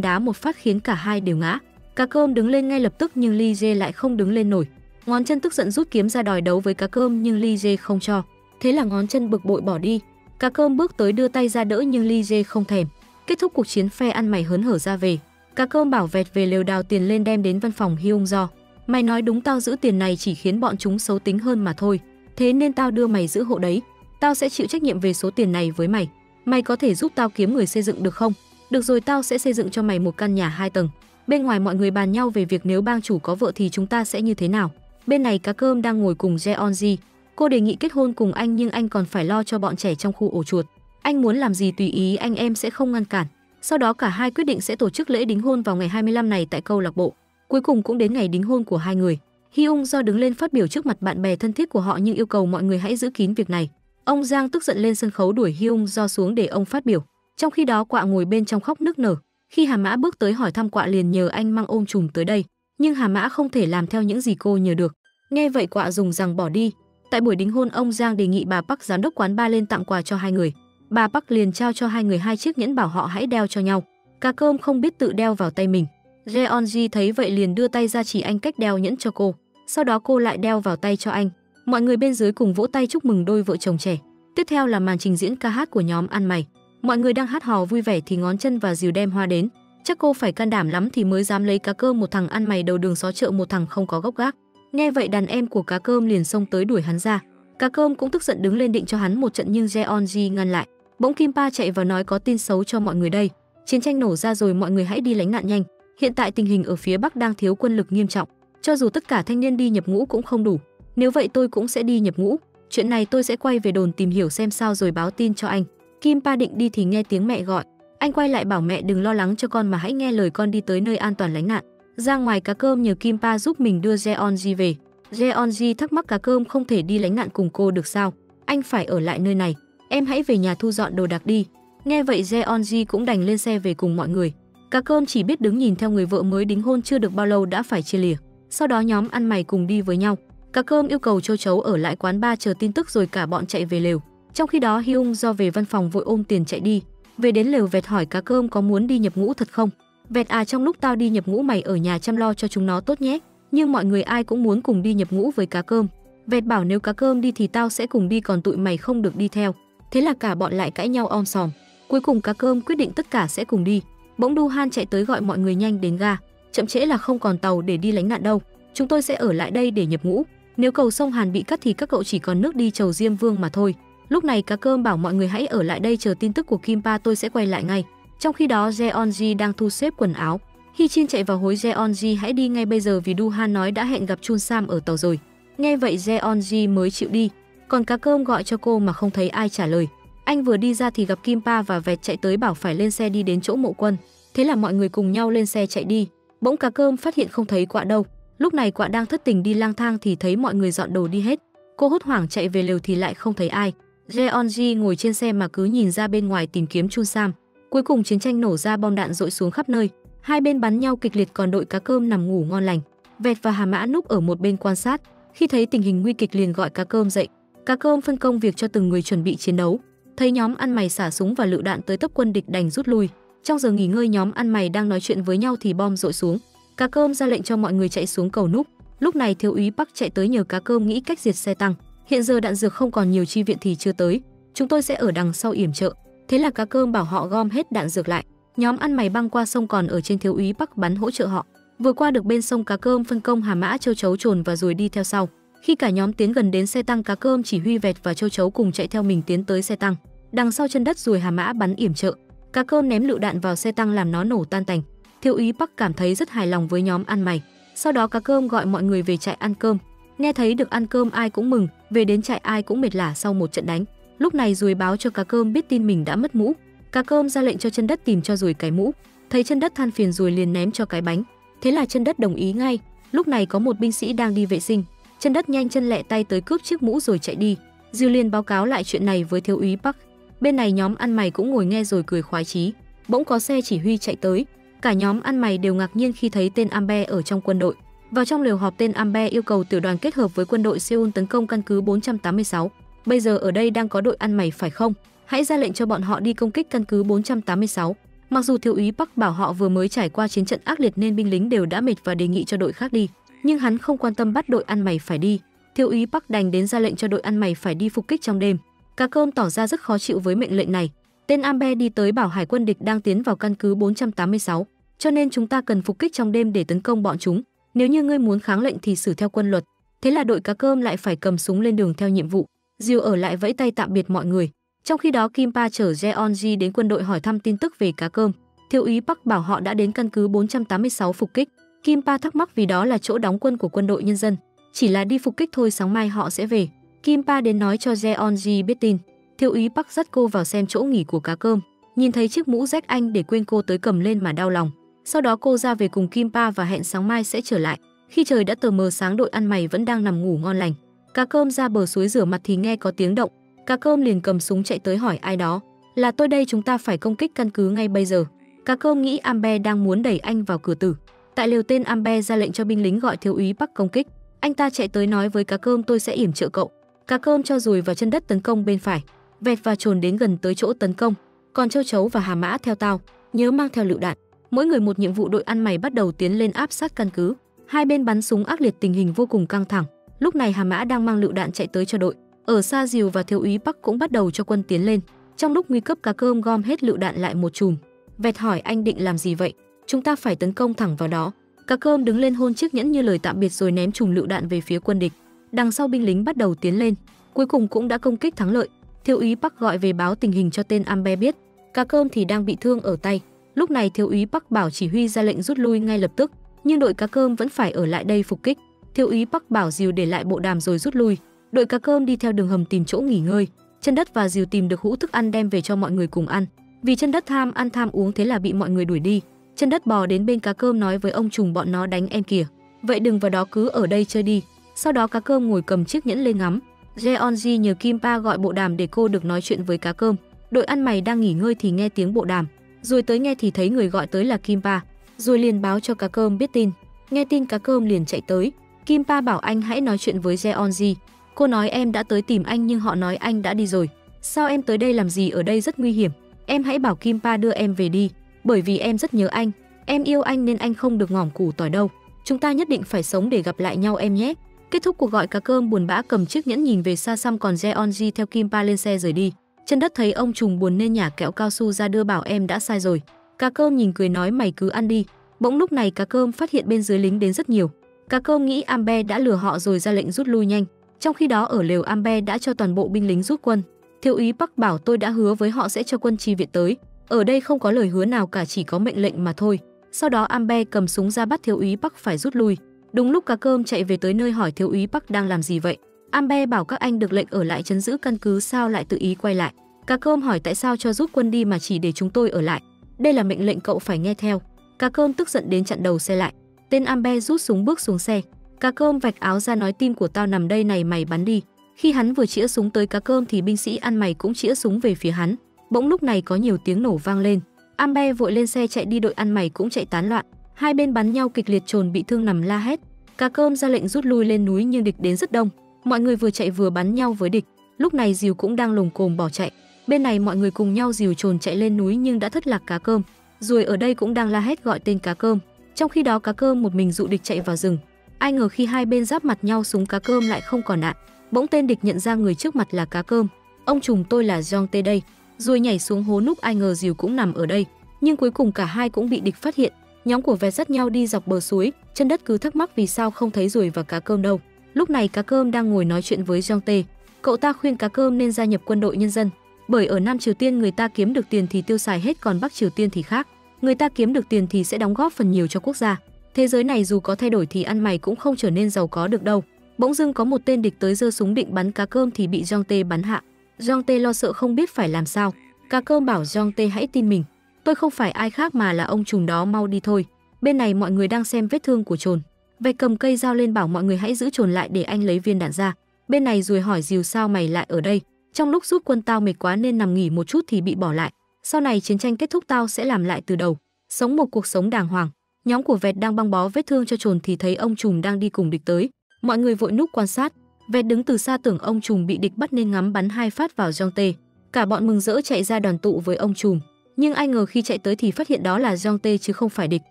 đá một phát khiến cả hai đều ngã. Cá cơm đứng lên ngay lập tức nhưng Ly Dê lại không đứng lên nổi. Ngón chân tức giận rút kiếm ra đòi đấu với cá cơm nhưng Ly Dê không cho. Thế là ngón chân bực bội bỏ đi. Cá cơm bước tới đưa tay ra đỡ nhưng Ly Dê không thèm. Kết thúc cuộc chiến, phe ăn mày hớn hở ra về. Cá cơm bảo vẹt về lều đào tiền lên đem đến văn phòng Hyung Do. Mày nói đúng, tao giữ tiền này chỉ khiến bọn chúng xấu tính hơn mà thôi. Thế nên tao đưa mày giữ hộ đấy. Tao sẽ chịu trách nhiệm về số tiền này với mày. Mày có thể giúp tao kiếm người xây dựng được không? Được rồi, tao sẽ xây dựng cho mày một căn nhà 2 tầng. Bên ngoài mọi người bàn nhau về việc nếu bang chủ có vợ thì chúng ta sẽ như thế nào. Bên này cá cơm đang ngồi cùng Jeonji. Cô đề nghị kết hôn cùng anh nhưng anh còn phải lo cho bọn trẻ trong khu ổ chuột. Anh muốn làm gì tùy ý anh, em sẽ không ngăn cản. Sau đó cả hai quyết định sẽ tổ chức lễ đính hôn vào ngày 25 này tại câu lạc bộ. Cuối cùng cũng đến ngày đính hôn của hai người. Hyung Do đứng lên phát biểu trước mặt bạn bè thân thiết của họ nhưng yêu cầu mọi người hãy giữ kín việc này. Ông Giang tức giận lên sân khấu đuổi Hyung Do xuống để ông phát biểu. Trong khi đó Quạ ngồi bên trong khóc nức nở. Khi Hà Mã bước tới hỏi thăm Quạ liền nhờ anh mang ôm trùm tới đây, nhưng Hà Mã không thể làm theo những gì cô nhờ được. Nghe vậy Quạ dùng rằng bỏ đi. Tại buổi đính hôn, ông Giang đề nghị bà Park, giám đốc quán bar, lên tặng quà cho hai người. Bà Park liền trao cho hai người 2 chiếc nhẫn bảo họ hãy đeo cho nhau. Cá cơm không biết tự đeo vào tay mình. Jeonji thấy vậy liền đưa tay ra chỉ anh cách đeo nhẫn cho cô. Sau đó cô lại đeo vào tay cho anh. Mọi người bên dưới cùng vỗ tay chúc mừng đôi vợ chồng trẻ. Tiếp theo là màn trình diễn ca hát của nhóm ăn mày. Mọi người đang hát hò vui vẻ thì Ngón Chân và Dìu đem hoa đến. Chắc cô phải can đảm lắm thì mới dám lấy cá cơm, một thằng ăn mày đầu đường xó chợ, một thằng không có gốc gác. Nghe vậy đàn em của cá cơm liền xông tới đuổi hắn ra. Cá cơm cũng tức giận đứng lên định cho hắn một trận nhưng Jeonji ngăn lại. Bỗng Kim Pa chạy vào nói có tin xấu cho mọi người đây. Chiến tranh nổ ra rồi, mọi người hãy đi lánh nạn nhanh. Hiện tại tình hình ở phía Bắc đang thiếu quân lực nghiêm trọng. Cho dù tất cả thanh niên đi nhập ngũ cũng không đủ. Nếu vậy tôi cũng sẽ đi nhập ngũ. Chuyện này tôi sẽ quay về đồn tìm hiểu xem sao rồi báo tin cho anh. Kim Pa định đi thì nghe tiếng mẹ gọi. Anh quay lại bảo mẹ đừng lo lắng cho con mà hãy nghe lời con đi tới nơi an toàn lánh nạn. Ra ngoài cá cơm nhờ Kim Pa giúp mình đưa Jeonji về. Jeonji thắc mắc cá cơm không thể đi lánh nạn cùng cô được sao? Anh phải ở lại nơi này. Em hãy về nhà thu dọn đồ đạc đi. Nghe vậy Jeonji cũng đành lên xe về cùng mọi người. Cá cơm chỉ biết đứng nhìn theo người vợ mới đính hôn chưa được bao lâu đã phải chia lìa. Sau đó nhóm ăn mày cùng đi với nhau. Cá cơm yêu cầu Châu Chấu ở lại quán bar chờ tin tức rồi cả bọn chạy về lều. Trong khi đó Hyung Do về văn phòng vội ôm tiền chạy đi. Về đến lều Vẹt hỏi cá cơm có muốn đi nhập ngũ thật không? Vẹt à, trong lúc tao đi nhập ngũ mày ở nhà chăm lo cho chúng nó tốt nhé. Nhưng mọi người ai cũng muốn cùng đi nhập ngũ với cá cơm. Vẹt bảo nếu cá cơm đi thì tao sẽ cùng đi, còn tụi mày không được đi theo. Thế là cả bọn lại cãi nhau om sòm. Cuối cùng cá cơm quyết định tất cả sẽ cùng đi. Bỗng Du Han chạy tới gọi mọi người nhanh đến ga. Chậm trễ là không còn tàu để đi lánh nạn đâu. Chúng tôi sẽ ở lại đây để nhập ngũ. Nếu cầu sông Hàn bị cắt thì các cậu chỉ còn nước đi chầu Diêm Vương mà thôi. Lúc này cá cơm bảo mọi người hãy ở lại đây chờ tin tức của Kim Pa, tôi sẽ quay lại ngay. Trong khi đó Jeonji đang thu xếp quần áo. Hi Chin chạy vào hối Jeonji hãy đi ngay bây giờ vì Du Han nói đã hẹn gặp Chun Sam ở tàu rồi. Nghe vậy Jeonji mới chịu đi. Còn cá cơm gọi cho cô mà không thấy ai trả lời. Anh vừa đi ra thì gặp Kim Pa và Vẹt chạy tới bảo phải lên xe đi đến chỗ mộ quân. Thế là mọi người cùng nhau lên xe chạy đi. Bỗng cá cơm phát hiện không thấy Quạ đâu. Lúc này Quạ đang thất tình đi lang thang thì thấy mọi người dọn đồ đi hết. Cô hốt hoảng chạy về lều thì lại không thấy ai. Jeonji ngồi trên xe mà cứ nhìn ra bên ngoài tìm kiếm Chun Sam. Cuối cùng chiến tranh nổ ra, bom đạn dội xuống khắp nơi. Hai bên bắn nhau kịch liệt còn đội cá cơm nằm ngủ ngon lành. Vẹt và Hà Mã núp ở một bên quan sát. Khi thấy tình hình nguy kịch liền gọi cá cơm dậy. Cá cơm phân công việc cho từng người chuẩn bị chiến đấu. Thấy nhóm ăn mày xả súng và lựu đạn tới tấp, quân địch đành rút lui. Trong giờ nghỉ ngơi nhóm ăn mày đang nói chuyện với nhau thì bom dội xuống. Cá cơm ra lệnh cho mọi người chạy xuống cầu núp. Lúc này thiếu úy Park chạy tới nhờ cá cơm nghĩ cách diệt xe tăng. Hiện giờ đạn dược không còn nhiều, chi viện thì chưa tới. Chúng tôi sẽ ở đằng sau yểm trợ. Thế là cá cơm bảo họ gom hết đạn dược lại. Nhóm ăn mày băng qua sông, còn ở trên thiếu úy Park bắn hỗ trợ họ. Vừa qua được bên sông, cá cơm phân công Hà Mã, Châu Chấu, Trồn và rồi đi theo sau. Khi cả nhóm tiến gần đến xe tăng, cá cơm chỉ huy Vẹt và Châu Chấu cùng chạy theo mình tiến tới xe tăng. Đằng sau chân đất rồi Hà Mã bắn yểm trợ. Cá cơm ném lựu đạn vào xe tăng làm nó nổ tan tành. Thiếu úy Park cảm thấy rất hài lòng với nhóm ăn mày. Sau đó cá cơm gọi mọi người về trại ăn cơm. Nghe thấy được ăn cơm ai cũng mừng, về đến trại ai cũng mệt lả sau một trận đánh. Lúc này Ruồi báo cho cá cơm biết tin mình đã mất mũ. Cá cơm ra lệnh cho chân đất tìm cho Ruồi cái mũ. Thấy chân đất than phiền, Ruồi liền ném cho cái bánh. Thế là chân đất đồng ý ngay. Lúc này có một binh sĩ đang đi vệ sinh. Chân đất nhanh chân lẹ tay tới cướp chiếc mũ rồi chạy đi. Diêu liền báo cáo lại chuyện này với thiếu úy Park. Bên này nhóm ăn mày cũng ngồi nghe rồi cười khoái chí. Bỗng có xe chỉ huy chạy tới. Cả nhóm ăn mày đều ngạc nhiên khi thấy tên Amber ở trong quân đội. Vào trong lều họp, tên Amber yêu cầu tiểu đoàn kết hợp với quân đội Seoul tấn công căn cứ 486. Bây giờ ở đây đang có đội ăn mày phải không? Hãy ra lệnh cho bọn họ đi công kích căn cứ 486. Mặc dù thiếu úy Park bảo họ vừa mới trải qua chiến trận ác liệt nên binh lính đều đã mệt và đề nghị cho đội khác đi, nhưng hắn không quan tâm bắt đội ăn mày phải đi. Thiếu úy Park đành đến ra lệnh cho đội ăn mày phải đi phục kích trong đêm. Cá Cơm tỏ ra rất khó chịu với mệnh lệnh này. Tên Amber đi tới bảo hải quân địch đang tiến vào căn cứ 486, cho nên chúng ta cần phục kích trong đêm để tấn công bọn chúng. Nếu như ngươi muốn kháng lệnh thì xử theo quân luật. Thế là đội Cá Cơm lại phải cầm súng lên đường theo nhiệm vụ. Diều ở lại vẫy tay tạm biệt mọi người. Trong khi đó Kim Pa chở Jeonji đến quân đội hỏi thăm tin tức về Cá Cơm. Thiếu úy Park bảo họ đã đến căn cứ 486 phục kích. Kim Pa thắc mắc vì đó là chỗ đóng quân của quân đội nhân dân, chỉ là đi phục kích thôi, sáng mai họ sẽ về. Kim Pa đến nói cho Jeonji biết tin. Thiếu úy Park dắt cô vào xem chỗ nghỉ của Cá Cơm, nhìn thấy chiếc mũ rách anh để quên cô tới cầm lên mà đau lòng. Sau đó cô ra về cùng Kim Pa và hẹn sáng mai sẽ trở lại. Khi trời đã tờ mờ sáng, đội ăn mày vẫn đang nằm ngủ ngon lành. Cá Cơm ra bờ suối rửa mặt thì nghe có tiếng động. Cá Cơm liền cầm súng chạy tới hỏi ai đó. Là tôi đây, chúng ta phải công kích căn cứ ngay bây giờ. Cá Cơm nghĩ Amber đang muốn đẩy anh vào cửa tử. Tại lều, tên Amber ra lệnh cho binh lính gọi thiếu úy Park công kích. Anh ta chạy tới nói với Cá Cơm tôi sẽ yểm trợ cậu. Cá Cơm cho dùi vào chân đất tấn công bên phải. Vẹt và Trồn đến gần tới chỗ tấn công. Còn Châu Chấu và Hà Mã theo tao, nhớ mang theo lựu đạn. Mỗi người một nhiệm vụ. Đội ăn mày bắt đầu tiến lên áp sát căn cứ. Hai bên bắn súng ác liệt, tình hình vô cùng căng thẳng. Lúc này Hà Mã đang mang lựu đạn chạy tới cho đội. Ở xa Diều và thiếu úy Park cũng bắt đầu cho quân tiến lên. Trong lúc nguy cấp, Cá Cơm gom hết lựu đạn lại một chùm. Vẹt hỏi anh định làm gì vậy? Chúng ta phải tấn công thẳng vào đó. Cá Cơm đứng lên hôn chiếc nhẫn như lời tạm biệt rồi ném chùm lựu đạn về phía quân địch. Đằng sau binh lính bắt đầu tiến lên. Cuối cùng cũng đã công kích thắng lợi. Thiếu úy Park gọi về báo tình hình cho tên Amber biết. Cá Cơm thì đang bị thương ở tay. Lúc này thiếu úy Park bảo chỉ huy ra lệnh rút lui ngay lập tức, nhưng đội Cá Cơm vẫn phải ở lại đây phục kích. Thiếu úy Park bảo Diều để lại bộ đàm rồi rút lui. Đội Cá Cơm đi theo đường hầm tìm chỗ nghỉ ngơi. Chân Đất và Diều tìm được hũ thức ăn đem về cho mọi người cùng ăn. Vì Chân Đất tham ăn tham uống, thế là bị mọi người đuổi đi. Chân Đất bò đến bên Cá Cơm nói với ông trùng bọn nó đánh em kìa. Vậy đừng vào đó, cứ ở đây chơi đi. Sau đó Cá Cơm ngồi cầm chiếc nhẫn lên ngắm. Jeonji nhờ Kim Pa gọi bộ đàm để cô được nói chuyện với Cá Cơm. Đội ăn mày đang nghỉ ngơi thì nghe tiếng bộ đàm, rồi tới nghe thì thấy người gọi tới là Kim Pa, rồi liền báo cho Cá Cơm biết tin. Nghe tin Cá Cơm liền chạy tới. Kim Pa bảo anh hãy nói chuyện với Jeonji. Cô nói em đã tới tìm anh nhưng họ nói anh đã đi rồi. Sao em tới đây làm gì, ở đây rất nguy hiểm. Em hãy bảo Kim Pa đưa em về đi, bởi vì em rất nhớ anh. Em yêu anh nên anh không được ngỏm củ tỏi đâu. Chúng ta nhất định phải sống để gặp lại nhau em nhé. Kết thúc cuộc gọi, Cá Cơm buồn bã cầm chiếc nhẫn nhìn về xa xăm, còn Jeonji theo Kim Pa lên xe rời đi. Chân Đất thấy ông trùng buồn nên nhả kẹo cao su ra đưa bảo em đã sai rồi. Cá Cơm nhìn cười nói mày cứ ăn đi. Bỗng lúc này Cá Cơm phát hiện bên dưới lính đến rất nhiều. Cá Cơm nghĩ Amber đã lừa họ rồi ra lệnh rút lui nhanh. Trong khi đó ở lều, Amber đã cho toàn bộ binh lính rút quân. Thiếu úy Park bảo tôi đã hứa với họ sẽ cho quân chi viện tới. Ở đây không có lời hứa nào cả, chỉ có mệnh lệnh mà thôi. Sau đó Amber cầm súng ra bắt thiếu úy Park phải rút lui. Đúng lúc Cá Cơm chạy về tới nơi hỏi thiếu úy Park đang làm gì vậy. Amber bảo các anh được lệnh ở lại trấn giữ căn cứ, sao lại tự ý quay lại. Cá Cơm hỏi tại sao cho rút quân đi mà chỉ để chúng tôi ở lại. Đây là mệnh lệnh, cậu phải nghe theo. Cá Cơm tức giận đến chặn đầu xe lại. Tên Amber rút súng bước xuống xe. Cá Cơm vạch áo ra nói tim của tao nằm đây này, mày bắn đi. Khi hắn vừa chĩa súng tới Cá Cơm thì binh sĩ ăn mày cũng chĩa súng về phía hắn. Bỗng lúc này có nhiều tiếng nổ vang lên. Amber vội lên xe chạy đi, đội ăn mày cũng chạy tán loạn. Hai bên bắn nhau kịch liệt, Trồn bị thương nằm la hét. Cá Cơm ra lệnh rút lui lên núi nhưng địch đến rất đông. Mọi người vừa chạy vừa bắn nhau với địch. Lúc này Diều cũng đang lồm cồm bỏ chạy. Bên này mọi người cùng nhau dìu Trồn chạy lên núi nhưng đã thất lạc Cá Cơm. Ruồi ở đây cũng đang la hét gọi tên Cá Cơm. Trong khi đó Cá Cơm một mình dụ địch chạy vào rừng. Ai ngờ khi hai bên giáp mặt nhau, súng Cá Cơm lại không còn đạn. Bỗng tên địch nhận ra người trước mặt là Cá Cơm. Ông trùng, tôi là Jong Tae đây. Rồi nhảy xuống hố núp, ai ngờ Diều cũng nằm ở đây. Nhưng cuối cùng cả hai cũng bị địch phát hiện. Nhóm của Vẹt dắt nhau đi dọc bờ suối. Chân Đất cứ thắc mắc vì sao không thấy Ruồi và Cá Cơm đâu. Lúc này Cá Cơm đang ngồi nói chuyện với Jong Tae. Cậu ta khuyên Cá Cơm nên gia nhập quân đội nhân dân. Bởi ở Nam Triều Tiên người ta kiếm được tiền thì tiêu xài hết, còn Bắc Triều Tiên thì khác. Người ta kiếm được tiền thì sẽ đóng góp phần nhiều cho quốc gia. Thế giới này dù có thay đổi thì ăn mày cũng không trở nên giàu có được đâu. Bỗng dưng có một tên địch tới giơ súng định bắn Cá Cơm thì bị Jong Tae bắn hạ. Jong Tae lo sợ không biết phải làm sao. Cá Cơm bảo Jong Tae hãy tin mình. Tôi không phải ai khác mà là ông trùng đó, mau đi thôi. Bên này mọi người đang xem vết thương của Trồn. Vẹt cầm cây dao lên bảo mọi người hãy giữ Trồn lại để anh lấy viên đạn ra. Bên này Ruồi hỏi Diều sao mày lại ở đây. Trong lúc rút quân tao mệt quá nên nằm nghỉ một chút thì bị bỏ lại. Sau này chiến tranh kết thúc tao sẽ làm lại từ đầu, sống một cuộc sống đàng hoàng. Nhóm của Vẹt đang băng bó vết thương cho Trồn thì thấy ông trùm đang đi cùng địch tới. Mọi người vội núp quan sát. Vẹt đứng từ xa tưởng ông trùm bị địch bắt nên ngắm bắn 2 phát vào Jeong Tae. Cả bọn mừng rỡ chạy ra đoàn tụ với ông trùm. Nhưng ai ngờ khi chạy tới thì phát hiện đó là Jeong Tae chứ không phải địch.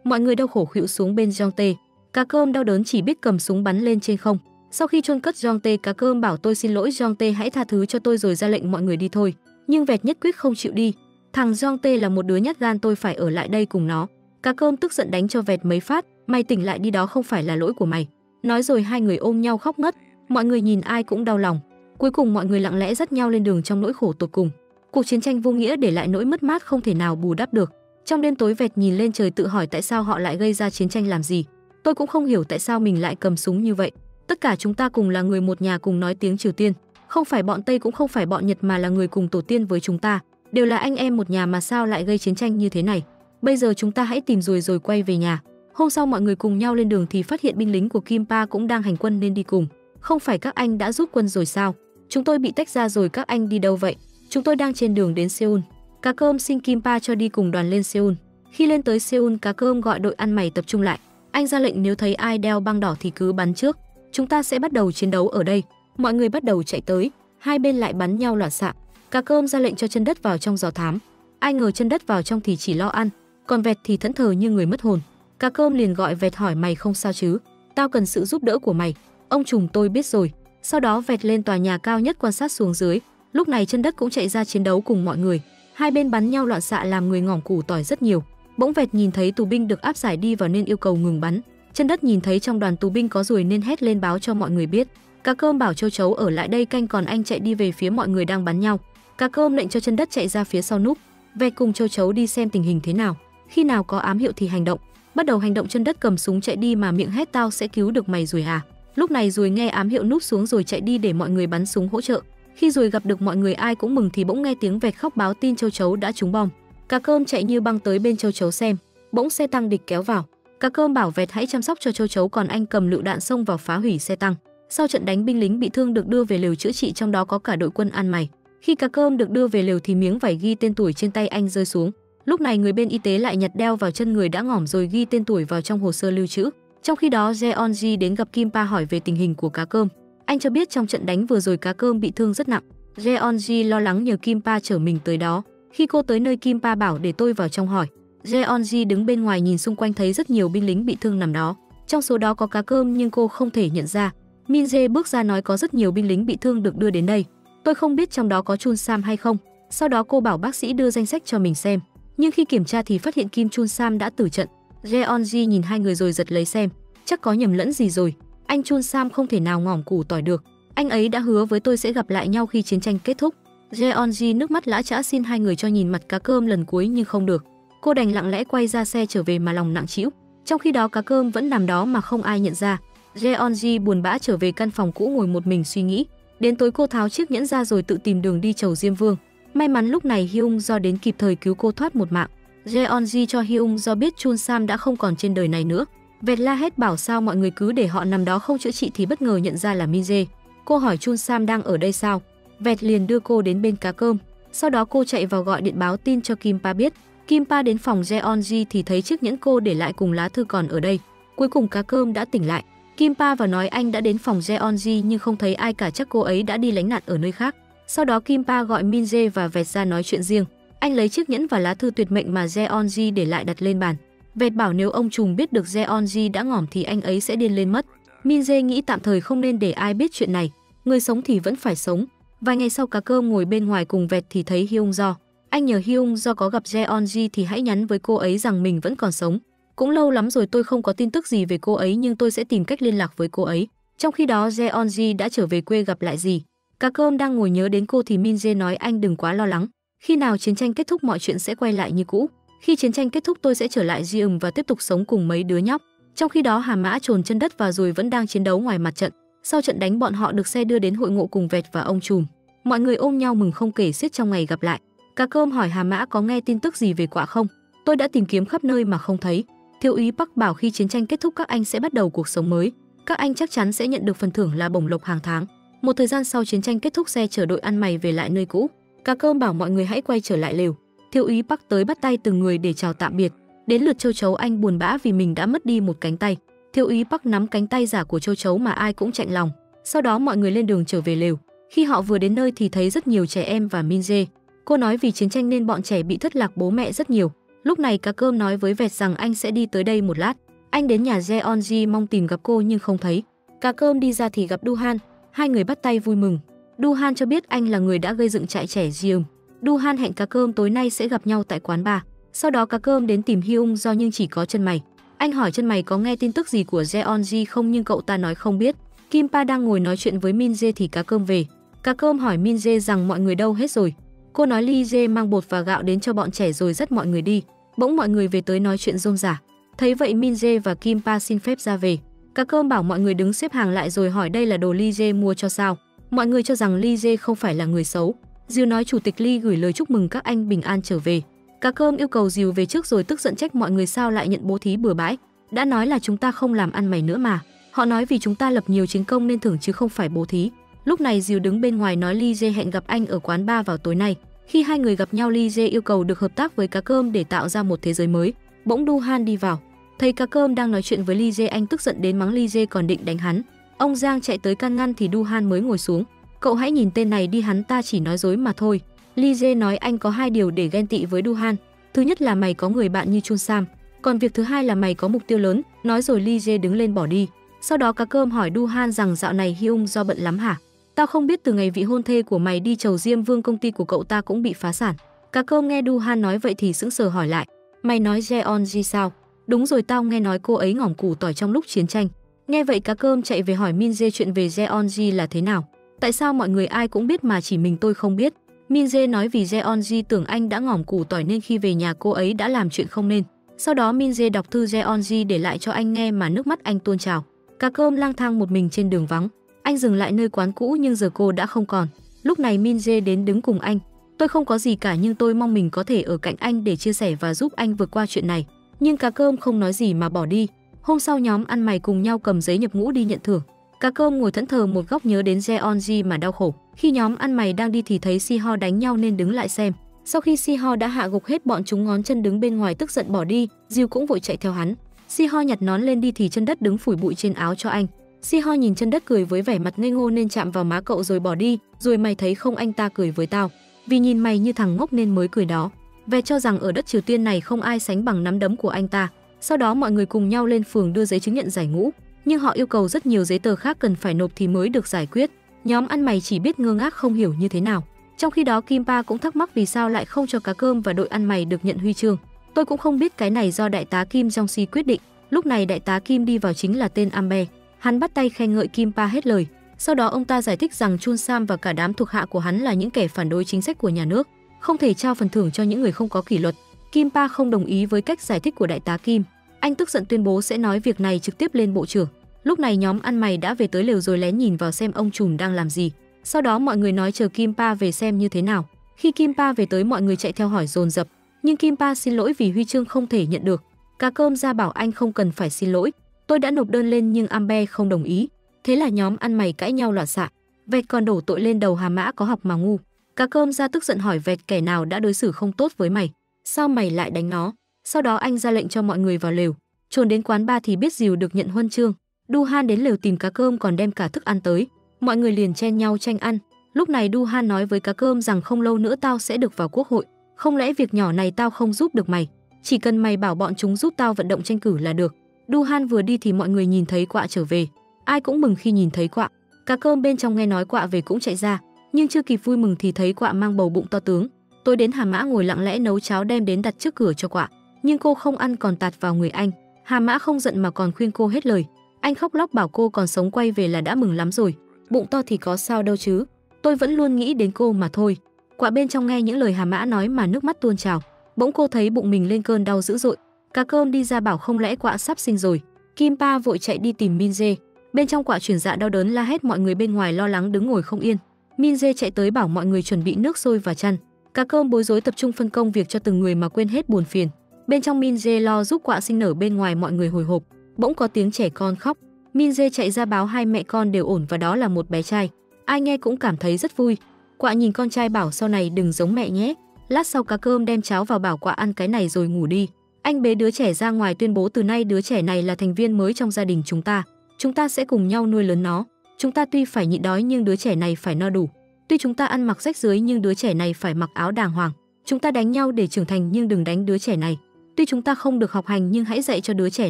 Mọi người đau khổ khuỵu xuống bên Jeong Tae. Cá Cơm đau đớn chỉ biết cầm súng bắn lên trên không. Sau khi chôn cất Jeong Tae, Cá Cơm bảo tôi xin lỗi Jeong Tae, hãy tha thứ cho tôi rồi ra lệnh mọi người đi thôi. Nhưng Vẹt nhất quyết không chịu đi. Thằng Jeong Tae là một đứa nhát gan, tôi phải ở lại đây cùng nó. Cá Cơm tức giận đánh cho Vẹt mấy phát. Mày tỉnh lại đi, đó không phải là lỗi của mày. Nói rồi hai người ôm nhau khóc ngất. Mọi người nhìn ai cũng đau lòng. Cuối cùng mọi người lặng lẽ dắt nhau lên đường trong nỗi khổ tột cùng. Cuộc chiến tranh vô nghĩa để lại nỗi mất mát không thể nào bù đắp được. Trong đêm tối, Vẹt nhìn lên trời tự hỏi tại sao họ lại gây ra chiến tranh làm gì. Tôi cũng không hiểu tại sao mình lại cầm súng như vậy. Tất cả chúng ta cùng là người một nhà, cùng nói tiếng Triều Tiên. Không phải bọn Tây cũng không phải bọn Nhật mà là người cùng tổ tiên với chúng ta. Đều là anh em một nhà mà sao lại gây chiến tranh như thế này. Bây giờ chúng ta hãy tìm rồi quay về nhà. Hôm sau mọi người cùng nhau lên đường thì phát hiện binh lính của Kim Pa cũng đang hành quân nên đi cùng. Không phải các anh đã rút quân rồi sao? Chúng tôi bị tách ra rồi, các anh đi đâu vậy? Chúng tôi đang trên đường đến Seoul. Cá Cơm xin Kim Pa cho đi cùng đoàn lên Seoul. Khi lên tới Seoul, Cá Cơm gọi đội ăn mày tập trung lại. Anh ra lệnh nếu thấy ai đeo băng đỏ thì cứ bắn trước. Chúng ta sẽ bắt đầu chiến đấu ở đây. Mọi người bắt đầu chạy tới, hai bên lại bắn nhau loạn xạ. Cá Cơm ra lệnh cho Chân Đất vào trong dò thám. Ai ngờ Chân Đất vào trong thì chỉ lo ăn, còn Vẹt thì thẫn thờ như người mất hồn. Cá Cơm liền gọi Vẹt hỏi mày không sao chứ? Tao cần sự giúp đỡ của mày. Ông trùm tôi biết rồi. Sau đó Vẹt lên tòa nhà cao nhất quan sát xuống dưới. Lúc này Chân Đất cũng chạy ra chiến đấu cùng mọi người. Hai bên bắn nhau loạn xạ làm người ngỏm củ tỏi rất nhiều. Bỗng Vẹt nhìn thấy tù binh được áp giải đi vào nên yêu cầu ngừng bắn. Chân Đất nhìn thấy trong đoàn tù binh có ruồi nên hét lên báo cho mọi người biết. Cá Cơm bảo Châu Chấu ở lại đây canh, còn anh chạy đi về phía mọi người đang bắn nhau. Cá Cơm lệnh cho Chân Đất chạy ra phía sau núp. Vẹt cùng Châu Chấu đi xem tình hình thế nào. Khi nào có ám hiệu thì hành động. Bắt đầu hành động. Chân Đất cầm súng chạy đi mà miệng hét tao sẽ cứu được mày rồi à. Lúc này ruồi nghe ám hiệu núp xuống rồi chạy đi để mọi người bắn súng hỗ trợ. Khi ruồi gặp được mọi người ai cũng mừng thì bỗng nghe tiếng Vẹt khóc báo tin Châu Chấu đã trúng bom. Cá Cơm chạy như băng tới bên Châu Chấu xem. Bỗng xe tăng địch kéo vào. Cá Cơm bảo Vẹt hãy chăm sóc cho Châu Chấu, còn anh cầm lựu đạn xông vào phá hủy xe tăng. Sau trận đánh, binh lính bị thương được đưa về lều chữa trị, trong đó có cả đội quân ăn mày. Khi Cá Cơm được đưa về lều thì miếng vải ghi tên tuổi trên tay anh rơi xuống. Lúc này người bên y tế lại nhặt đeo vào chân người đã ngỏm rồi ghi tên tuổi vào trong hồ sơ lưu trữ. Trong khi đó Jeonji đến gặp Kim Pa hỏi về tình hình của Cá Cơm. Anh cho biết trong trận đánh vừa rồi Cá Cơm bị thương rất nặng. Jeonji lo lắng nhờ Kim Pa chở mình tới đó. Khi cô tới nơi, Kim Pa bảo để tôi vào trong hỏi. Jeonji đứng bên ngoài nhìn xung quanh thấy rất nhiều binh lính bị thương nằm đó. Trong số đó có Cá Cơm nhưng cô không thể nhận ra. Min Jae bước ra nói có rất nhiều binh lính bị thương được đưa đến đây. Tôi không biết trong đó có Chun Sam hay không. Sau đó cô bảo bác sĩ đưa danh sách cho mình xem. Nhưng khi kiểm tra thì phát hiện Kim Chun Sam đã tử trận. Jeonji nhìn hai người rồi giật lấy xem. Chắc có nhầm lẫn gì rồi. Anh Chun Sam không thể nào ngỏm củ tỏi được. Anh ấy đã hứa với tôi sẽ gặp lại nhau khi chiến tranh kết thúc. Jeonji nước mắt lã chã xin hai người cho nhìn mặt Cá Cơm lần cuối nhưng không được. Cô đành lặng lẽ quay ra xe trở về mà lòng nặng trĩu. Trong khi đó Cá Cơm vẫn nằm đó mà không ai nhận ra. Jeonji buồn bã trở về căn phòng cũ ngồi một mình suy nghĩ. Đến tối cô tháo chiếc nhẫn ra rồi tự tìm đường đi chầu Diêm Vương. May mắn lúc này Hyung Do đến kịp thời cứu cô thoát một mạng. Jeonji cho Hyung Do biết Chun Sam đã không còn trên đời này nữa. Vẹt la hét bảo sao mọi người cứ để họ nằm đó không chữa trị thì bất ngờ nhận ra là Min Jae. Cô hỏi Chun Sam đang ở đây sao? Vẹt liền đưa cô đến bên Cá Cơm. Sau đó cô chạy vào gọi điện báo tin cho Kim Pa biết. Kim Pa đến phòng Jeonji thì thấy chiếc nhẫn cô để lại cùng lá thư còn ở đây. Cuối cùng Cá Cơm đã tỉnh lại. Kim Pa và nói anh đã đến phòng Jeonji nhưng không thấy ai cả, chắc cô ấy đã đi lánh nạn ở nơi khác. Sau đó Kim Pa gọi Min Jae và Vẹt ra nói chuyện riêng. Anh lấy chiếc nhẫn và lá thư tuyệt mệnh mà Jeonji để lại đặt lên bàn. Vẹt bảo nếu ông trùm biết được Jeonji đã ngỏm thì anh ấy sẽ điên lên mất. Min Jae nghĩ tạm thời không nên để ai biết chuyện này. Người sống thì vẫn phải sống. Vài ngày sau Cá Cơm ngồi bên ngoài cùng Vẹt thì thấy Hyung Do. Anh nhờ Hyung Do có gặp Jeonji thì hãy nhắn với cô ấy rằng mình vẫn còn sống. Cũng lâu lắm rồi tôi không có tin tức gì về cô ấy nhưng tôi sẽ tìm cách liên lạc với cô ấy. Trong khi đó Jeonji đã trở về quê gặp lại dì. Cá Cơm đang ngồi nhớ đến cô thì Min Jae nói anh đừng quá lo lắng. Khi nào chiến tranh kết thúc mọi chuyện sẽ quay lại như cũ. Khi chiến tranh kết thúc tôi sẽ trở lại Jeum và tiếp tục sống cùng mấy đứa nhóc. Trong khi đó Hà Mã, Trồn, Chân Đất và Ruồi vẫn đang chiến đấu ngoài mặt trận. Sau trận đánh bọn họ được xe đưa đến hội ngộ cùng Vẹt và ông trùm. Mọi người ôm nhau mừng không kể xiết trong ngày gặp lại. Cá Cơm hỏi Hà Mã có nghe tin tức gì về Quạ không? Tôi đã tìm kiếm khắp nơi mà không thấy. Thiếu úy Park bảo khi chiến tranh kết thúc các anh sẽ bắt đầu cuộc sống mới. Các anh chắc chắn sẽ nhận được phần thưởng là bổng lộc hàng tháng. Một thời gian sau chiến tranh kết thúc, xe chở đội ăn mày về lại nơi cũ. Cá Cơm bảo mọi người hãy quay trở lại lều. Thiếu úy Park tới bắt tay từng người để chào tạm biệt. Đến lượt Châu Chấu, anh buồn bã vì mình đã mất đi một cánh tay. Thiếu úy Park nắm cánh tay giả của Châu Chấu mà ai cũng chạnh lòng. Sau đó mọi người lên đường trở về lều. Khi họ vừa đến nơi thì thấy rất nhiều trẻ em và Min Jae. Cô nói vì chiến tranh nên bọn trẻ bị thất lạc bố mẹ rất nhiều. Lúc này Cá Cơm nói với Vẹt rằng anh sẽ đi tới đây một lát. Anh đến nhà Jeonji mong tìm gặp cô nhưng không thấy. Cá Cơm đi ra thì gặp Du-han, hai người bắt tay vui mừng. Du-han cho biết anh là người đã gây dựng trại trẻ Jeum. Du-han hẹn Cá Cơm tối nay sẽ gặp nhau tại quán bar. Sau đó Cá Cơm đến tìm Hyung Do nhưng chỉ có chân mày. Anh hỏi chân mày có nghe tin tức gì của Jeonji không nhưng cậu ta nói không biết. Kim Pa đang ngồi nói chuyện với Min Jae thì Cá Cơm về. Cá Cơm hỏi Min Jae rằng mọi người đâu hết rồi. Cô nói Lee Jae mang bột và gạo đến cho bọn trẻ rồi dắt mọi người đi. Bỗng mọi người về tới nói chuyện rôm rả. Thấy vậy Min Jae và Kim Pa xin phép ra về. Cá Cơm bảo mọi người đứng xếp hàng lại rồi hỏi đây là đồ Lee Jae mua cho sao. Mọi người cho rằng Lee Jae không phải là người xấu. Diều nói chủ tịch Lee gửi lời chúc mừng các anh bình an trở về. Cá Cơm yêu cầu Diều về trước rồi tức giận trách mọi người sao lại nhận bố thí bừa bãi. Đã nói là chúng ta không làm ăn mày nữa mà. Họ nói vì chúng ta lập nhiều chiến công nên thưởng chứ không phải bố thí. Lúc này Diều đứng bên ngoài nói Lee Jae hẹn gặp anh ở quán bar vào tối nay. Khi hai người gặp nhau, Lee Jae yêu cầu được hợp tác với Cá Cơm để tạo ra một thế giới mới. Bỗng Du-han đi vào, thấy Cá Cơm đang nói chuyện với Lee Jae, anh tức giận đến mắng Lee Jae còn định đánh hắn. Ông Giang chạy tới can ngăn thì Du-han mới ngồi xuống. Cậu hãy nhìn tên này đi, hắn ta chỉ nói dối mà thôi. Lee Jae nói anh có hai điều để ghen tị với Du-han. Thứ nhất là mày có người bạn như Chun Sam, còn việc thứ hai là mày có mục tiêu lớn. Nói rồi Lee Jae đứng lên bỏ đi. Sau đó Cá Cơm hỏi Du-han rằng dạo này Hyung Do bận lắm hả? Tao không biết từ ngày vị hôn thê của mày đi chầu Diêm Vương công ty của cậu ta cũng bị phá sản. Cá Cơm nghe Du-han nói vậy thì sững sờ hỏi lại. Mày nói Jeonji sao? Đúng rồi, tao nghe nói cô ấy ngỏm củ tỏi trong lúc chiến tranh. Nghe vậy Cá Cơm chạy về hỏi Min Jae chuyện về Jeonji là thế nào. Tại sao mọi người ai cũng biết mà chỉ mình tôi không biết? Min Jae nói vì Jeonji tưởng anh đã ngỏm củ tỏi nên khi về nhà cô ấy đã làm chuyện không nên. Sau đó Min Jae đọc thư Jeonji để lại cho anh nghe mà nước mắt anh tuôn trào. Cá Cơm lang thang một mình trên đường vắng. Anh dừng lại nơi quán cũ nhưng giờ cô đã không còn. Lúc này Min Jae đến đứng cùng anh. Tôi không có gì cả nhưng tôi mong mình có thể ở cạnh anh để chia sẻ và giúp anh vượt qua chuyện này. Nhưng Cá Cơm không nói gì mà bỏ đi. Hôm sau nhóm ăn mày cùng nhau cầm giấy nhập ngũ đi nhận thưởng. Cá Cơm ngồi thẫn thờ một góc nhớ đến Jeonji mà đau khổ. Khi nhóm ăn mày đang đi thì thấy Si-ho đánh nhau nên đứng lại xem. Sau khi Si-ho đã hạ gục hết bọn chúng, Ngón Chân đứng bên ngoài tức giận bỏ đi, Diêu cũng vội chạy theo hắn. Si-ho nhặt nón lên đi thì Chân Đất đứng phủi bụi trên áo cho anh. Si-ho nhìn Chân Đất cười với vẻ mặt ngây ngô nên chạm vào má cậu rồi bỏ đi. Rồi mày thấy không, anh ta cười với tao vì nhìn mày như thằng ngốc nên mới cười đó. Về cho rằng ở đất Triều Tiên này không ai sánh bằng nắm đấm của anh ta. Sau đó mọi người cùng nhau lên phường đưa giấy chứng nhận giải ngũ, nhưng họ yêu cầu rất nhiều giấy tờ khác cần phải nộp thì mới được giải quyết. Nhóm ăn mày chỉ biết ngơ ngác không hiểu như thế nào. Trong khi đó Kim Pa cũng thắc mắc vì sao lại không cho Cá Cơm và đội ăn mày được nhận huy chương. Tôi cũng không biết, cái này do đại tá Kim Jong-si quyết định. Lúc này đại tá Kim đi vào chính là tên Ambe. Hắn bắt tay khen ngợi Kim Pa hết lời. Sau đó ông ta giải thích rằng Chun Sam và cả đám thuộc hạ của hắn là những kẻ phản đối chính sách của nhà nước, không thể trao phần thưởng cho những người không có kỷ luật. Kim Pa không đồng ý với cách giải thích của đại tá Kim. Anh tức giận tuyên bố sẽ nói việc này trực tiếp lên bộ trưởng. Lúc này nhóm ăn mày đã về tới lều rồi lén nhìn vào xem ông trùm đang làm gì. Sau đó mọi người nói chờ Kim Pa về xem như thế nào. Khi Kim Pa về tới mọi người chạy theo hỏi dồn dập, nhưng Kim Pa xin lỗi vì huy chương không thể nhận được. Cá Cơm ra bảo anh không cần phải xin lỗi, tôi đã nộp đơn lên nhưng Ambe không đồng ý. Thế là nhóm ăn mày cãi nhau loạn xạ. Vẹt còn đổ tội lên đầu Hà Mã có học mà ngu. Cá Cơm ra tức giận hỏi Vẹt kẻ nào đã đối xử không tốt với mày, sao mày lại đánh nó. Sau đó anh ra lệnh cho mọi người vào lều. Trồn đến quán bar thì biết Dìu được nhận huân chương. Du-han đến lều tìm Cá Cơm còn đem cả thức ăn tới. Mọi người liền chen nhau tranh ăn. Lúc này Du-han nói với Cá Cơm rằng không lâu nữa tao sẽ được vào quốc hội. Không lẽ việc nhỏ này tao không giúp được mày? Chỉ cần mày bảo bọn chúng giúp tao vận động tranh cử là được. Du-han vừa đi thì mọi người nhìn thấy Quạ trở về. Ai cũng mừng khi nhìn thấy Quạ. Cá Cơm bên trong nghe nói Quạ về cũng chạy ra, nhưng chưa kịp vui mừng thì thấy Quạ mang bầu bụng to tướng. Tối đến Hà Mã ngồi lặng lẽ nấu cháo đem đến đặt trước cửa cho Quạ, nhưng cô không ăn còn tạt vào người anh. Hà Mã không giận mà còn khuyên cô hết lời. Anh khóc lóc bảo cô còn sống quay về là đã mừng lắm rồi. Bụng to thì có sao đâu chứ, tôi vẫn luôn nghĩ đến cô mà thôi. Quạ bên trong nghe những lời Hà Mã nói mà nước mắt tuôn trào. Bỗng cô thấy bụng mình lên cơn đau dữ dội. Cá Cơm đi ra bảo không lẽ Quạ sắp sinh rồi. Kim Pa vội chạy đi tìm Min Jae. Bên trong Quạ chuyển dạ đau đớn la hét, mọi người bên ngoài lo lắng đứng ngồi không yên. Min Jae chạy tới bảo mọi người chuẩn bị nước sôi và chăn. Cá Cơm bối rối tập trung phân công việc cho từng người mà quên hết buồn phiền. Bên trong Min Jae lo giúp Quạ sinh nở, bên ngoài mọi người hồi hộp. Bỗng có tiếng trẻ con khóc. Min Jae chạy ra báo hai mẹ con đều ổn và đó là một bé trai. Ai nghe cũng cảm thấy rất vui. Quạ nhìn con trai bảo sau này đừng giống mẹ nhé. Lát sau Cá Cơm đem cháo vào bảo Quạ ăn cái này rồi ngủ đi. Anh bế đứa trẻ ra ngoài tuyên bố từ nay đứa trẻ này là thành viên mới trong gia đình chúng ta. Chúng ta sẽ cùng nhau nuôi lớn nó. Chúng ta tuy phải nhịn đói nhưng đứa trẻ này phải no đủ. Tuy chúng ta ăn mặc rách rưới nhưng đứa trẻ này phải mặc áo đàng hoàng. Chúng ta đánh nhau để trưởng thành nhưng đừng đánh đứa trẻ này. Tuy chúng ta không được học hành nhưng hãy dạy cho đứa trẻ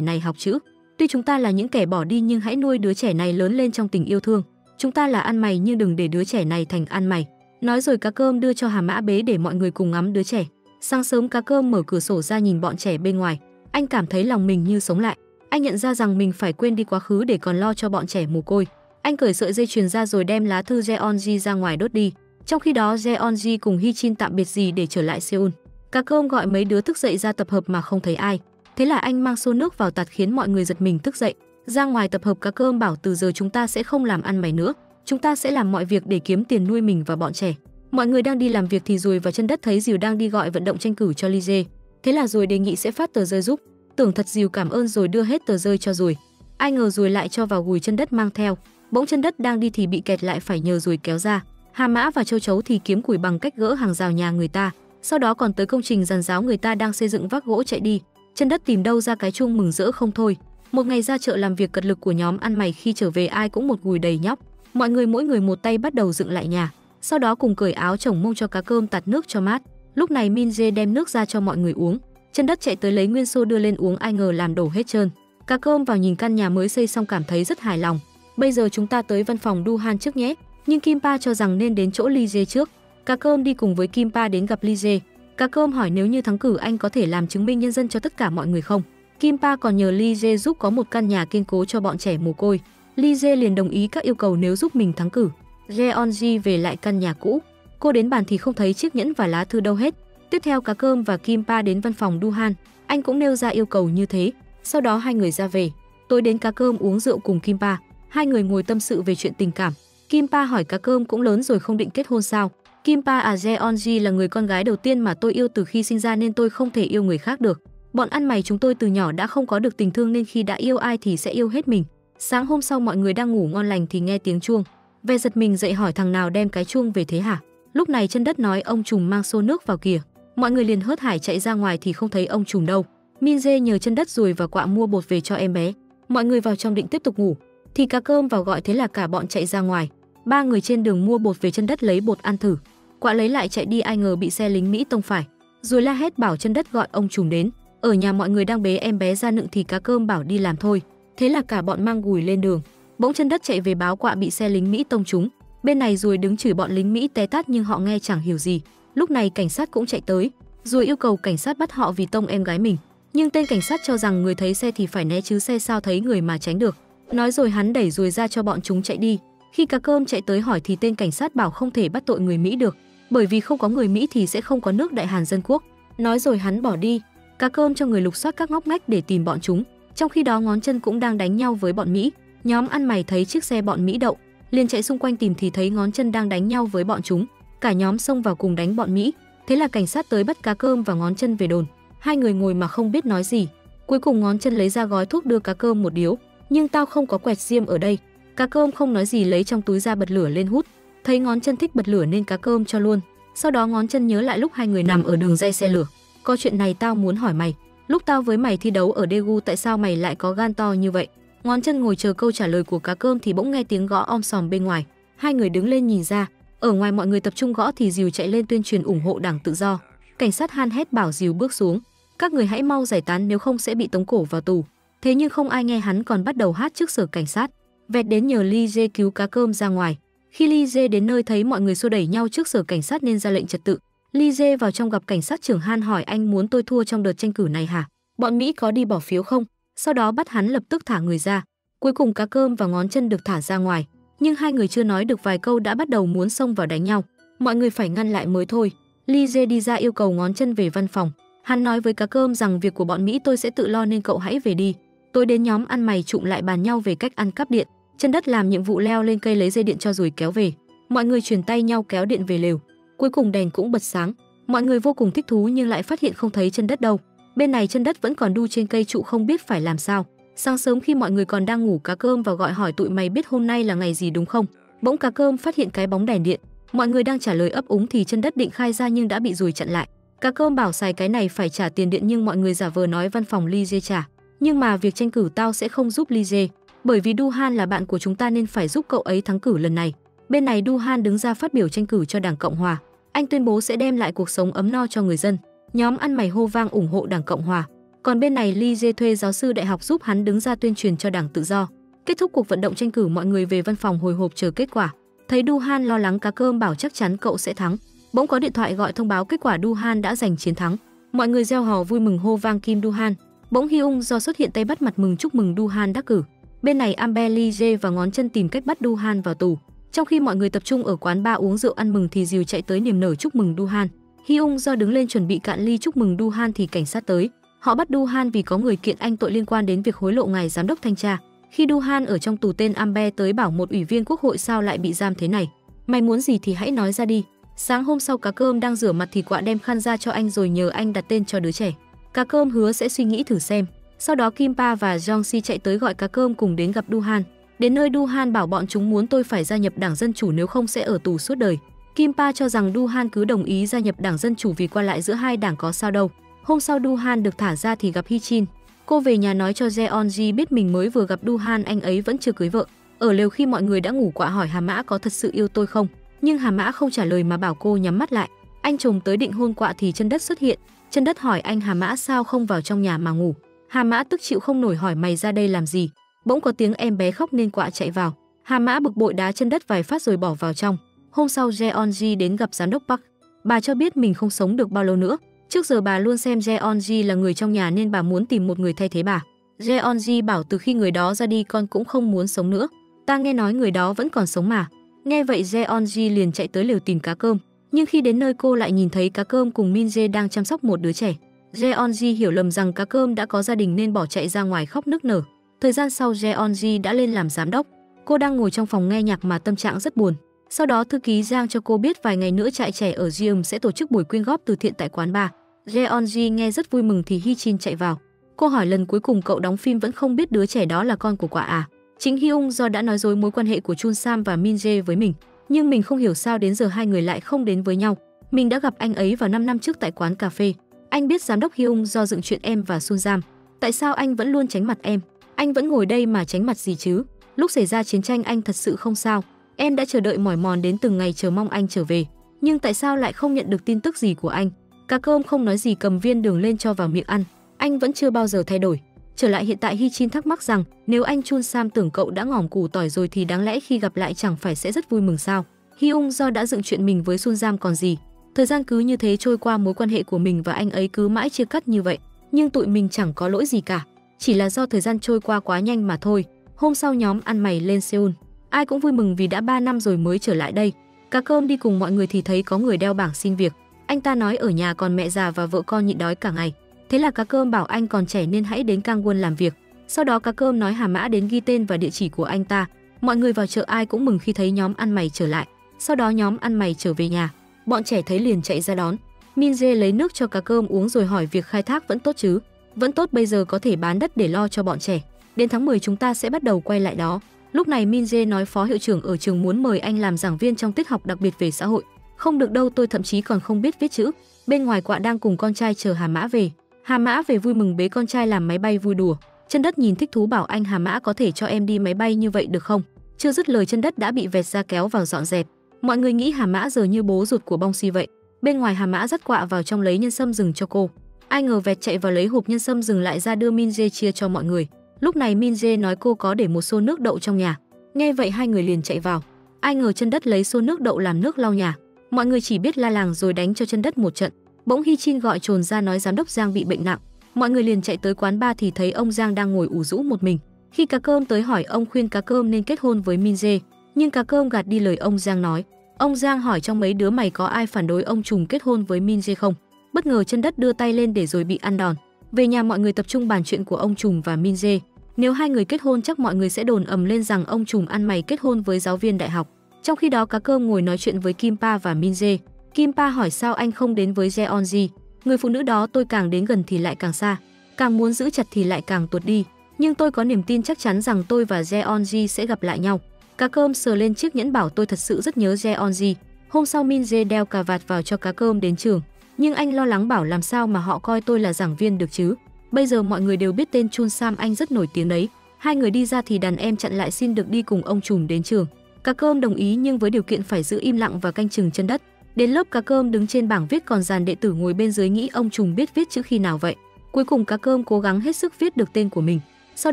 này học chữ. Tuy chúng ta là những kẻ bỏ đi nhưng hãy nuôi đứa trẻ này lớn lên trong tình yêu thương. Chúng ta là ăn mày nhưng đừng để đứa trẻ này thành ăn mày. Nói rồi Cá Cơm đưa cho Hà Mã bế để mọi người cùng ngắm đứa trẻ. Sáng sớm Cá Cơm mở cửa sổ ra nhìn bọn trẻ bên ngoài. Anh cảm thấy lòng mình như sống lại. Anh nhận ra rằng mình phải quên đi quá khứ để còn lo cho bọn trẻ mồ côi. Anh cởi sợi dây chuyền ra rồi đem lá thư Jeonji ra ngoài đốt đi. Trong khi đó Jeonji cùng Hichin tạm biệt gì để trở lại Seoul. Cá Cơm gọi mấy đứa thức dậy ra tập hợp mà không thấy ai. Thế là anh mang xô nước vào tạt khiến mọi người giật mình thức dậy. Ra ngoài tập hợp Cá Cơm bảo từ giờ chúng ta sẽ không làm ăn mày nữa. Chúng ta sẽ làm mọi việc để kiếm tiền nuôi mình và bọn trẻ. Mọi người đang đi làm việc thì Ruồi và Chân Đất thấy Diều đang đi gọi vận động tranh cử cho Lise. Thế là Ruồi đề nghị sẽ phát tờ rơi giúp. Tưởng thật Diều cảm ơn rồi đưa hết tờ rơi cho Ruồi. Ai ngờ Ruồi lại cho vào gùi Chân Đất mang theo. Bỗng Chân Đất đang đi thì bị kẹt lại phải nhờ Ruồi kéo ra. Hà Mã và Châu Chấu thì kiếm củi bằng cách gỡ hàng rào nhà người ta. Sau đó còn tới công trình giàn giáo người ta đang xây dựng vác gỗ chạy đi. Chân Đất tìm đâu ra cái chuông mừng rỡ không thôi. Một ngày ra chợ làm việc cật lực của nhóm ăn mày khi trở về ai cũng một gùi đầy nhóc. Mọi người mỗi người một tay bắt đầu dựng lại nhà. Sau đó cùng cởi áo chồng mông cho Cá Cơm tạt nước cho mát. Lúc này Minje đem nước ra cho mọi người uống. Chân Đất chạy tới lấy nguyên xô đưa lên uống ai ngờ làm đổ hết trơn. Cá Cơm vào nhìn căn nhà mới xây xong cảm thấy rất hài lòng. Bây giờ chúng ta tới văn phòng Duhan trước nhé. Nhưng Kim Pa cho rằng nên đến chỗ Lise trước. Cá Cơm đi cùng với Kim Pa đến gặp Lise. Cá Cơm hỏi nếu như thắng cử anh có thể làm chứng minh nhân dân cho tất cả mọi người không. Kim Pa còn nhờ Lise giúp có một căn nhà kiên cố cho bọn trẻ mồ côi. Lise liền đồng ý các yêu cầu nếu giúp mình thắng cử. Jeonji về lại căn nhà cũ. Cô đến bàn thì không thấy chiếc nhẫn và lá thư đâu hết. Tiếp theo Cá Cơm và Kim Pa đến văn phòng Duhan. Anh cũng nêu ra yêu cầu như thế. Sau đó hai người ra về. Tối đến Cá Cơm uống rượu cùng Kim Pa. Hai người ngồi tâm sự về chuyện tình cảm. Kim Pa hỏi Cá Cơm cũng lớn rồi không định kết hôn sao? Kim Pa Jeonji là người con gái đầu tiên mà tôi yêu từ khi sinh ra nên tôi không thể yêu người khác được. Bọn ăn mày chúng tôi từ nhỏ đã không có được tình thương nên khi đã yêu ai thì sẽ yêu hết mình. Sáng hôm sau mọi người đang ngủ ngon lành thì nghe tiếng chuông. Ve giật mình dậy hỏi thằng nào đem cái chuông về thế hả? Lúc này Chân Đất nói ông trùm mang xô nước vào kìa. Mọi người liền hớt hải chạy ra ngoài thì không thấy ông trùm đâu. Minje nhờ Chân Đất Ruồi và Quạ mua bột về cho em bé. Mọi người vào trong định tiếp tục ngủ thì Cá Cơm vào gọi thế là cả bọn chạy ra ngoài. Ba người trên đường mua bột về Chân Đất lấy bột ăn thử. Quạ lấy lại chạy đi ai ngờ bị xe lính Mỹ tông phải. Rồi la hét bảo Chân Đất gọi ông trùm đến. Ở nhà mọi người đang bế em bé ra nựng thì Cá Cơm bảo đi làm thôi. Thế là cả bọn mang gùi lên đường. Bỗng Chân Đất chạy về báo Quạ bị xe lính Mỹ tông trúng. Bên này Ruồi đứng chửi bọn lính Mỹ té tát nhưng họ nghe chẳng hiểu gì. Lúc này cảnh sát cũng chạy tới. Ruồi yêu cầu cảnh sát bắt họ vì tông em gái mình. Nhưng tên cảnh sát cho rằng người thấy xe thì phải né chứ xe sao thấy người mà tránh được. Nói rồi hắn đẩy Ruồi ra cho bọn chúng chạy đi. Khi Cá Cơm chạy tới hỏi thì tên cảnh sát bảo không thể bắt tội người Mỹ được. Bởi vì không có người Mỹ thì sẽ không có nước Đại Hàn Dân Quốc. Nói rồi hắn bỏ đi. Cá Cơm cho người lục soát các ngóc ngách để tìm bọn chúng. Trong khi đó Ngón Chân cũng đang đánh nhau với bọn Mỹ. Nhóm ăn mày thấy chiếc xe bọn Mỹ đậu, liền chạy xung quanh tìm thì thấy Ngón Chân đang đánh nhau với bọn chúng. Cả nhóm xông vào cùng đánh bọn Mỹ. Thế là cảnh sát tới bắt Cá Cơm và Ngón Chân về đồn. Hai người ngồi mà không biết nói gì. Cuối cùng Ngón Chân lấy ra gói thuốc đưa Cá Cơm một điếu. Nhưng tao không có quẹt diêm ở đây. Cá Cơm không nói gì lấy trong túi ra bật lửa lên hút. Thấy Ngón Chân thích bật lửa nên Cá Cơm cho luôn. Sau đó Ngón Chân nhớ lại lúc hai người nằm ở đường ray xe lửa. Có chuyện này tao muốn hỏi mày. Lúc tao với mày thi đấu ở Daegu tại sao mày lại có gan to như vậy? Ngón Chân ngồi chờ câu trả lời của Cá Cơm thì bỗng nghe tiếng gõ om sòm bên ngoài. Hai người đứng lên nhìn ra. Ở ngoài mọi người tập trung gõ thì Diều chạy lên tuyên truyền ủng hộ Đảng Tự Do. Cảnh sát han hét bảo Diều bước xuống. Các người hãy mau giải tán nếu không sẽ bị tống cổ vào tù. Thế nhưng không ai nghe hắn còn bắt đầu hát trước sở cảnh sát. Vẹt đến nhờ Lise cứu Cá Cơm ra ngoài. Khi Lise đến nơi thấy mọi người xô đẩy nhau trước sở cảnh sát nên ra lệnh trật tự. Lise vào trong gặp cảnh sát trưởng Han hỏi anh muốn tôi thua trong đợt tranh cử này hả? Bọn Mỹ có đi bỏ phiếu không? Sau đó bắt hắn lập tức thả người ra. Cuối cùng Cá Cơm và Ngón Chân được thả ra ngoài. Nhưng hai người chưa nói được vài câu đã bắt đầu muốn xông vào đánh nhau. Mọi người phải ngăn lại mới thôi. Lise đi ra yêu cầu Ngón Chân về văn phòng. Hắn nói với Cá Cơm rằng việc của bọn Mỹ tôi sẽ tự lo nên cậu hãy về đi. Tối đến nhóm ăn mày trụm lại bàn nhau về cách ăn cắp điện. Chân Đất làm nhiệm vụ leo lên cây lấy dây điện cho Ruồi kéo về. Mọi người truyền tay nhau kéo điện về lều. Cuối cùng đèn cũng bật sáng. Mọi người vô cùng thích thú nhưng lại phát hiện không thấy Chân Đất đâu. Bên này Chân Đất vẫn còn đu trên cây trụ không biết phải làm sao. Sáng sớm khi mọi người còn đang ngủ Cá Cơm vào gọi hỏi tụi mày biết hôm nay là ngày gì đúng không? Bỗng Cá Cơm phát hiện cái bóng đèn điện. Mọi người đang trả lời ấp úng thì Chân Đất định khai ra nhưng đã bị Ruồi chặn lại. Cá Cơm bảo xài cái này phải trả tiền điện nhưng mọi người giả vờ nói văn phòng Lee Jae trả. Nhưng mà việc tranh cử tao sẽ không giúp Lee Jae, bởi vì Du-han là bạn của chúng ta nên phải giúp cậu ấy thắng cử lần này. Bên này Du-han đứng ra phát biểu tranh cử cho Đảng Cộng hòa. Anh tuyên bố sẽ đem lại cuộc sống ấm no cho người dân. Nhóm ăn mày hô vang ủng hộ Đảng Cộng hòa. Còn bên này Lee Jae thuê giáo sư đại học giúp hắn đứng ra tuyên truyền cho Đảng Tự do. Kết thúc cuộc vận động tranh cử, mọi người về văn phòng hồi hộp chờ kết quả. Thấy Du-han lo lắng, Cá Cơm bảo chắc chắn cậu sẽ thắng. Bỗng có điện thoại gọi thông báo kết quả Du-han đã giành chiến thắng. Mọi người reo hò vui mừng hô vang Kim Du-han. Bỗng Hyung do xuất hiện tay bắt mặt mừng chúc mừng Du-han đắc cử. Bên này Amber, Lee Jae và Ngón Chân tìm cách bắt Du-han vào tù. Trong khi mọi người tập trung ở quán bar uống rượu ăn mừng thì Dìu chạy tới niềm nở chúc mừng Du-han. Hyung do đứng lên chuẩn bị cạn ly chúc mừng Du-han thì cảnh sát tới. Họ bắt Du-han vì có người kiện anh tội liên quan đến việc hối lộ ngài giám đốc thanh tra. Khi Du-han ở trong tù, tên Amber tới bảo một ủy viên quốc hội sao lại bị giam thế này. Mày muốn gì thì hãy nói ra đi. Sáng hôm sau, Cá Cơm đang rửa mặt thì Quạ đem khăn ra cho anh rồi nhờ anh đặt tên cho đứa trẻ. Cá Cơm hứa sẽ suy nghĩ thử xem. Sau đó Kim Pa và Jong Si chạy tới gọi Cá Cơm cùng đến gặp Du-han. Đến nơi Du-han bảo bọn chúng muốn tôi phải gia nhập Đảng Dân Chủ nếu không sẽ ở tù suốt đời. Kim Pa cho rằng Du-han cứ đồng ý gia nhập Đảng Dân Chủ vì qua lại giữa hai đảng có sao đâu. Hôm sau Du-han được thả ra thì gặp Hee-chin. Cô về nhà nói cho Jeon-ji biết mình mới vừa gặp Du-han, anh ấy vẫn chưa cưới vợ. Ở lều khi mọi người đã ngủ, Quạ hỏi Hà Mã có thật sự yêu tôi không, nhưng Hà Mã không trả lời mà bảo cô nhắm mắt lại. Anh chồng tới định hôn Quạ thì Chân Đất xuất hiện. Chân Đất hỏi anh Hà Mã sao không vào trong nhà mà ngủ. Hà Mã tức chịu không nổi hỏi mày ra đây làm gì. Bỗng có tiếng em bé khóc nên Quạ chạy vào. Hà Mã bực bội đá Chân Đất vài phát rồi bỏ vào trong. Hôm sau Jeon-ji đến gặp giám đốc Park. Bà cho biết mình không sống được bao lâu nữa. Trước giờ bà luôn xem Jeon-ji là người trong nhà nên bà muốn tìm một người thay thế bà. Jeon-ji bảo từ khi người đó ra đi con cũng không muốn sống nữa. Ta nghe nói người đó vẫn còn sống mà. Nghe vậy Jeon-ji liền chạy tới lều tìm Cá Cơm. Nhưng khi đến nơi cô lại nhìn thấy Cá Cơm cùng Min-jae đang chăm sóc một đứa trẻ. Jeon-ji hiểu lầm rằng Cá Cơm đã có gia đình nên bỏ chạy ra ngoài khóc nức nở. Thời gian sau Jeon-ji đã lên làm giám đốc. Cô đang ngồi trong phòng nghe nhạc mà tâm trạng rất buồn. Sau đó thư ký Giang cho cô biết vài ngày nữa trại trẻ ở Jeom sẽ tổ chức buổi quyên góp từ thiện tại quán bar. Jeon-ji nghe rất vui mừng thì Hee-chin chạy vào. Cô hỏi lần cuối cùng cậu đóng phim vẫn không biết đứa trẻ đó là con của Quạ à? Chính Hyung do đã nói dối mối quan hệ của Chun Sam và Min-jae với mình, nhưng mình không hiểu sao đến giờ hai người lại không đến với nhau. Mình đã gặp anh ấy vào 5 năm trước tại quán cà phê. Anh biết giám đốc Hyung do dựng chuyện em và Sun Jam. Tại sao anh vẫn luôn tránh mặt em? Anh vẫn ngồi đây mà tránh mặt gì chứ? Lúc xảy ra chiến tranh anh thật sự không sao. Em đã chờ đợi mỏi mòn đến từng ngày chờ mong anh trở về. Nhưng tại sao lại không nhận được tin tức gì của anh? Cá Cơm không nói gì cầm viên đường lên cho vào miệng ăn. Anh vẫn chưa bao giờ thay đổi. Trở lại hiện tại, Hee-chin thắc mắc rằng nếu anh Chun Sam tưởng cậu đã ngỏm củ tỏi rồi thì đáng lẽ khi gặp lại chẳng phải sẽ rất vui mừng sao? Hyung do đã dựng chuyện mình với Sun Jam còn gì. Thời gian cứ như thế trôi qua, mối quan hệ của mình và anh ấy cứ mãi chia cắt như vậy. Nhưng tụi mình chẳng có lỗi gì cả, chỉ là do thời gian trôi qua quá nhanh mà thôi. Hôm sau nhóm ăn mày lên Seoul. Ai cũng vui mừng vì đã 3 năm rồi mới trở lại đây. Cá Cơm đi cùng mọi người thì thấy có người đeo bảng xin việc. Anh ta nói ở nhà còn mẹ già và vợ con nhịn đói cả ngày. Thế là Cá Cơm bảo anh còn trẻ nên hãy đến Kangwon làm việc. Sau đó Cá Cơm nói Hà Mã đến ghi tên và địa chỉ của anh ta. Mọi người vào chợ ai cũng mừng khi thấy nhóm ăn mày trở lại. Sau đó nhóm ăn mày trở về nhà. Bọn trẻ thấy liền chạy ra đón. Min-jae lấy nước cho Cá Cơm uống rồi hỏi việc khai thác vẫn tốt chứ? Vẫn tốt, bây giờ có thể bán đất để lo cho bọn trẻ. Đến tháng 10 chúng ta sẽ bắt đầu quay lại đó. Lúc này Min-jae nói phó hiệu trưởng ở trường muốn mời anh làm giảng viên trong tiết học đặc biệt về xã hội. Không được đâu, tôi thậm chí còn không biết viết chữ. Bên ngoài Quạ đang cùng con trai chờ Hà Mã về. Hà Mã về vui mừng bế con trai làm máy bay vui đùa. Chân Đất nhìn thích thú bảo anh Hà Mã có thể cho em đi máy bay như vậy được không? Chưa dứt lời Chân Đất đã bị vẹt ra kéo vào dọn dẹp. Mọi người nghĩ Hà Mã giờ như bố ruột của Bong Si vậy. Bên ngoài Hà Mã dắt Quạ vào trong lấy nhân sâm rừng cho cô. Ai ngờ vẹt chạy vào lấy hộp nhân sâm rừng lại ra đưa Min-jae chia cho mọi người. Lúc này Min-jae nói cô có để một xô nước đậu trong nhà. Nghe vậy hai người liền chạy vào. Ai ngờ Chân Đất lấy xô nước đậu làm nước lau nhà. Mọi người chỉ biết la làng rồi đánh cho Chân Đất một trận. Bỗng Hee-chin gọi trồn ra nói giám đốc Giang bị bệnh nặng. Mọi người liền chạy tới quán bar thì thấy ông Giang đang ngồi ủ rũ một mình. Khi Cá Cơm tới hỏi ông khuyên Cá Cơm nên kết hôn với Min-jae, nhưng Cá Cơm gạt đi lời ông Giang nói. Ông Giang hỏi trong mấy đứa mày có ai phản đối ông trùm kết hôn với Min-jae không? Bất ngờ Chân Đất đưa tay lên để rồi bị ăn đòn. Về nhà mọi người tập trung bàn chuyện của ông trùm và Min-jae. Nếu hai người kết hôn chắc mọi người sẽ đồn ầm lên rằng ông trùm ăn mày kết hôn với giáo viên đại học. Trong khi đó Cá Cơm ngồi nói chuyện với Kim Pa và Min-jae. Kim Pa hỏi sao anh không đến với Jeon-ji. Người phụ nữ đó tôi càng đến gần thì lại càng xa, càng muốn giữ chặt thì lại càng tuột đi. Nhưng tôi có niềm tin chắc chắn rằng tôi và Jeon-ji sẽ gặp lại nhau. Cá Cơm sờ lên chiếc nhẫn bảo tôi thật sự rất nhớ Jeon-ji. Hôm sau Min-jae đeo cà vạt vào cho Cá Cơm đến trường. Nhưng anh lo lắng bảo làm sao mà họ coi tôi là giảng viên được chứ. Bây giờ mọi người đều biết tên Chun Sam, anh rất nổi tiếng đấy. Hai người đi ra thì đàn em chặn lại xin được đi cùng ông trùm đến trường. Cá Cơm đồng ý nhưng với điều kiện phải giữ im lặng và canh chừng chân đất. Đến lớp Cá Cơm đứng trên bảng viết, còn dàn đệ tử ngồi bên dưới nghĩ ông trùm biết viết chữ khi nào vậy. Cuối cùng Cá Cơm cố gắng hết sức viết được tên của mình. Sau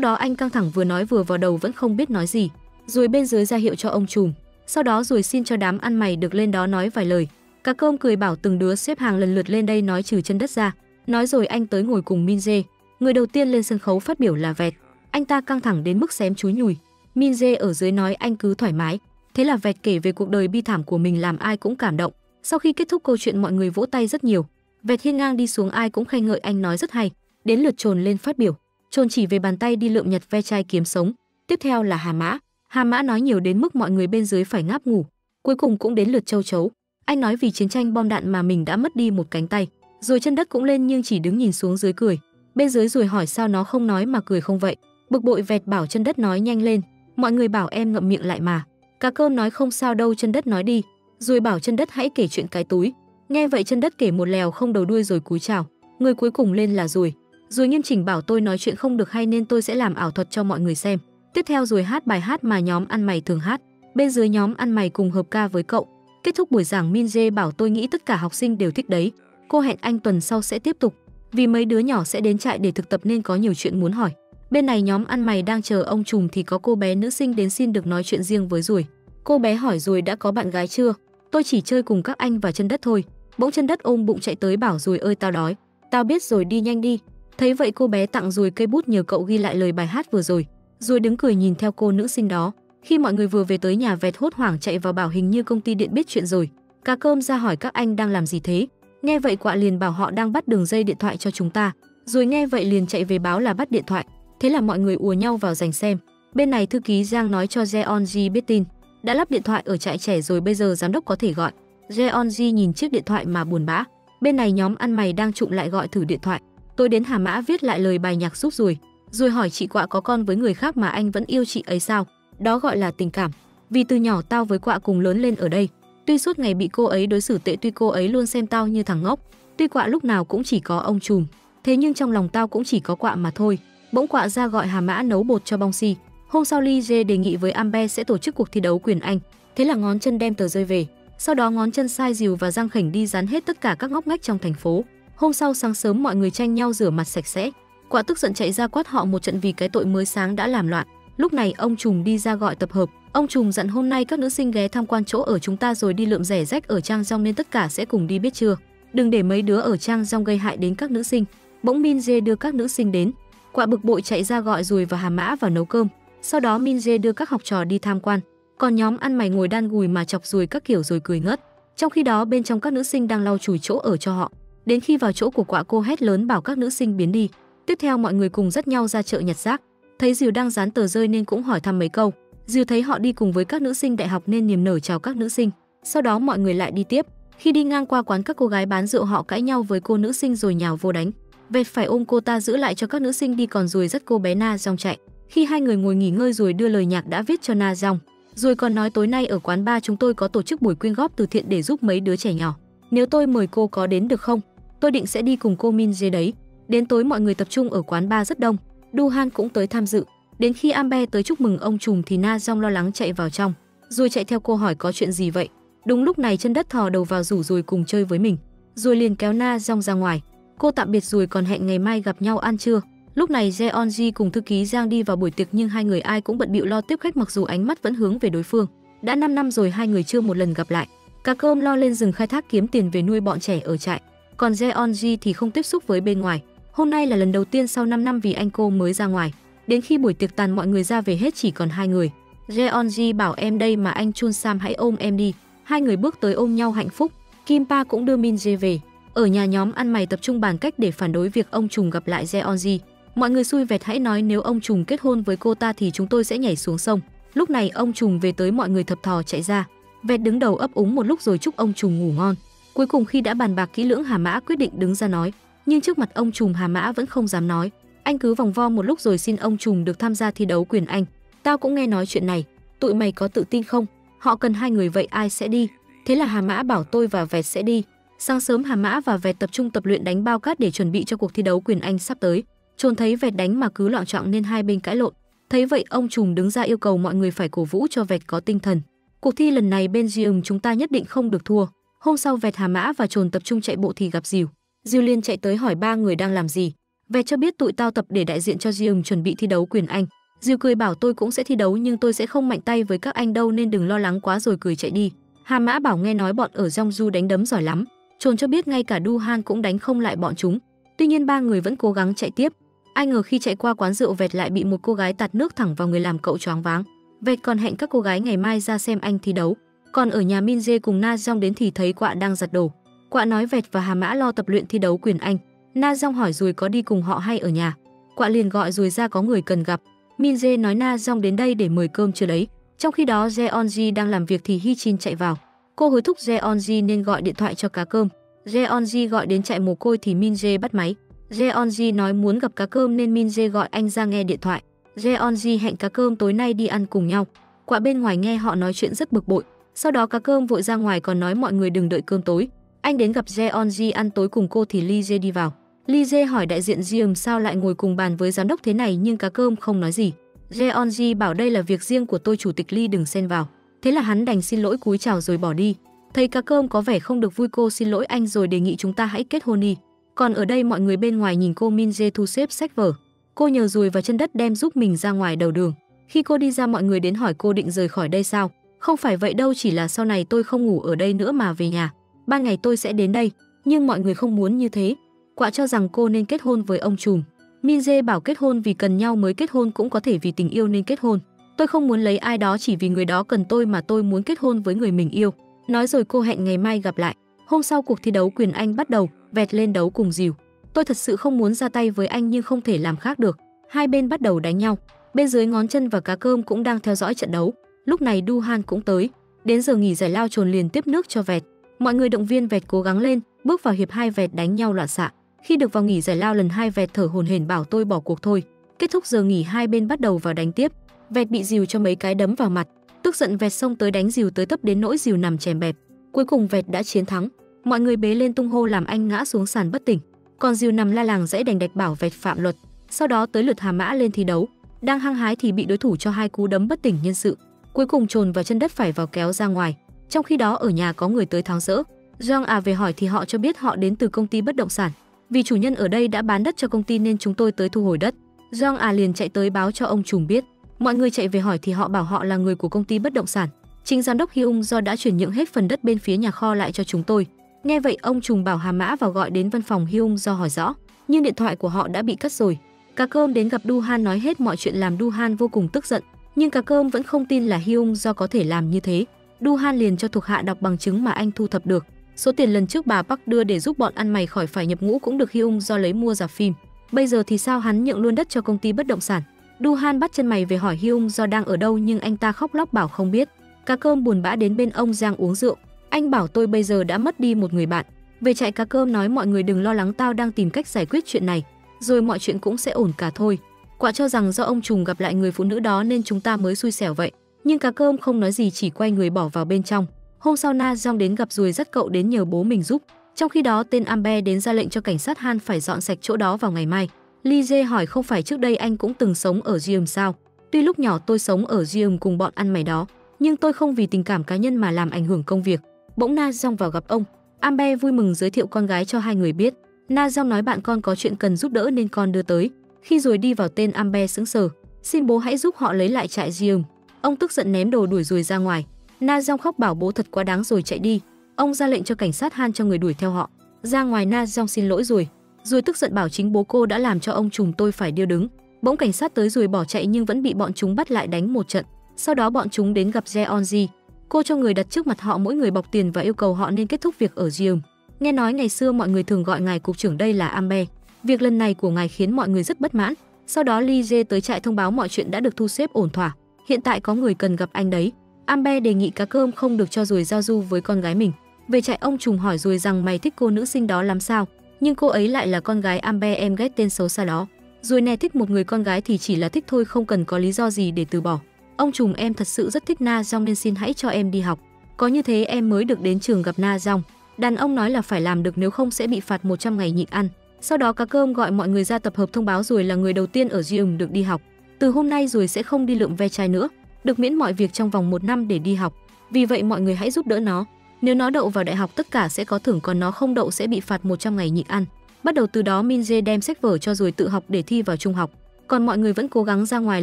đó anh căng thẳng vừa nói vừa vào đầu vẫn không biết nói gì. Rồi bên dưới ra hiệu cho ông trùm. Sau đó rồi xin cho đám ăn mày được lên đó nói vài lời. Cá Cơm cười bảo từng đứa xếp hàng lần lượt lên đây nói trừ chân đất ra. Nói rồi anh tới ngồi cùng Min Jae. Người đầu tiên lên sân khấu phát biểu là Vẹt. Anh ta căng thẳng đến mức xém chúi nhùi. Min Jae ở dưới nói anh cứ thoải mái. Thế là Vẹt kể về cuộc đời bi thảm của mình làm ai cũng cảm động. Sau khi kết thúc câu chuyện mọi người vỗ tay rất nhiều. Vẹt hiên ngang đi xuống ai cũng khen ngợi anh nói rất hay. Đến lượt Trồn lên phát biểu. Trồn chỉ về bàn tay đi lượm nhặt ve chai kiếm sống. Tiếp theo là Hà Mã. Hà Mã nói nhiều đến mức mọi người bên dưới phải ngáp ngủ. Cuối cùng cũng đến lượt Châu Chấu. Anh nói vì chiến tranh bom đạn mà mình đã mất đi một cánh tay. Rồi chân đất cũng lên nhưng chỉ đứng nhìn xuống dưới cười. Bên dưới rồi hỏi sao nó không nói mà cười không vậy. Bực bội Vẹt bảo chân đất nói nhanh lên. Mọi người bảo em ngậm miệng lại mà. Cá Cơm nói không sao đâu, chân đất nói đi. Rồi bảo chân đất hãy kể chuyện cái túi. Nghe vậy chân đất kể một lèo không đầu đuôi rồi cúi chào. Người cuối cùng lên là Ruồi. Ruồi nghiêm chỉnh bảo tôi nói chuyện không được hay nên tôi sẽ làm ảo thuật cho mọi người xem. Tiếp theo Ruồi hát bài hát mà nhóm ăn mày thường hát. Bên dưới nhóm ăn mày cùng hợp ca với cậu. Kết thúc buổi giảng Min Jae bảo tôi nghĩ tất cả học sinh đều thích đấy. Cô hẹn anh tuần sau sẽ tiếp tục. Vì mấy đứa nhỏ sẽ đến trại để thực tập nên có nhiều chuyện muốn hỏi. Bên này nhóm ăn mày đang chờ ông trùm thì có cô bé nữ sinh đến xin được nói chuyện riêng với Ruồi. Cô bé hỏi Ruồi đã có bạn gái chưa? Tôi chỉ chơi cùng các anh và chân đất thôi. Bỗng chân đất ôm bụng chạy tới bảo Ruồi ơi tao đói. Tao biết rồi, đi nhanh đi. Thấy vậy cô bé tặng Ruồi cây bút nhờ cậu ghi lại lời bài hát vừa rồi. Ruồi đứng cười nhìn theo cô nữ sinh đó. Khi mọi người vừa về tới nhà Vẹt hốt hoảng chạy vào bảo hình như công ty điện biết chuyện rồi. Cá Cơm ra hỏi các anh đang làm gì thế. Nghe vậy Quạ liền bảo họ đang bắt đường dây điện thoại cho chúng ta. Rồi nghe vậy liền chạy về báo là bắt điện thoại. Thế là mọi người ùa nhau vào giành xem. Bên này thư ký Giang nói cho Jeonji biết tin. Đã lắp điện thoại ở trại trẻ rồi, bây giờ giám đốc có thể gọi. Jeonji nhìn chiếc điện thoại mà buồn bã. Bên này nhóm ăn mày đang trụng lại gọi thử điện thoại. Tôi đến Hà Mã viết lại lời bài nhạc giúp Ruồi. Rồi hỏi chị Quạ có con với người khác mà anh vẫn yêu chị ấy sao? Đó gọi là tình cảm. Vì từ nhỏ tao với Quạ cùng lớn lên ở đây. Tuy suốt ngày bị cô ấy đối xử tệ, tuy cô ấy luôn xem tao như thằng ngốc, tuy Quạ lúc nào cũng chỉ có ông trùm, thế nhưng trong lòng tao cũng chỉ có Quạ mà thôi. Bỗng Quạ ra gọi Hà Mã nấu bột cho Bong Si. Hôm sau Lee Jae đề nghị với Amber sẽ tổ chức cuộc thi đấu quyền Anh. Thế là Ngón Chân đem tờ rơi về. Sau đó Ngón Chân sai Dìu và Giang Khảnh đi dán hết tất cả các ngóc ngách trong thành phố. Hôm sau sáng sớm mọi người tranh nhau rửa mặt sạch sẽ. Quạ tức giận chạy ra quát họ một trận vì cái tội mới sáng đã làm loạn. Lúc này ông trùm đi ra gọi tập hợp. Ông trùm dặn hôm nay các nữ sinh ghé tham quan chỗ ở chúng ta rồi đi lượm rẻ rách ở Trang Dong nên tất cả sẽ cùng đi biết chưa. Đừng để mấy đứa ở Trang Dong gây hại đến các nữ sinh. Bỗng Min Jae đưa các nữ sinh đến. Quạ bực bội chạy ra gọi Ruồi và Hà Mã vào nấu cơm. Sau đó Min Jae đưa các học trò đi tham quan. Còn nhóm ăn mày ngồi đan gùi mà chọc Ruồi các kiểu rồi cười ngất. Trong khi đó bên trong các nữ sinh đang lau chùi chỗ ở cho họ. Đến khi vào chỗ của Quạ cô hét lớn bảo các nữ sinh biến đi. Tiếp theo mọi người cùng dắt nhau ra chợ nhặt rác. Thấy Dìu đang dán tờ rơi nên cũng hỏi thăm mấy câu. Dìu thấy họ đi cùng với các nữ sinh đại học nên niềm nở chào các nữ sinh. Sau đó mọi người lại đi tiếp. Khi đi ngang qua quán các cô gái bán rượu họ cãi nhau với cô nữ sinh rồi nhào vô đánh. Vẹt phải ôm cô ta giữ lại cho các nữ sinh đi, còn Ruồi dắt cô bé Na Dong chạy. Khi hai người ngồi nghỉ ngơi Ruồi đưa lời nhạc đã viết cho Na Dong. Rồi còn nói tối nay ở quán bar chúng tôi có tổ chức buổi quyên góp từ thiện để giúp mấy đứa trẻ nhỏ. Nếu tôi mời cô có đến được không? Tôi định sẽ đi cùng cô Min Jae đấy. Đến tối mọi người tập trung ở quán bar rất đông. Du Han cũng tới tham dự. Đến khi Amber tới chúc mừng ông trùm thì Na Dong lo lắng chạy vào trong, rồi chạy theo cô hỏi có chuyện gì vậy. Đúng lúc này chân đất thò đầu vào rủ Ruồi cùng chơi với mình, rồi liền kéo Na Dong ra ngoài. Cô tạm biệt Ruồi còn hẹn ngày mai gặp nhau ăn trưa. Lúc này Jeonji cùng thư ký Giang đi vào buổi tiệc nhưng hai người ai cũng bận bịu lo tiếp khách mặc dù ánh mắt vẫn hướng về đối phương. Đã 5 năm rồi hai người chưa một lần gặp lại. Cá Cơm lo lên rừng khai thác kiếm tiền về nuôi bọn trẻ ở trại, còn Jeonji thì không tiếp xúc với bên ngoài. Hôm nay là lần đầu tiên sau 5 năm vì anh cô mới ra ngoài. Đến khi buổi tiệc tàn mọi người ra về hết chỉ còn hai người. Jeonji bảo em đây mà anh Chun Sam hãy ôm em đi. Hai người bước tới ôm nhau hạnh phúc. Kim Pa cũng đưa Min Jae về. Ở nhà nhóm ăn mày tập trung bàn cách để phản đối việc ông trùm gặp lại Jeonji. Mọi người xui Vẹt hãy nói nếu ông trùm kết hôn với cô ta thì chúng tôi sẽ nhảy xuống sông. Lúc này ông trùm về tới mọi người thập thò chạy ra. Vẹt đứng đầu ấp úng một lúc rồi chúc ông trùm ngủ ngon. Cuối cùng khi đã bàn bạc kỹ lưỡng Hà Mã quyết định đứng ra nói. Nhưng trước mặt ông trùm Hà Mã vẫn không dám nói. Anh cứ vòng vo một lúc rồi xin ông trùm được tham gia thi đấu quyền Anh. Tao cũng nghe nói chuyện này. Tụi mày có tự tin không? Họ cần hai người vậy ai sẽ đi? Thế là Hà Mã bảo tôi và Vẹt sẽ đi. Sáng sớm Hà Mã và Vẹt tập trung tập luyện đánh bao cát để chuẩn bị cho cuộc thi đấu quyền Anh sắp tới. Trồn thấy Vẹt đánh mà cứ loạng choạng nên hai bên cãi lộn. Thấy vậy ông trùm đứng ra yêu cầu mọi người phải cổ vũ cho Vẹt có tinh thần. Cuộc thi lần này Belgium chúng ta nhất định không được thua. Hôm sau Vẹt, Hà Mã và Trồn tập trung chạy bộ thì gặp Diều. Diều liền chạy tới hỏi ba người đang làm gì. Vẹt cho biết tụi tao tập để đại diện cho Diều chuẩn bị thi đấu quyền Anh. Diều cười bảo tôi cũng sẽ thi đấu nhưng tôi sẽ không mạnh tay với các anh đâu nên đừng lo lắng quá, rồi cười chạy đi. Hà Mã bảo nghe nói bọn ở Jeongju đánh đấm giỏi lắm. Trồn cho biết ngay cả Duhan cũng đánh không lại bọn chúng. Tuy nhiên ba người vẫn cố gắng chạy tiếp. Ai ngờ khi chạy qua quán rượu Vẹt lại bị một cô gái tạt nước thẳng vào người làm cậu choáng váng. Vẹt còn hẹn các cô gái ngày mai ra xem anh thi đấu. Còn ở nhà Min Jae cùng Na Jong đến thì thấy Quạ đang giặt đồ. Quạ nói Vẹt và Hà Mã lo tập luyện thi đấu quyền Anh. Na Jong hỏi Ruồi có đi cùng họ hay ở nhà. Quạ liền gọi Ruồi ra có người cần gặp. Min Jae nói Na Jong đến đây để mời cơm chưa đấy. Trong khi đó Jeonji đang làm việc thì Hichin chạy vào. Cô hối thúc Jeonji nên gọi điện thoại cho Cá Cơm. Jeonji gọi đến trại mồ côi thì Min Jae bắt máy. Jeonji nói muốn gặp Cá Cơm nên Min Jae gọi anh ra nghe điện thoại. Jeonji hẹn Cá Cơm tối nay đi ăn cùng nhau. Quạ bên ngoài nghe họ nói chuyện rất bực bội. Sau đó Cá Cơm vội ra ngoài còn nói mọi người đừng đợi cơm tối. Anh đến gặp Jeonji ăn tối cùng cô thì Lee Jae đi vào. Lee Jae hỏi đại diện Jium sao lại ngồi cùng bàn với giám đốc thế này nhưng Cá Cơm không nói gì. Jeonji bảo đây là việc riêng của tôi, chủ tịch Lee đừng xen vào. Thế là hắn đành xin lỗi cúi chào rồi bỏ đi. Thấy Cá Cơm có vẻ không được vui, cô xin lỗi anh rồi đề nghị chúng ta hãy kết hôn đi. Còn ở đây mọi người bên ngoài nhìn cô Min Jae thu xếp sách vở. Cô nhờ Ruồi và Chân Đất đem giúp mình ra ngoài đầu đường. Khi cô đi ra mọi người đến hỏi cô định rời khỏi đây sao? Không phải vậy đâu, chỉ là sau này tôi không ngủ ở đây nữa mà về nhà. Ban ngày tôi sẽ đến đây, nhưng mọi người không muốn như thế. Quạ cho rằng cô nên kết hôn với ông trùm. Min Jae bảo kết hôn vì cần nhau mới kết hôn, cũng có thể vì tình yêu nên kết hôn. Tôi không muốn lấy ai đó chỉ vì người đó cần tôi mà tôi muốn kết hôn với người mình yêu. Nói rồi cô hẹn ngày mai gặp lại. Hôm sau cuộc thi đấu quyền Anh bắt đầu, Vẹt lên đấu cùng Diều. Tôi thật sự không muốn ra tay với anh nhưng không thể làm khác được. Hai bên bắt đầu đánh nhau. Bên dưới Ngón Chân và Cá Cơm cũng đang theo dõi trận đấu. Lúc này Duhan cũng tới. Đến giờ nghỉ giải lao Trồn liền tiếp nước cho Vẹt. Mọi người động viên Vẹt cố gắng lên. Bước vào hiệp 2 Vẹt đánh nhau loạn xạ. Khi được vào nghỉ giải lao lần 2 Vẹt thở hổn hển bảo tôi bỏ cuộc thôi. Kết thúc giờ nghỉ hai bên bắt đầu vào đánh tiếp. Vẹt bị Diều cho mấy cái đấm vào mặt. Tức giận Vẹt xông tới đánh Diều tới tấp đến nỗi Diều nằm chèm bẹp. Cuối cùng Vẹt đã chiến thắng. Mọi người bế lên tung hô làm anh ngã xuống sàn bất tỉnh. Còn Diều nằm la làng dãy đành đạch bảo Vẹt phạm luật. Sau đó tới lượt Hà Mã lên thi đấu. Đang hăng hái thì bị đối thủ cho 2 cú đấm bất tỉnh nhân sự. Cuối cùng Trồn và Chân Đất phải vào kéo ra ngoài. Trong khi đó ở nhà có người tới tháo dỡ. Jeong về hỏi thì họ cho biết họ đến từ công ty bất động sản. Vì chủ nhân ở đây đã bán đất cho công ty nên chúng tôi tới thu hồi đất. Jeong liền chạy tới báo cho ông trùm biết. Mọi người chạy về hỏi thì họ bảo họ là người của công ty bất động sản. Chính giám đốc Hyung do đã chuyển nhượng hết phần đất bên phía nhà kho lại cho chúng tôi. Nghe vậy ông trùm bảo Hà Mã vào gọi đến văn phòng Hyung do hỏi rõ, nhưng điện thoại của họ đã bị cắt rồi. Cá Cơm đến gặp Duhan nói hết mọi chuyện làm Duhan vô cùng tức giận, nhưng Cá Cơm vẫn không tin là Hyung do có thể làm như thế. Duhan liền cho thuộc hạ đọc bằng chứng mà anh thu thập được. Số tiền lần trước bà Park đưa để giúp bọn ăn mày khỏi phải nhập ngũ cũng được Hyung do lấy mua rạp phim. Bây giờ thì sao hắn nhượng luôn đất cho công ty bất động sản? Duhan bắt chân mày về hỏi Hyung do đang ở đâu nhưng anh ta khóc lóc bảo không biết. Cá Cơm buồn bã đến bên ông Giang uống rượu. Anh bảo tôi bây giờ đã mất đi một người bạn. Về trại Cá Cơm nói mọi người đừng lo lắng, tao đang tìm cách giải quyết chuyện này, rồi mọi chuyện cũng sẽ ổn cả thôi. Quạ cho rằng do ông trùm gặp lại người phụ nữ đó nên chúng ta mới xui xẻo vậy. Nhưng Cá Cơm không nói gì, chỉ quay người bỏ vào bên trong. Hôm sau Na Jong đến gặp Ruồi dắt cậu đến nhờ bố mình giúp. Trong khi đó tên Amber đến ra lệnh cho cảnh sát Han phải dọn sạch chỗ đó vào ngày mai. Lee Jae hỏi không phải trước đây anh cũng từng sống ở Jeum sao? Tuy lúc nhỏ tôi sống ở Jeum cùng bọn ăn mày đó, nhưng tôi không vì tình cảm cá nhân mà làm ảnh hưởng công việc. Bỗng Na Jong vào gặp ông. Amber vui mừng giới thiệu con gái cho hai người biết. Na Jong nói bạn con có chuyện cần giúp đỡ nên con đưa tới. Khi rồi đi vào tên Amber sững sờ. Xin bố hãy giúp họ lấy lại trại Jeum. Ông tức giận ném đồ đuổi Ruồi ra ngoài. Na Jong khóc bảo bố thật quá đáng rồi chạy đi. Ông ra lệnh cho cảnh sát Han cho người đuổi theo họ. Ra ngoài Na Jong xin lỗi Ruồi. Ruồi tức giận bảo chính bố cô đã làm cho ông trùm tôi phải điêu đứng. Bỗng cảnh sát tới, Ruồi bỏ chạy nhưng vẫn bị bọn chúng bắt lại đánh một trận. Sau đó bọn chúng đến gặp Jeonji. Cô cho người đặt trước mặt họ mỗi người bọc tiền và yêu cầu họ nên kết thúc việc ở Jeum. Nghe nói ngày xưa mọi người thường gọi ngài cục trưởng đây là Amber. Việc lần này của ngài khiến mọi người rất bất mãn. Sau đó Lee Jae tới trại thông báo mọi chuyện đã được thu xếp ổn thỏa. Hiện tại có người cần gặp anh đấy. Amber đề nghị Cá Cơm không được cho Ruồi giao du với con gái mình. Về trại ông trùm hỏi Ruồi rằng mày thích cô nữ sinh đó lắm sao? Nhưng cô ấy lại là con gái Amber, em ghét tên xấu xa đó. Ruồi nè thích một người con gái thì chỉ là thích thôi, không cần có lý do gì để từ bỏ. Ông trùm em thật sự rất thích Na Jong nên xin hãy cho em đi học. Có như thế em mới được đến trường gặp Na Jong. Đàn ông nói là phải làm được nếu không sẽ bị phạt 100 ngày nhịn ăn. Sau đó Cá Cơm gọi mọi người ra tập hợp thông báo rồi là người đầu tiên ở Gium được đi học. Từ hôm nay rồi sẽ không đi lượm ve chai nữa, được miễn mọi việc trong vòng 1 năm để đi học. Vì vậy mọi người hãy giúp đỡ nó. Nếu nó đậu vào đại học tất cả sẽ có thưởng, còn nó không đậu sẽ bị phạt 100 ngày nhịn ăn. Bắt đầu từ đó Min Jae đem sách vở cho rồi tự học để thi vào trung học. Còn mọi người vẫn cố gắng ra ngoài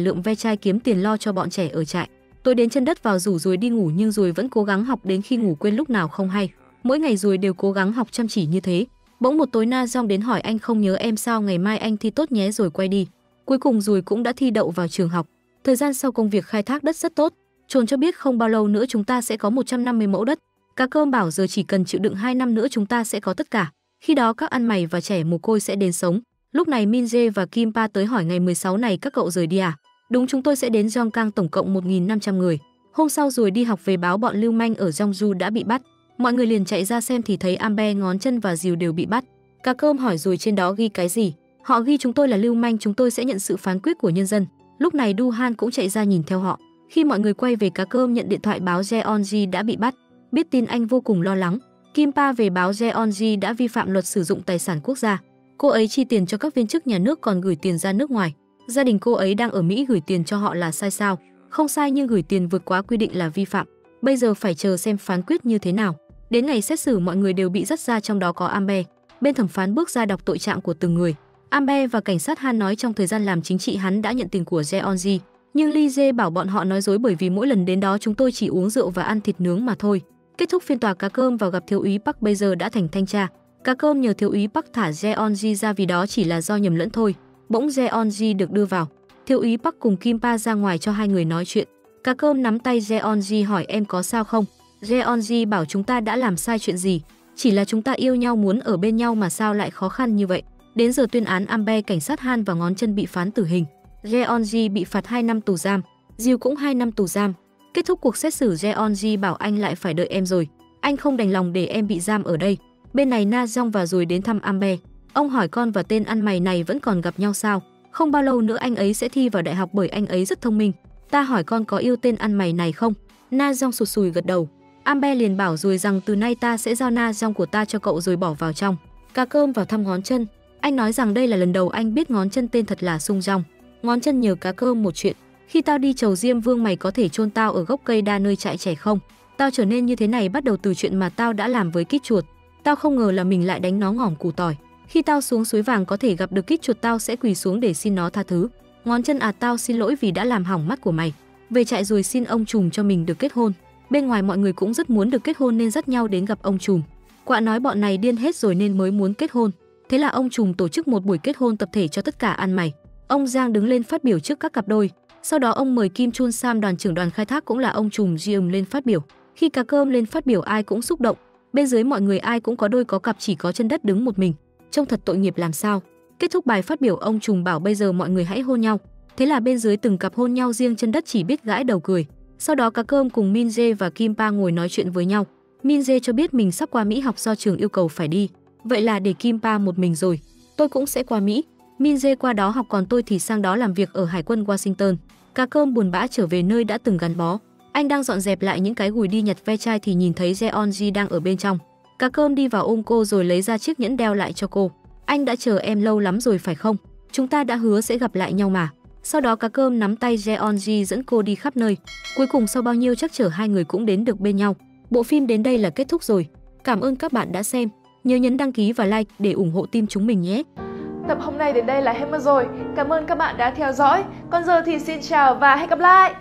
lượm ve chai kiếm tiền lo cho bọn trẻ ở trại. Tối đến chân đất vào rủ rồi đi ngủ, nhưng rồi vẫn cố gắng học đến khi ngủ quên lúc nào không hay. Mỗi ngày rồi đều cố gắng học chăm chỉ như thế. Bỗng một tối Na Jong đến hỏi anh không nhớ em sao, ngày mai anh thi tốt nhé rồi quay đi. Cuối cùng rồi cũng đã thi đậu vào trường học. Thời gian sau công việc khai thác đất rất tốt. Trồn cho biết không bao lâu nữa chúng ta sẽ có 150 mẫu đất. Cá Cơm bảo giờ chỉ cần chịu đựng 2 năm nữa chúng ta sẽ có tất cả. Khi đó các ăn mày và trẻ mồ côi sẽ đến sống. Lúc này Min Jae và Kim Pa tới hỏi ngày 16 này các cậu rời đi à? Đúng, chúng tôi sẽ đến Gyeonggang, tổng cộng 1.500 người. Hôm sau rồi đi học về báo bọn lưu manh ở Jeongju đã bị bắt. Mọi người liền chạy ra xem thì thấy Ambe, Ngón Chân và Diều đều bị bắt. Cá Cơm hỏi rồi trên đó ghi cái gì? Họ ghi chúng tôi là lưu manh, chúng tôi sẽ nhận sự phán quyết của nhân dân. Lúc này Du Han cũng chạy ra nhìn theo họ. Khi mọi người quay về, Cá Cơm nhận điện thoại báo Jeonji đã bị bắt. Biết tin anh vô cùng lo lắng. Kim Pa về báo Jeonji đã vi phạm luật sử dụng tài sản quốc gia. Cô ấy chi tiền cho các viên chức nhà nước còn gửi tiền ra nước ngoài. Gia đình cô ấy đang ở Mỹ, gửi tiền cho họ là sai sao? Không sai, nhưng gửi tiền vượt quá quy định là vi phạm. Bây giờ phải chờ xem phán quyết như thế nào. Đến ngày xét xử mọi người đều bị dắt ra, trong đó có Ambe. Bên thẩm phán bước ra đọc tội trạng của từng người. Ambe và cảnh sát Han nói trong thời gian làm chính trị hắn đã nhận tiền của Jeonji, nhưng Lee Jae bảo bọn họ nói dối bởi vì mỗi lần đến đó chúng tôi chỉ uống rượu và ăn thịt nướng mà thôi. Kết thúc phiên tòa, Cá Cơm vào gặp thiếu úy Park, bây giờ đã thành thanh tra. Cá Cơm nhờ thiếu úy Park thả Jeonji ra vì đó chỉ là do nhầm lẫn thôi. Bỗng Jeonji được đưa vào. Thiếu úy Park cùng Kim Pa ra ngoài cho hai người nói chuyện. Cá Cơm nắm tay Jeonji hỏi em có sao không? Jeonji bảo chúng ta đã làm sai chuyện gì? Chỉ là chúng ta yêu nhau muốn ở bên nhau mà sao lại khó khăn như vậy. Đến giờ tuyên án, Ambe, cảnh sát Han và Ngón Chân bị phán tử hình. Jeonji bị phạt 2 năm tù giam. Diêu cũng 2 năm tù giam. Kết thúc cuộc xét xử, Jeonji bảo anh lại phải đợi em rồi. Anh không đành lòng để em bị giam ở đây. Bên này Na Jong và rồi đến thăm Ambe. Ông hỏi con và tên ăn mày này vẫn còn gặp nhau sao? Không bao lâu nữa anh ấy sẽ thi vào đại học bởi anh ấy rất thông minh. Ta hỏi con có yêu tên ăn mày này không? Na Jong sụt sùi gật đầu. Ambe liền bảo rồi rằng từ nay ta sẽ giao Na Jong của ta cho cậu rồi bỏ vào trong. Cá Cơm vào thăm Ngón Chân. Anh nói rằng đây là lần đầu anh biết Ngón Chân tên thật là Sung Jong. Ngón Chân nhờ Cá Cơm một chuyện. Khi tao đi chầu Diêm Vương mày có thể chôn tao ở gốc cây đa nơi trại trẻ không? Tao trở nên như thế này bắt đầu từ chuyện mà tao đã làm với Kít Chuột. Tao không ngờ là mình lại đánh nó ngỏm củ tỏi. Khi tao xuống suối vàng có thể gặp được Kít Chuột, tao sẽ quỳ xuống để xin nó tha thứ. Ngón Chân à, tao xin lỗi vì đã làm hỏng mắt của mày. Về trại rồi xin ông trùm cho mình được kết hôn. Bên ngoài mọi người cũng rất muốn được kết hôn nên dắt nhau đến gặp ông trùm. Quạ nói bọn này điên hết rồi nên mới muốn kết hôn. Thế là ông trùm tổ chức một buổi kết hôn tập thể cho tất cả ăn mày. Ông Giang đứng lên phát biểu trước các cặp đôi. Sau đó ông mời Kim Chun Sam, đoàn trưởng đoàn khai thác cũng là ông trùm Jeum, lên phát biểu. Khi Cá Cơm lên phát biểu ai cũng xúc động. Bên dưới mọi người ai cũng có đôi có cặp, chỉ có Chân Đất đứng một mình. Trông thật tội nghiệp làm sao. Kết thúc bài phát biểu, ông trùm bảo bây giờ mọi người hãy hôn nhau. Thế là bên dưới từng cặp hôn nhau, riêng Chân Đất chỉ biết gãi đầu cười. Sau đó Cá Cơm cùng Min Jae và Kim Pa ngồi nói chuyện với nhau. Min Jae cho biết mình sắp qua Mỹ học do trường yêu cầu phải đi. Vậy là để Kim Pa một mình rồi. Tôi cũng sẽ qua Mỹ. Min Jae qua đó học còn tôi thì sang đó làm việc ở Hải quân Washington. Cá Cơm buồn bã trở về nơi đã từng gắn bó. Anh đang dọn dẹp lại những cái gùi đi nhặt ve chai thì nhìn thấy Jeonji đang ở bên trong. Cá Cơm đi vào ôm cô rồi lấy ra chiếc nhẫn đeo lại cho cô. Anh đã chờ em lâu lắm rồi phải không? Chúng ta đã hứa sẽ gặp lại nhau mà. Sau đó Cá Cơm nắm tay Jeonji dẫn cô đi khắp nơi. Cuối cùng sau bao nhiêu trắc trở hai người cũng đến được bên nhau. Bộ phim đến đây là kết thúc rồi. Cảm ơn các bạn đã xem. Nhớ nhấn đăng ký và like để ủng hộ team chúng mình nhé. Tập hôm nay đến đây là hết mất rồi. Cảm ơn các bạn đã theo dõi. Còn giờ thì xin chào và hẹn gặp lại.